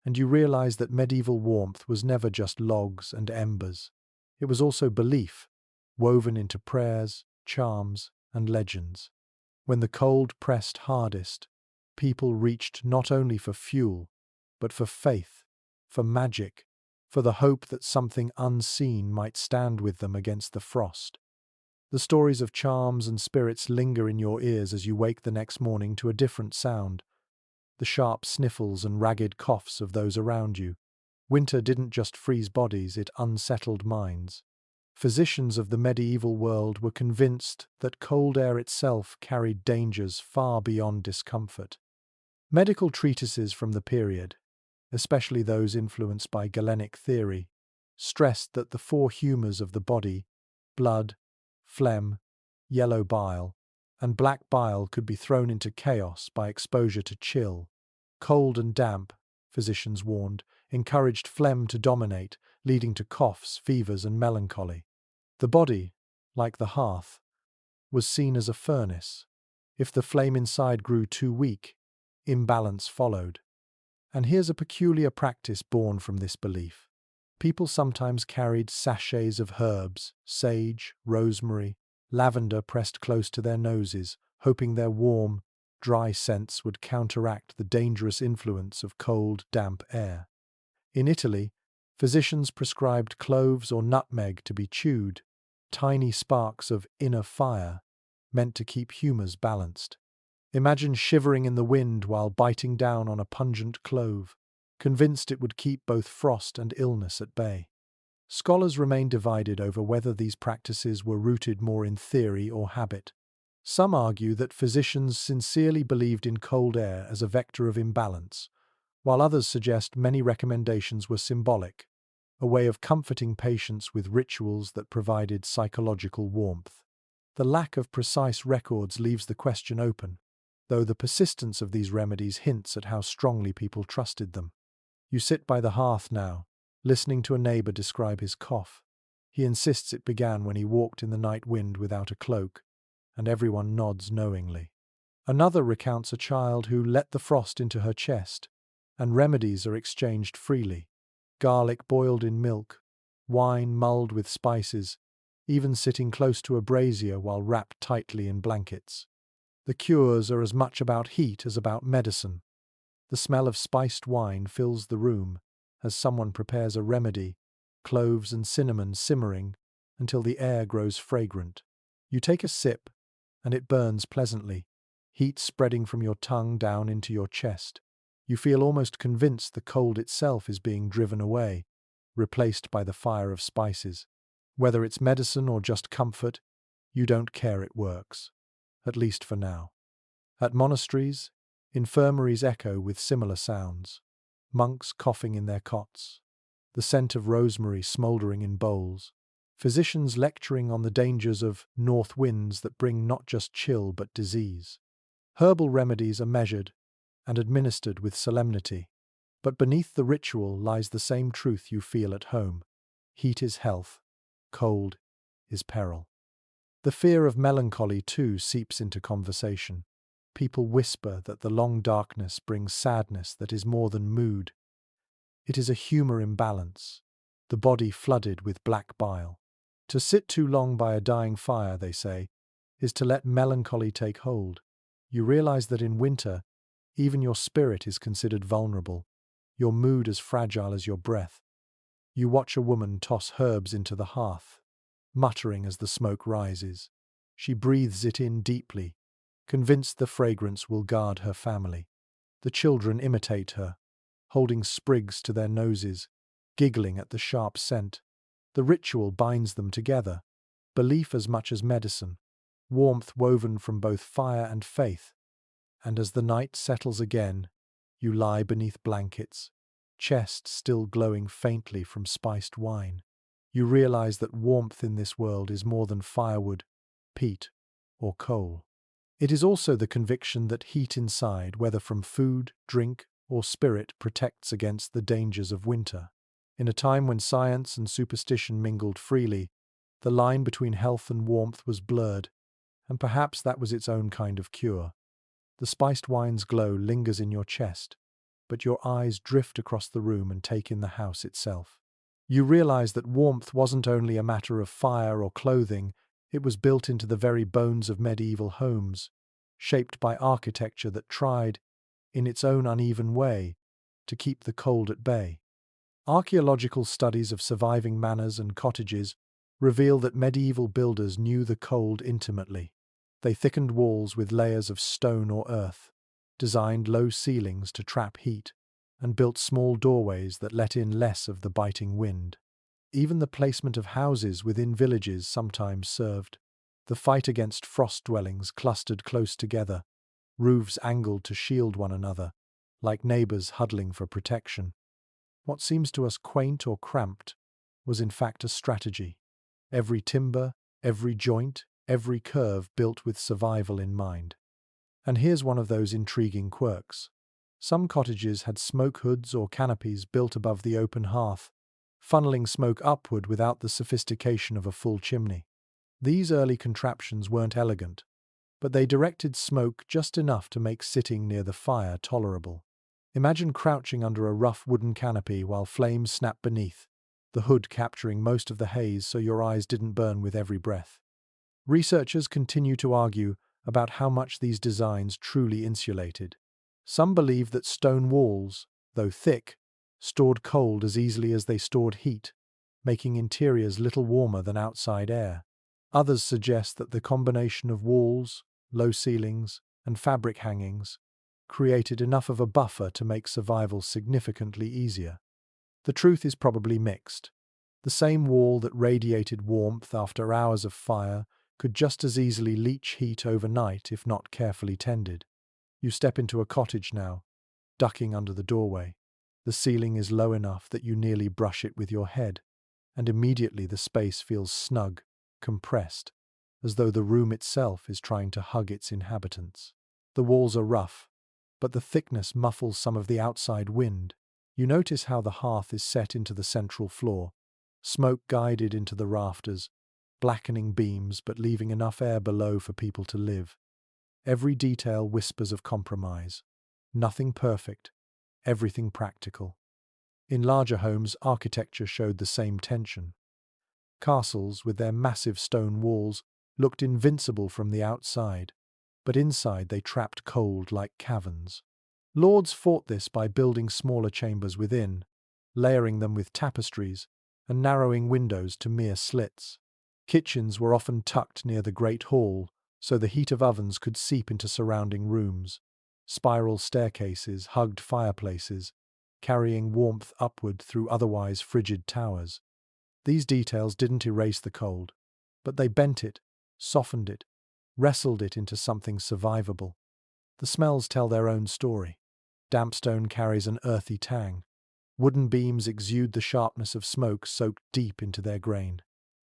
and you realize that medieval warmth was never just logs and embers. It was also belief, woven into prayers, charms, and legends. When the cold pressed hardest, people reached not only for fuel, but for faith, for magic, for the hope that something unseen might stand with them against the frost. The stories of charms and spirits linger in your ears as you wake the next morning to a different sound, the sharp sniffles and ragged coughs of those around you. Winter didn't just freeze bodies, it unsettled minds. Physicians of the medieval world were convinced that cold air itself carried dangers far beyond discomfort. Medical treatises from the period, especially those influenced by Galenic theory, stressed that the four humours of the body, blood, phlegm, yellow bile, and black bile, could be thrown into chaos by exposure to chill. Cold and damp, physicians warned, encouraged phlegm to dominate, leading to coughs, fevers, and melancholy. The body, like the hearth, was seen as a furnace. If the flame inside grew too weak, imbalance followed. And here's a peculiar practice born from this belief. People sometimes carried sachets of herbs, sage, rosemary, lavender pressed close to their noses, hoping their warm, dry scents would counteract the dangerous influence of cold, damp air. In Italy, physicians prescribed cloves or nutmeg to be chewed, tiny sparks of inner fire, meant to keep humours balanced. Imagine shivering in the wind while biting down on a pungent clove, convinced it would keep both frost and illness at bay. Scholars remain divided over whether these practices were rooted more in theory or habit. Some argue that physicians sincerely believed in cold air as a vector of imbalance, while others suggest many recommendations were symbolic, a way of comforting patients with rituals that provided psychological warmth. The lack of precise records leaves the question open, though the persistence of these remedies hints at how strongly people trusted them. You sit by the hearth now, listening to a neighbour describe his cough. He insists it began when he walked in the night wind without a cloak, and everyone nods knowingly. Another recounts a child who let the frost into her chest, and remedies are exchanged freely. Garlic boiled in milk, wine mulled with spices, even sitting close to a brazier while wrapped tightly in blankets. The cures are as much about heat as about medicine. The smell of spiced wine fills the room as someone prepares a remedy, cloves and cinnamon simmering until the air grows fragrant. You take a sip, and it burns pleasantly, heat spreading from your tongue down into your chest. You feel almost convinced the cold itself is being driven away, replaced by the fire of spices. Whether it's medicine or just comfort, you don't care, it works. At least for now. At monasteries, infirmaries echo with similar sounds. Monks coughing in their cots. The scent of rosemary smouldering in bowls. Physicians lecturing on the dangers of north winds that bring not just chill but disease. Herbal remedies are measured and administered with solemnity. But beneath the ritual lies the same truth you feel at home. Heat is health. Cold is peril. The fear of melancholy, too, seeps into conversation. People whisper that the long darkness brings sadness that is more than mood. It is a humour imbalance, the body flooded with black bile. To sit too long by a dying fire, they say, is to let melancholy take hold. You realise that in winter, even your spirit is considered vulnerable, your mood as fragile as your breath. You watch a woman toss herbs into the hearth, muttering as the smoke rises. She breathes it in deeply, convinced the fragrance will guard her family. The children imitate her, holding sprigs to their noses, giggling at the sharp scent. The ritual binds them together, belief as much as medicine, warmth woven from both fire and faith. And as the night settles again, You lie beneath blankets, chest still glowing faintly from spiced wine. You realize that warmth in this world is more than firewood, peat, or coal. It is also the conviction that heat inside, whether from food, drink, or spirit, protects against the dangers of winter. In a time when science and superstition mingled freely, the line between health and warmth was blurred, and perhaps that was its own kind of cure. The spiced wine's glow lingers in your chest, but your eyes drift across the room and take in the house itself. You realize that warmth wasn't only a matter of fire or clothing, it was built into the very bones of medieval homes, shaped by architecture that tried, in its own uneven way, to keep the cold at bay. Archaeological studies of surviving manors and cottages reveal that medieval builders knew the cold intimately. They thickened walls with layers of stone or earth, designed low ceilings to trap heat, and built small doorways that let in less of the biting wind. Even the placement of houses within villages sometimes served. The fight against frost dwellings clustered close together, roofs angled to shield one another, like neighbors huddling for protection. What seems to us quaint or cramped was in fact a strategy. Every timber, every joint, every curve built with survival in mind. And here's one of those intriguing quirks. Some cottages had smoke hoods or canopies built above the open hearth, funneling smoke upward without the sophistication of a full chimney. These early contraptions weren't elegant, but they directed smoke just enough to make sitting near the fire tolerable. Imagine crouching under a rough wooden canopy while flames snap beneath, the hood capturing most of the haze so your eyes didn't burn with every breath. Researchers continue to argue about how much these designs truly insulated. Some believe that stone walls, though thick, stored cold as easily as they stored heat, making interiors little warmer than outside air. Others suggest that the combination of walls, low ceilings, and fabric hangings created enough of a buffer to make survival significantly easier. The truth is probably mixed. The same wall that radiated warmth after hours of fire could just as easily leach heat overnight if not carefully tended. You step into a cottage now, ducking under the doorway. The ceiling is low enough that you nearly brush it with your head, and immediately the space feels snug, compressed, as though the room itself is trying to hug its inhabitants. The walls are rough, but the thickness muffles some of the outside wind. You notice how the hearth is set into the central floor, smoke guided into the rafters, blackening beams but leaving enough air below for people to live. Every detail whispers of compromise. Nothing perfect, everything practical. In larger homes, architecture showed the same tension. Castles, with their massive stone walls, looked invincible from the outside, but inside they trapped cold like caverns. Lords fought this by building smaller chambers within, layering them with tapestries, and narrowing windows to mere slits. Kitchens were often tucked near the great hall, so the heat of ovens could seep into surrounding rooms. Spiral staircases hugged fireplaces, carrying warmth upward through otherwise frigid towers. These details didn't erase the cold, but they bent it, softened it, wrestled it into something survivable. The smells tell their own story. Damp stone carries an earthy tang. Wooden beams exude the sharpness of smoke soaked deep into their grain.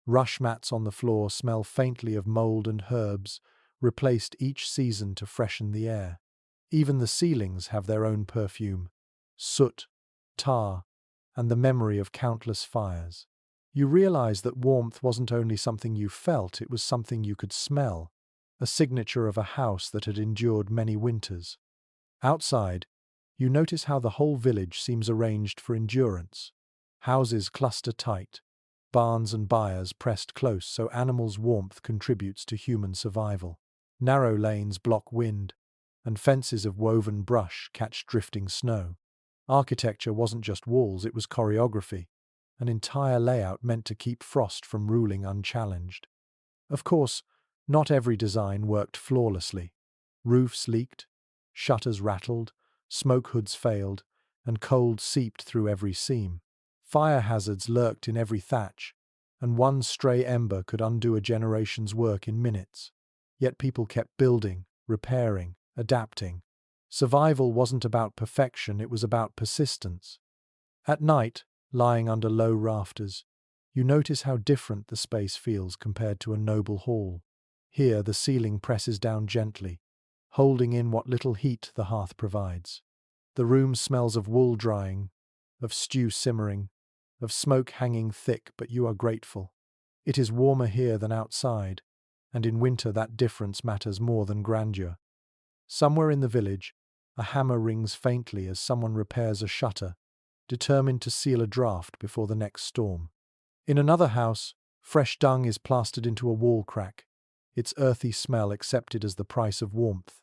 Rush mats on the floor smell faintly of mold and herbs, replaced each season to freshen the air. Even the ceilings have their own perfume: soot, tar, and the memory of countless fires. You realize that warmth wasn't only something you felt, it was something you could smell, a signature of a house that had endured many winters. Outside, you notice how the whole village seems arranged for endurance. Houses cluster tight, barns and byres pressed close so animals' warmth contributes to human survival. Narrow lanes block wind, and fences of woven brush catch drifting snow. Architecture wasn't just walls, it was choreography, an entire layout meant to keep frost from ruling unchallenged. Of course, not every design worked flawlessly. Roofs leaked, shutters rattled, smoke hoods failed, and cold seeped through every seam. Fire hazards lurked in every thatch, and one stray ember could undo a generation's work in minutes. Yet people kept building, repairing, adapting. Survival wasn't about perfection, it was about persistence. At night, lying under low rafters, you notice how different the space feels compared to a noble hall. Here, the ceiling presses down gently, holding in what little heat the hearth provides. The room smells of wool drying, of stew simmering, of smoke hanging thick, but you are grateful. It is warmer here than outside, and in winter that difference matters more than grandeur. Somewhere in the village, a hammer rings faintly as someone repairs a shutter, determined to seal a draft before the next storm. In another house, fresh dung is plastered into a wall crack, its earthy smell accepted as the price of warmth.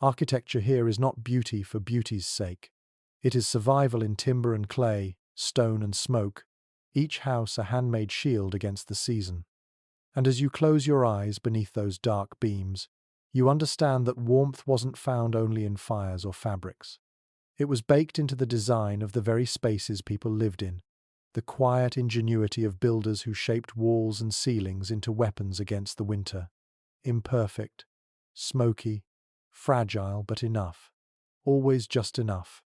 Architecture here is not beauty for beauty's sake. It is survival in timber and clay, stone and smoke, each house a handmade shield against the season. And as you close your eyes beneath those dark beams, you understand that warmth wasn't found only in fires or fabrics. It was baked into the design of the very spaces people lived in, the quiet ingenuity of builders who shaped walls and ceilings into weapons against the winter. Imperfect, smoky, fragile, but enough. Always just enough.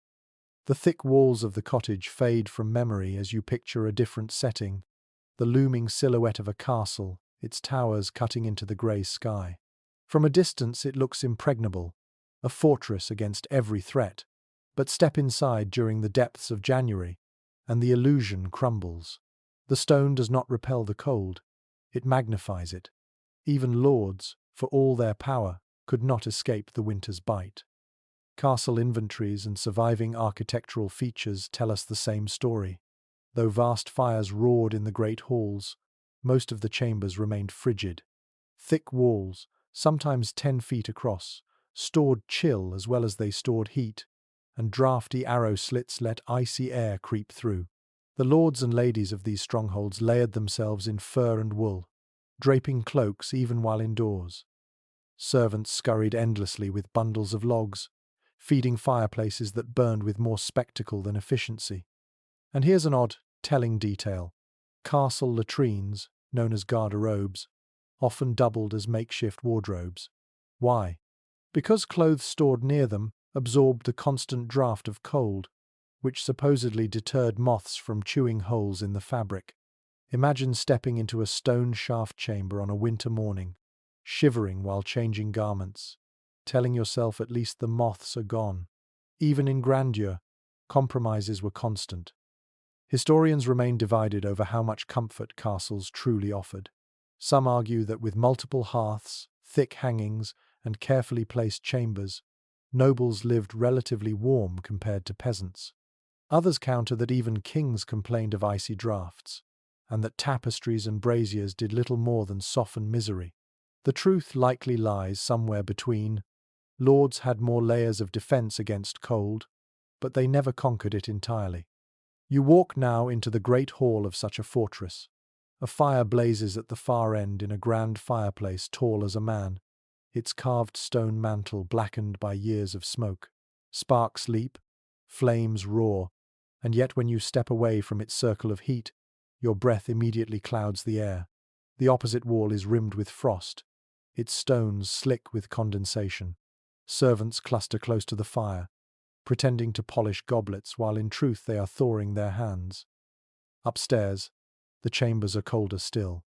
The thick walls of the cottage fade from memory as you picture a different setting, the looming silhouette of a castle, its towers cutting into the grey sky. From a distance it looks impregnable, a fortress against every threat, but step inside during the depths of January, and the illusion crumbles. The stone does not repel the cold, it magnifies it. Even lords, for all their power, could not escape the winter's bite. Castle inventories and surviving architectural features tell us the same story. Though vast fires roared in the great halls, most of the chambers remained frigid. Thick walls, sometimes 10 feet across, stored chill as well as they stored heat, and drafty arrow slits let icy air creep through. The lords and ladies of these strongholds layered themselves in fur and wool, draping cloaks even while indoors. Servants scurried endlessly with bundles of logs, feeding fireplaces that burned with more spectacle than efficiency. And here's an odd, telling detail. Castle latrines, known as garderobes, often doubled as makeshift wardrobes. Why? Because clothes stored near them absorbed the constant draft of cold, which supposedly deterred moths from chewing holes in the fabric. Imagine stepping into a stone shaft chamber on a winter morning, shivering while changing garments, telling yourself at least the moths are gone. Even in grandeur, compromises were constant. Historians remain divided over how much comfort castles truly offered. Some argue that with multiple hearths, thick hangings, and carefully placed chambers, nobles lived relatively warm compared to peasants. Others counter that even kings complained of icy draughts, and that tapestries and braziers did little more than soften misery. The truth likely lies somewhere between. Lords had more layers of defense against cold, but they never conquered it entirely. You walk now into the great hall of such a fortress. A fire blazes at the far end in a grand fireplace tall as a man, its carved stone mantle blackened by years of smoke. Sparks leap, flames roar, and yet when you step away from its circle of heat, your breath immediately clouds the air. The opposite wall is rimmed with frost, its stones slick with condensation. Servants cluster close to the fire, pretending to polish goblets while in truth they are thawing their hands. Upstairs, the chambers are colder still.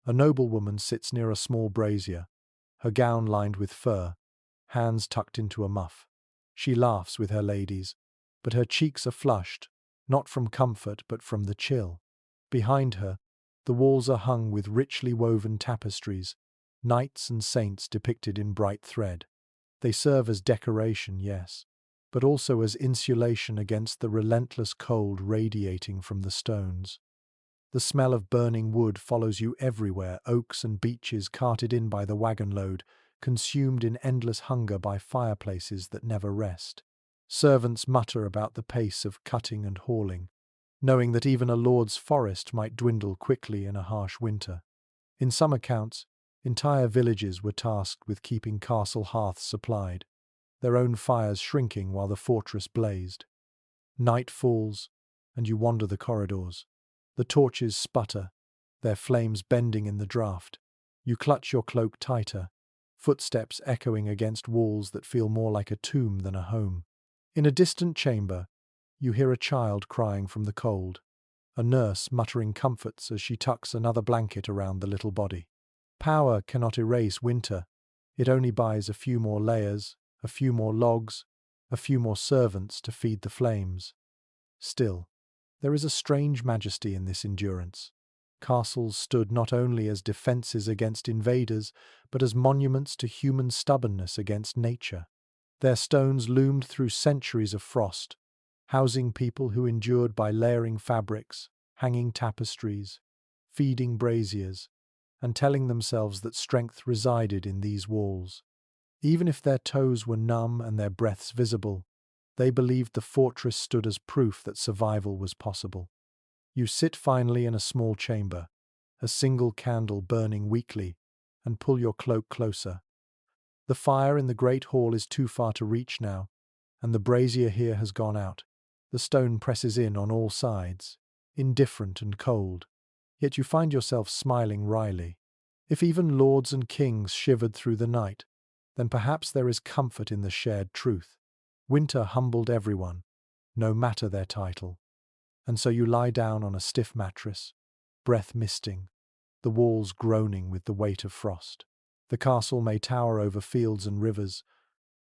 A noblewoman sits near a small brazier, her gown lined with fur, hands tucked into a muff. She laughs with her ladies, but her cheeks are flushed, not from comfort but from the chill. Behind her, the walls are hung with richly woven tapestries, knights and saints depicted in bright thread. They serve as decoration, yes, but also as insulation against the relentless cold radiating from the stones. The smell of burning wood follows you everywhere, oaks and beeches carted in by the wagon load, consumed in endless hunger by fireplaces that never rest. Servants mutter about the pace of cutting and hauling, knowing that even a lord's forest might dwindle quickly in a harsh winter. In some accounts, entire villages were tasked with keeping castle hearths supplied, their own fires shrinking while the fortress blazed. Night falls, and you wander the corridors. The torches sputter, their flames bending in the draught. You clutch your cloak tighter, footsteps echoing against walls that feel more like a tomb than a home. In a distant chamber, you hear a child crying from the cold, a nurse muttering comforts as she tucks another blanket around the little body. Power cannot erase winter. It only buys a few more layers, a few more logs, a few more servants to feed the flames. Still, there is a strange majesty in this endurance. Castles stood not only as defences against invaders, but as monuments to human stubbornness against nature. Their stones loomed through centuries of frost, housing people who endured by layering fabrics, hanging tapestries, feeding braziers, and telling themselves that strength resided in these walls. Even if their toes were numb and their breaths visible, they believed the fortress stood as proof that survival was possible. You sit finally in a small chamber, a single candle burning weakly, and pull your cloak closer. The fire in the great hall is too far to reach now, and the brazier here has gone out. The stone presses in on all sides, indifferent and cold, yet you find yourself smiling wryly. If even lords and kings shivered through the night, then perhaps there is comfort in the shared truth. Winter humbled everyone, no matter their title. And so you lie down on a stiff mattress, breath misting, the walls groaning with the weight of frost. The castle may tower over fields and rivers,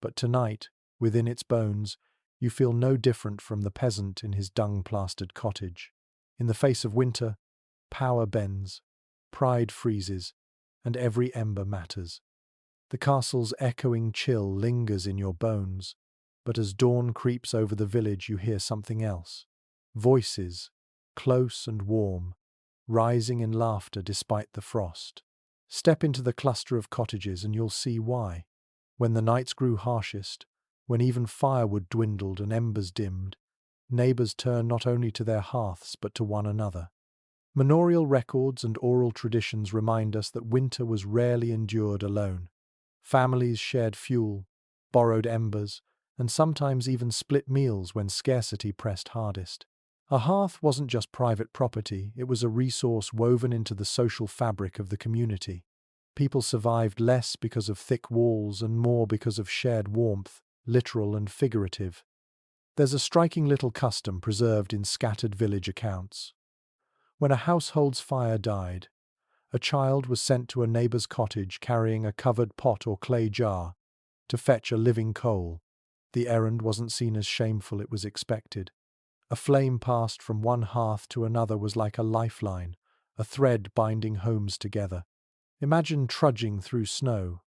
but tonight, within its bones, you feel no different from the peasant in his dung-plastered cottage. In the face of winter, power bends, pride freezes, and every ember matters. The castle's echoing chill lingers in your bones, but as dawn creeps over the village you hear something else. Voices, close and warm, rising in laughter despite the frost. Step into the cluster of cottages and you'll see why. When the nights grew harshest, when even firewood dwindled and embers dimmed, neighbours turned not only to their hearths but to one another. Manorial records and oral traditions remind us that winter was rarely endured alone. Families shared fuel, borrowed embers, and sometimes even split meals when scarcity pressed hardest. A hearth wasn't just private property, it was a resource woven into the social fabric of the community. People survived less because of thick walls and more because of shared warmth, literal and figurative. There's a striking little custom preserved in scattered village accounts. When a household's fire died, a child was sent to a neighbour's cottage carrying a covered pot or clay jar to fetch a living coal. The errand wasn't seen as shameful, it was expected. A flame passed from one hearth to another was like a lifeline, a thread binding homes together. Imagine trudging through snow,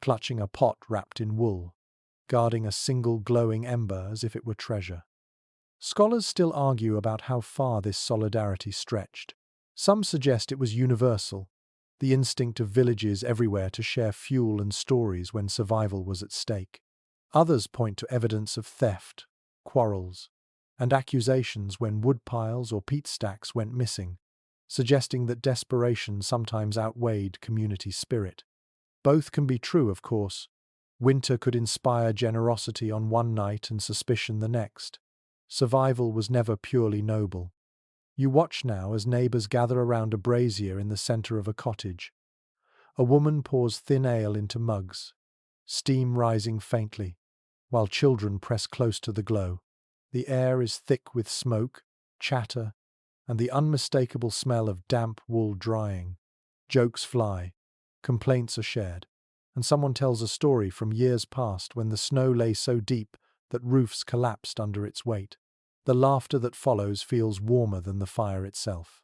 clutching a pot wrapped in wool, guarding a single glowing ember as if it were treasure. Scholars still argue about how far this solidarity stretched. Some suggest it was universal, the instinct of villages everywhere to share fuel and stories when survival was at stake. Others point to evidence of theft, quarrels, and accusations when wood piles or peat stacks went missing, suggesting that desperation sometimes outweighed community spirit. Both can be true, of course. Winter could inspire generosity on one night and suspicion the next. Survival was never purely noble. You watch now as neighbours gather around a brazier in the centre of a cottage. A woman pours thin ale into mugs, steam rising faintly, while children press close to the glow. The air is thick with smoke, chatter, and the unmistakable smell of damp wool drying. Jokes fly, complaints are shared, and someone tells a story from years past when the snow lay so deep that roofs collapsed under its weight. The laughter that follows feels warmer than the fire itself.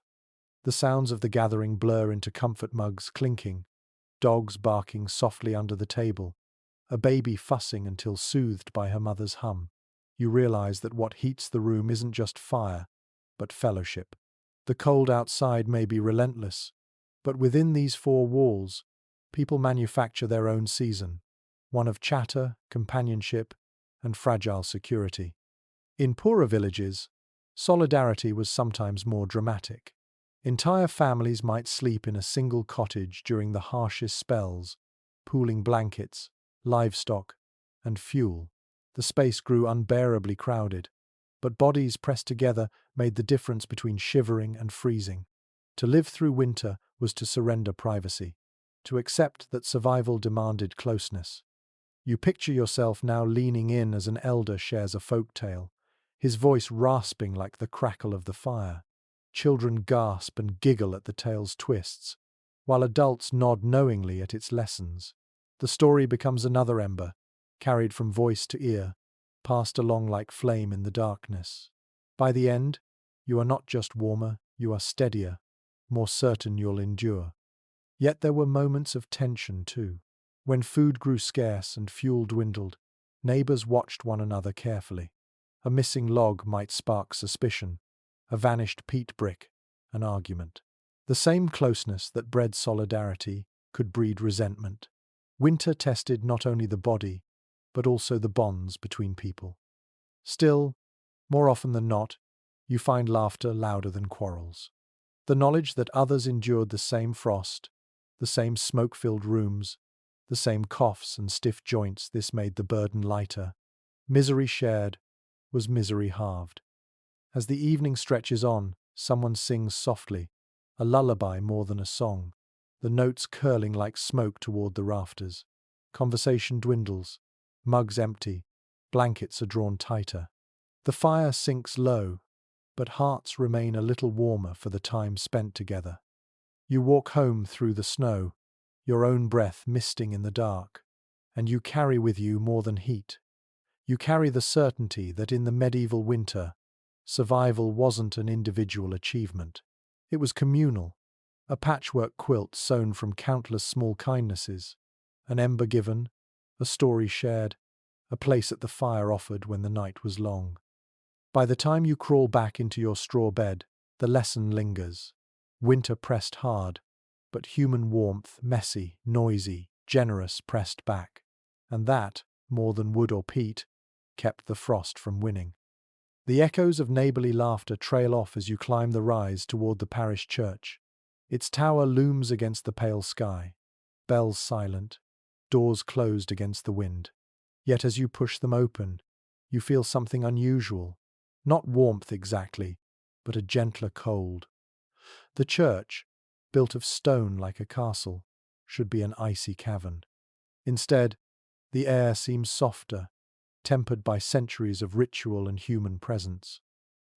The sounds of the gathering blur into comfort mugs clinking, dogs barking softly under the table, a baby fussing until soothed by her mother's hum. You realize that what heats the room isn't just fire, but fellowship. The cold outside may be relentless, but within these four walls, people manufacture their own season, one of chatter, companionship, and fragile security. In poorer villages, solidarity was sometimes more dramatic. Entire families might sleep in a single cottage during the harshest spells, pooling blankets, livestock, and fuel. The space grew unbearably crowded, but bodies pressed together made the difference between shivering and freezing. To live through winter was to surrender privacy, to accept that survival demanded closeness. You picture yourself now leaning in as an elder shares a folk tale, his voice rasping like the crackle of the fire. Children gasp and giggle at the tale's twists, while adults nod knowingly at its lessons. The story becomes another ember, carried from voice to ear, passed along like flame in the darkness. By the end, you are not just warmer, you are steadier, more certain you'll endure. Yet there were moments of tension too. When food grew scarce and fuel dwindled, neighbors watched one another carefully. A missing log might spark suspicion, a vanished peat brick, an argument. The same closeness that bred solidarity could breed resentment. Winter tested not only the body, but also the bonds between people. Still, more often than not, you find laughter louder than quarrels. The knowledge that others endured the same frost, the same smoke-filled rooms, the same coughs and stiff joints, this made the burden lighter. Misery shared was misery halved. As the evening stretches on, someone sings softly, a lullaby more than a song, the notes curling like smoke toward the rafters. Conversation dwindles, mugs empty, blankets are drawn tighter. The fire sinks low, but hearts remain a little warmer for the time spent together. You walk home through the snow, your own breath misting in the dark, and you carry with you more than heat. You carry the certainty that in the medieval winter, survival wasn't an individual achievement. It was communal, a patchwork quilt sewn from countless small kindnesses, an ember given, a story shared, a place at the fire offered when the night was long. By the time you crawl back into your straw bed, the lesson lingers. Winter pressed hard, but human warmth, messy, noisy, generous, pressed back. And that, more than wood or peat, kept the frost from winning. The echoes of neighbourly laughter trail off as you climb the rise toward the parish church. Its tower looms against the pale sky, bells silent, doors closed against the wind. Yet as you push them open, you feel something unusual. Not warmth exactly, but a gentler cold. The church, built of stone like a castle, should be an icy cavern. Instead, the air seems softer, tempered by centuries of ritual and human presence.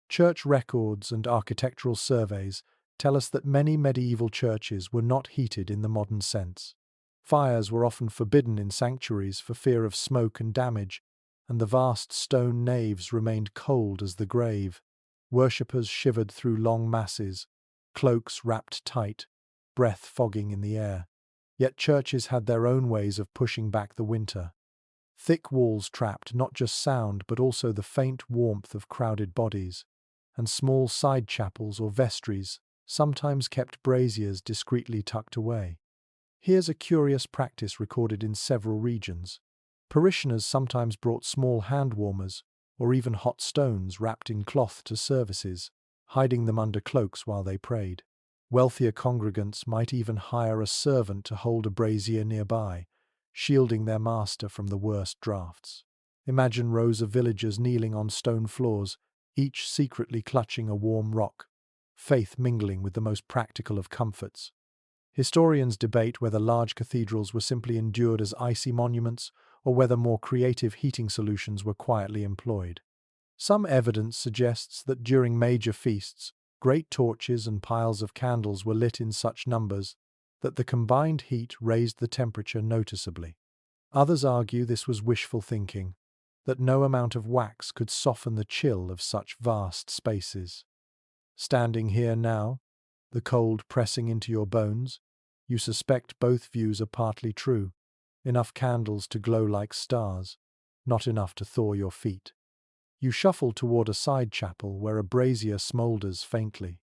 Church records and architectural surveys tell us that many medieval churches were not heated in the modern sense. Fires were often forbidden in sanctuaries for fear of smoke and damage, and the vast stone naves remained cold as the grave. Worshippers shivered through long masses, cloaks wrapped tight, breath fogging in the air. Yet churches had their own ways of pushing back the winter. Thick walls trapped not just sound but also the faint warmth of crowded bodies, and small side chapels or vestries sometimes kept braziers discreetly tucked away. Here's a curious practice recorded in several regions. Parishioners sometimes brought small hand warmers or even hot stones wrapped in cloth to services, hiding them under cloaks while they prayed. Wealthier congregants might even hire a servant to hold a brazier nearby, shielding their master from the worst drafts. Imagine rows of villagers kneeling on stone floors, each secretly clutching a warm rock, faith mingling with the most practical of comforts. Historians debate whether large cathedrals were simply endured as icy monuments or whether more creative heating solutions were quietly employed. Some evidence suggests that during major feasts, great torches and piles of candles were lit in such numbers that the combined heat raised the temperature noticeably. Others argue this was wishful thinking, that no amount of wax could soften the chill of such vast spaces. Standing here now, the cold pressing into your bones, you suspect both views are partly true. Enough candles to glow like stars, not enough to thaw your feet. You shuffle toward a side chapel where a brazier smoulders faintly.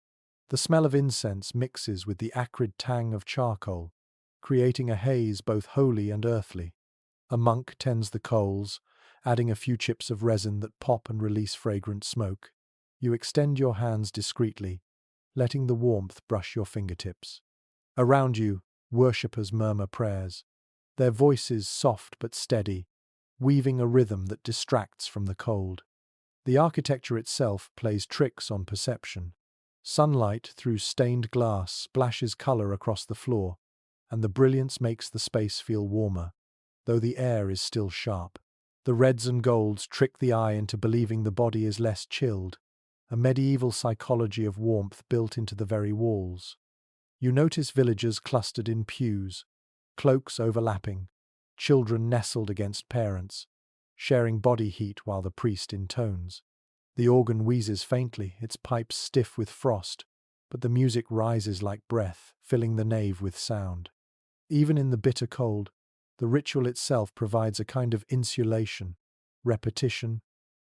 The smell of incense mixes with the acrid tang of charcoal, creating a haze both holy and earthly. A monk tends the coals, adding a few chips of resin that pop and release fragrant smoke. You extend your hands discreetly, letting the warmth brush your fingertips. Around you, worshippers murmur prayers, their voices soft but steady, weaving a rhythm that distracts from the cold. The architecture itself plays tricks on perception. Sunlight through stained glass splashes color across the floor, and the brilliance makes the space feel warmer, though the air is still sharp. The reds and golds trick the eye into believing the body is less chilled, a medieval psychology of warmth built into the very walls. You notice villagers clustered in pews, cloaks overlapping, children nestled against parents, sharing body heat while the priest intones. The organ wheezes faintly, its pipes stiff with frost, but the music rises like breath, filling the nave with sound. Even in the bitter cold, the ritual itself provides a kind of insulation, repetition,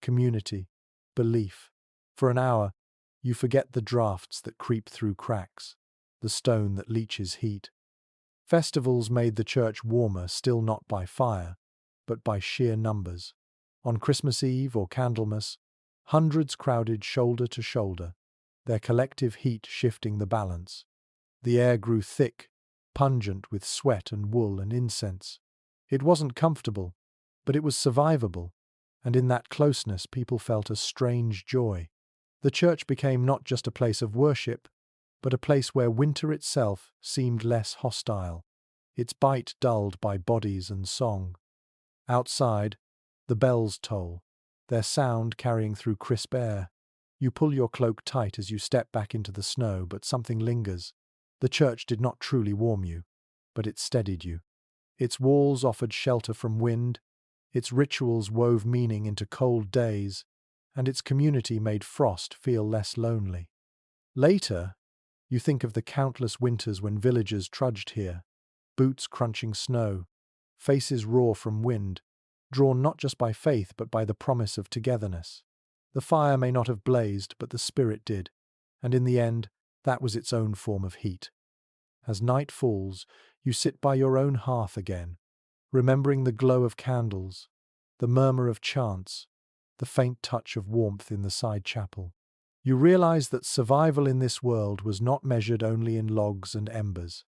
community, belief. For an hour, you forget the drafts that creep through cracks, the stone that leaches heat. Festivals made the church warmer, still not by fire, but by sheer numbers. On Christmas Eve or Candlemas, hundreds crowded shoulder to shoulder, their collective heat shifting the balance. The air grew thick, pungent with sweat and wool and incense. It wasn't comfortable, but it was survivable, and in that closeness people felt a strange joy. The church became not just a place of worship, but a place where winter itself seemed less hostile, its bite dulled by bodies and song. Outside, the bells toll, their sound carrying through crisp air. You pull your cloak tight as you step back into the snow, but something lingers. The church did not truly warm you, but it steadied you. Its walls offered shelter from wind, its rituals wove meaning into cold days, and its community made frost feel less lonely. Later, you think of the countless winters when villagers trudged here, boots crunching snow, faces raw from wind, drawn not just by faith but by the promise of togetherness. The fire may not have blazed, but the spirit did, and in the end, that was its own form of heat. As night falls, you sit by your own hearth again, remembering the glow of candles, the murmur of chants, the faint touch of warmth in the side chapel. You realize that survival in this world was not measured only in logs and embers.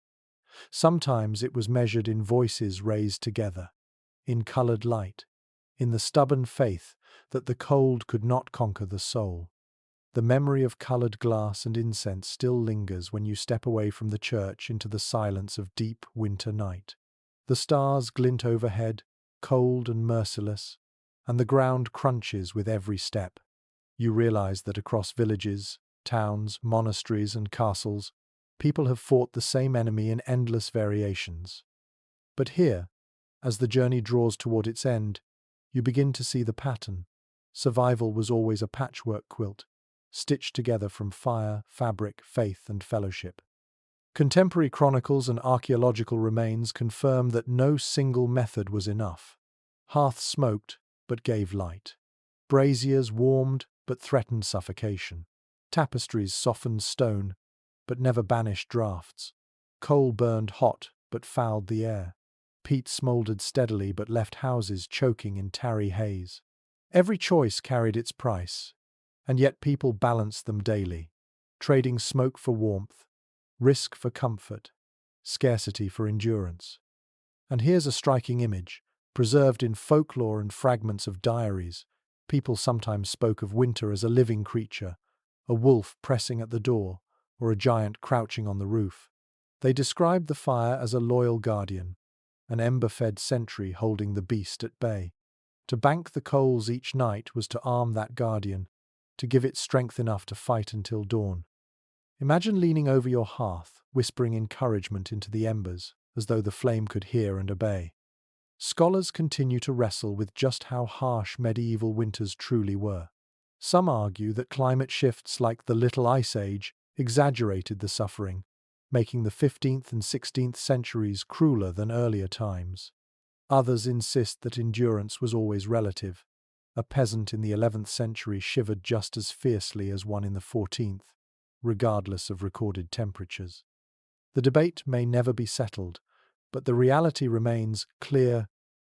Sometimes it was measured in voices raised together, in colored light, in the stubborn faith that the cold could not conquer the soul. The memory of colored glass and incense still lingers when you step away from the church into the silence of deep winter night. The stars glint overhead, cold and merciless, and the ground crunches with every step. You realize that across villages, towns, monasteries, and castles, people have fought the same enemy in endless variations. But here, as the journey draws toward its end, you begin to see the pattern. Survival was always a patchwork quilt, stitched together from fire, fabric, faith, and fellowship. Contemporary chronicles and archaeological remains confirm that no single method was enough. Hearths smoked, but gave light. Braziers warmed, but threatened suffocation. Tapestries softened stone, but never banished draughts. Coal burned hot, but fouled the air. Peat smoldered steadily, but left houses choking in tarry haze. Every choice carried its price, and yet people balanced them daily, trading smoke for warmth, risk for comfort, scarcity for endurance. And here's a striking image, preserved in folklore and fragments of diaries. People sometimes spoke of winter as a living creature, a wolf pressing at the door, or a giant crouching on the roof. They described the fire as a loyal guardian, an ember-fed sentry holding the beast at bay. To bank the coals each night was to arm that guardian, to give it strength enough to fight until dawn. Imagine leaning over your hearth, whispering encouragement into the embers, as though the flame could hear and obey. Scholars continue to wrestle with just how harsh medieval winters truly were. Some argue that climate shifts like the Little Ice Age exaggerated the suffering, making the 15th and 16th centuries crueler than earlier times. Others insist that endurance was always relative. A peasant in the 11th century shivered just as fiercely as one in the 14th, regardless of recorded temperatures. The debate may never be settled, but the reality remains clear: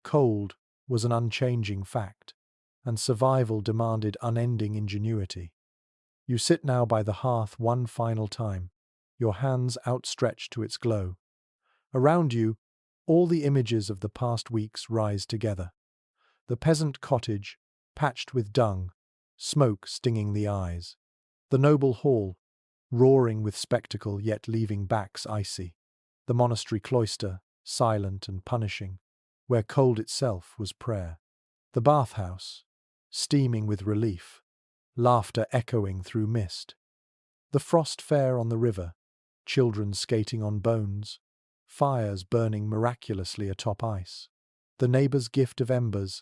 cold was an unchanging fact, and survival demanded unending ingenuity. You sit now by the hearth one final time, your hands outstretched to its glow. Around you, all the images of the past weeks rise together. The peasant cottage, patched with dung, smoke stinging the eyes. The noble hall, roaring with spectacle yet leaving backs icy. The monastery cloister, silent and punishing, where cold itself was prayer. The bathhouse, steaming with relief, laughter echoing through mist. The frost fair on the river, children skating on bones, fires burning miraculously atop ice. The neighbour's gift of embers,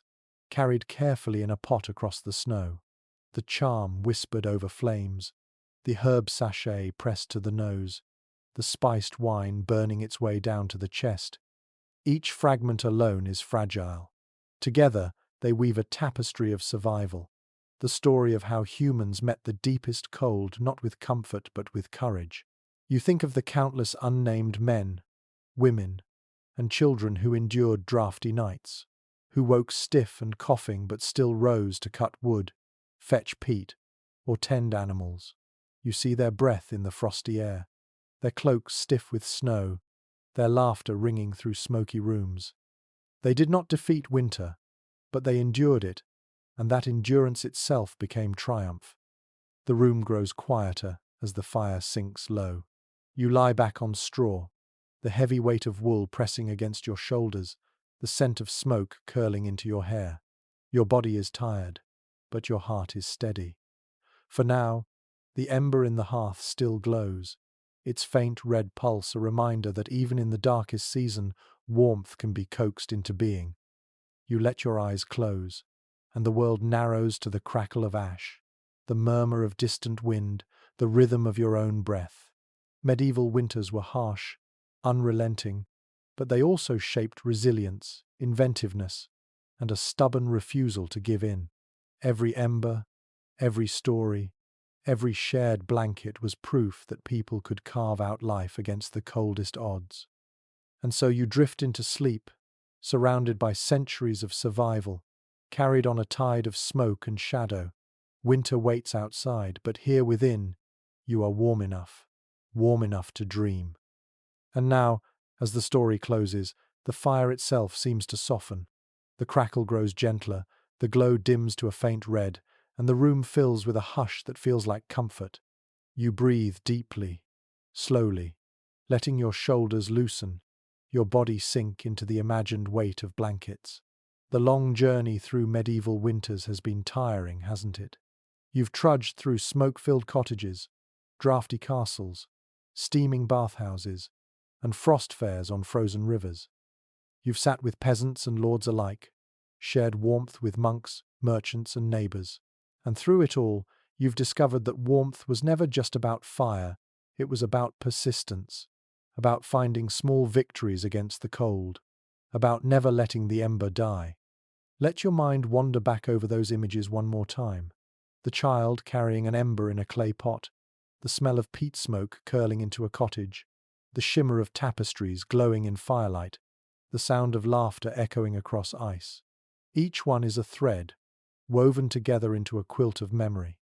carried carefully in a pot across the snow. The charm whispered over flames, the herb sachet pressed to the nose, the spiced wine burning its way down to the chest. Each fragment alone is fragile. Together, they weave a tapestry of survival, the story of how humans met the deepest cold not with comfort but with courage. You think of the countless unnamed men, women, and children who endured drafty nights, who woke stiff and coughing but still rose to cut wood, fetch peat, or tend animals. You see their breath in the frosty air, their cloaks stiff with snow, their laughter ringing through smoky rooms. They did not defeat winter, but they endured it, and that endurance itself became triumph. The room grows quieter as the fire sinks low. You lie back on straw, the heavy weight of wool pressing against your shoulders, the scent of smoke curling into your hair. Your body is tired, but your heart is steady. For now, the ember in the hearth still glows, its faint red pulse a reminder that even in the darkest season, warmth can be coaxed into being. You let your eyes close, and the world narrows to the crackle of ash, the murmur of distant wind, the rhythm of your own breath. Medieval winters were harsh, unrelenting, but they also shaped resilience, inventiveness, and a stubborn refusal to give in. Every ember, every story, every shared blanket was proof that people could carve out life against the coldest odds. And so you drift into sleep, surrounded by centuries of survival, carried on a tide of smoke and shadow. Winter waits outside, but here within, you are warm enough to dream. And now, as the story closes, the fire itself seems to soften. The crackle grows gentler, the glow dims to a faint red, and the room fills with a hush that feels like comfort. You breathe deeply, slowly, letting your shoulders loosen, your body sink into the imagined weight of blankets. The long journey through medieval winters has been tiring, hasn't it? You've trudged through smoke-filled cottages, drafty castles, steaming bathhouses, and frost fairs on frozen rivers. You've sat with peasants and lords alike, shared warmth with monks, merchants, and neighbours. And through it all, you've discovered that warmth was never just about fire, it was about persistence, about finding small victories against the cold, about never letting the ember die. Let your mind wander back over those images one more time. The child carrying an ember in a clay pot, the smell of peat smoke curling into a cottage, the shimmer of tapestries glowing in firelight, the sound of laughter echoing across ice. Each one is a thread, woven together into a quilt of memory.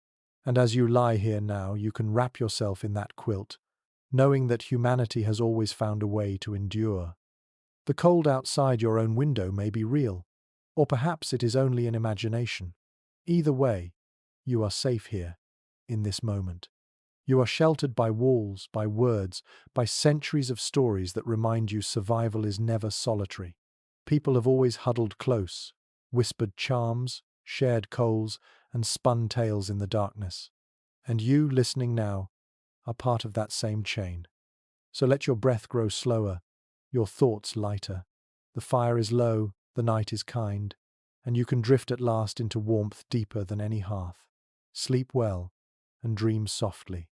And as you lie here now, you can wrap yourself in that quilt, knowing that humanity has always found a way to endure. The cold outside your own window may be real, or perhaps it is only an imagination. Either way, you are safe here, in this moment. You are sheltered by walls, by words, by centuries of stories that remind you survival is never solitary. People have always huddled close, whispered charms, shared coals, and spun tales in the darkness. And you, listening now, are part of that same chain. So let your breath grow slower, your thoughts lighter. The fire is low, the night is kind, and you can drift at last into warmth deeper than any hearth. Sleep well, and dream softly.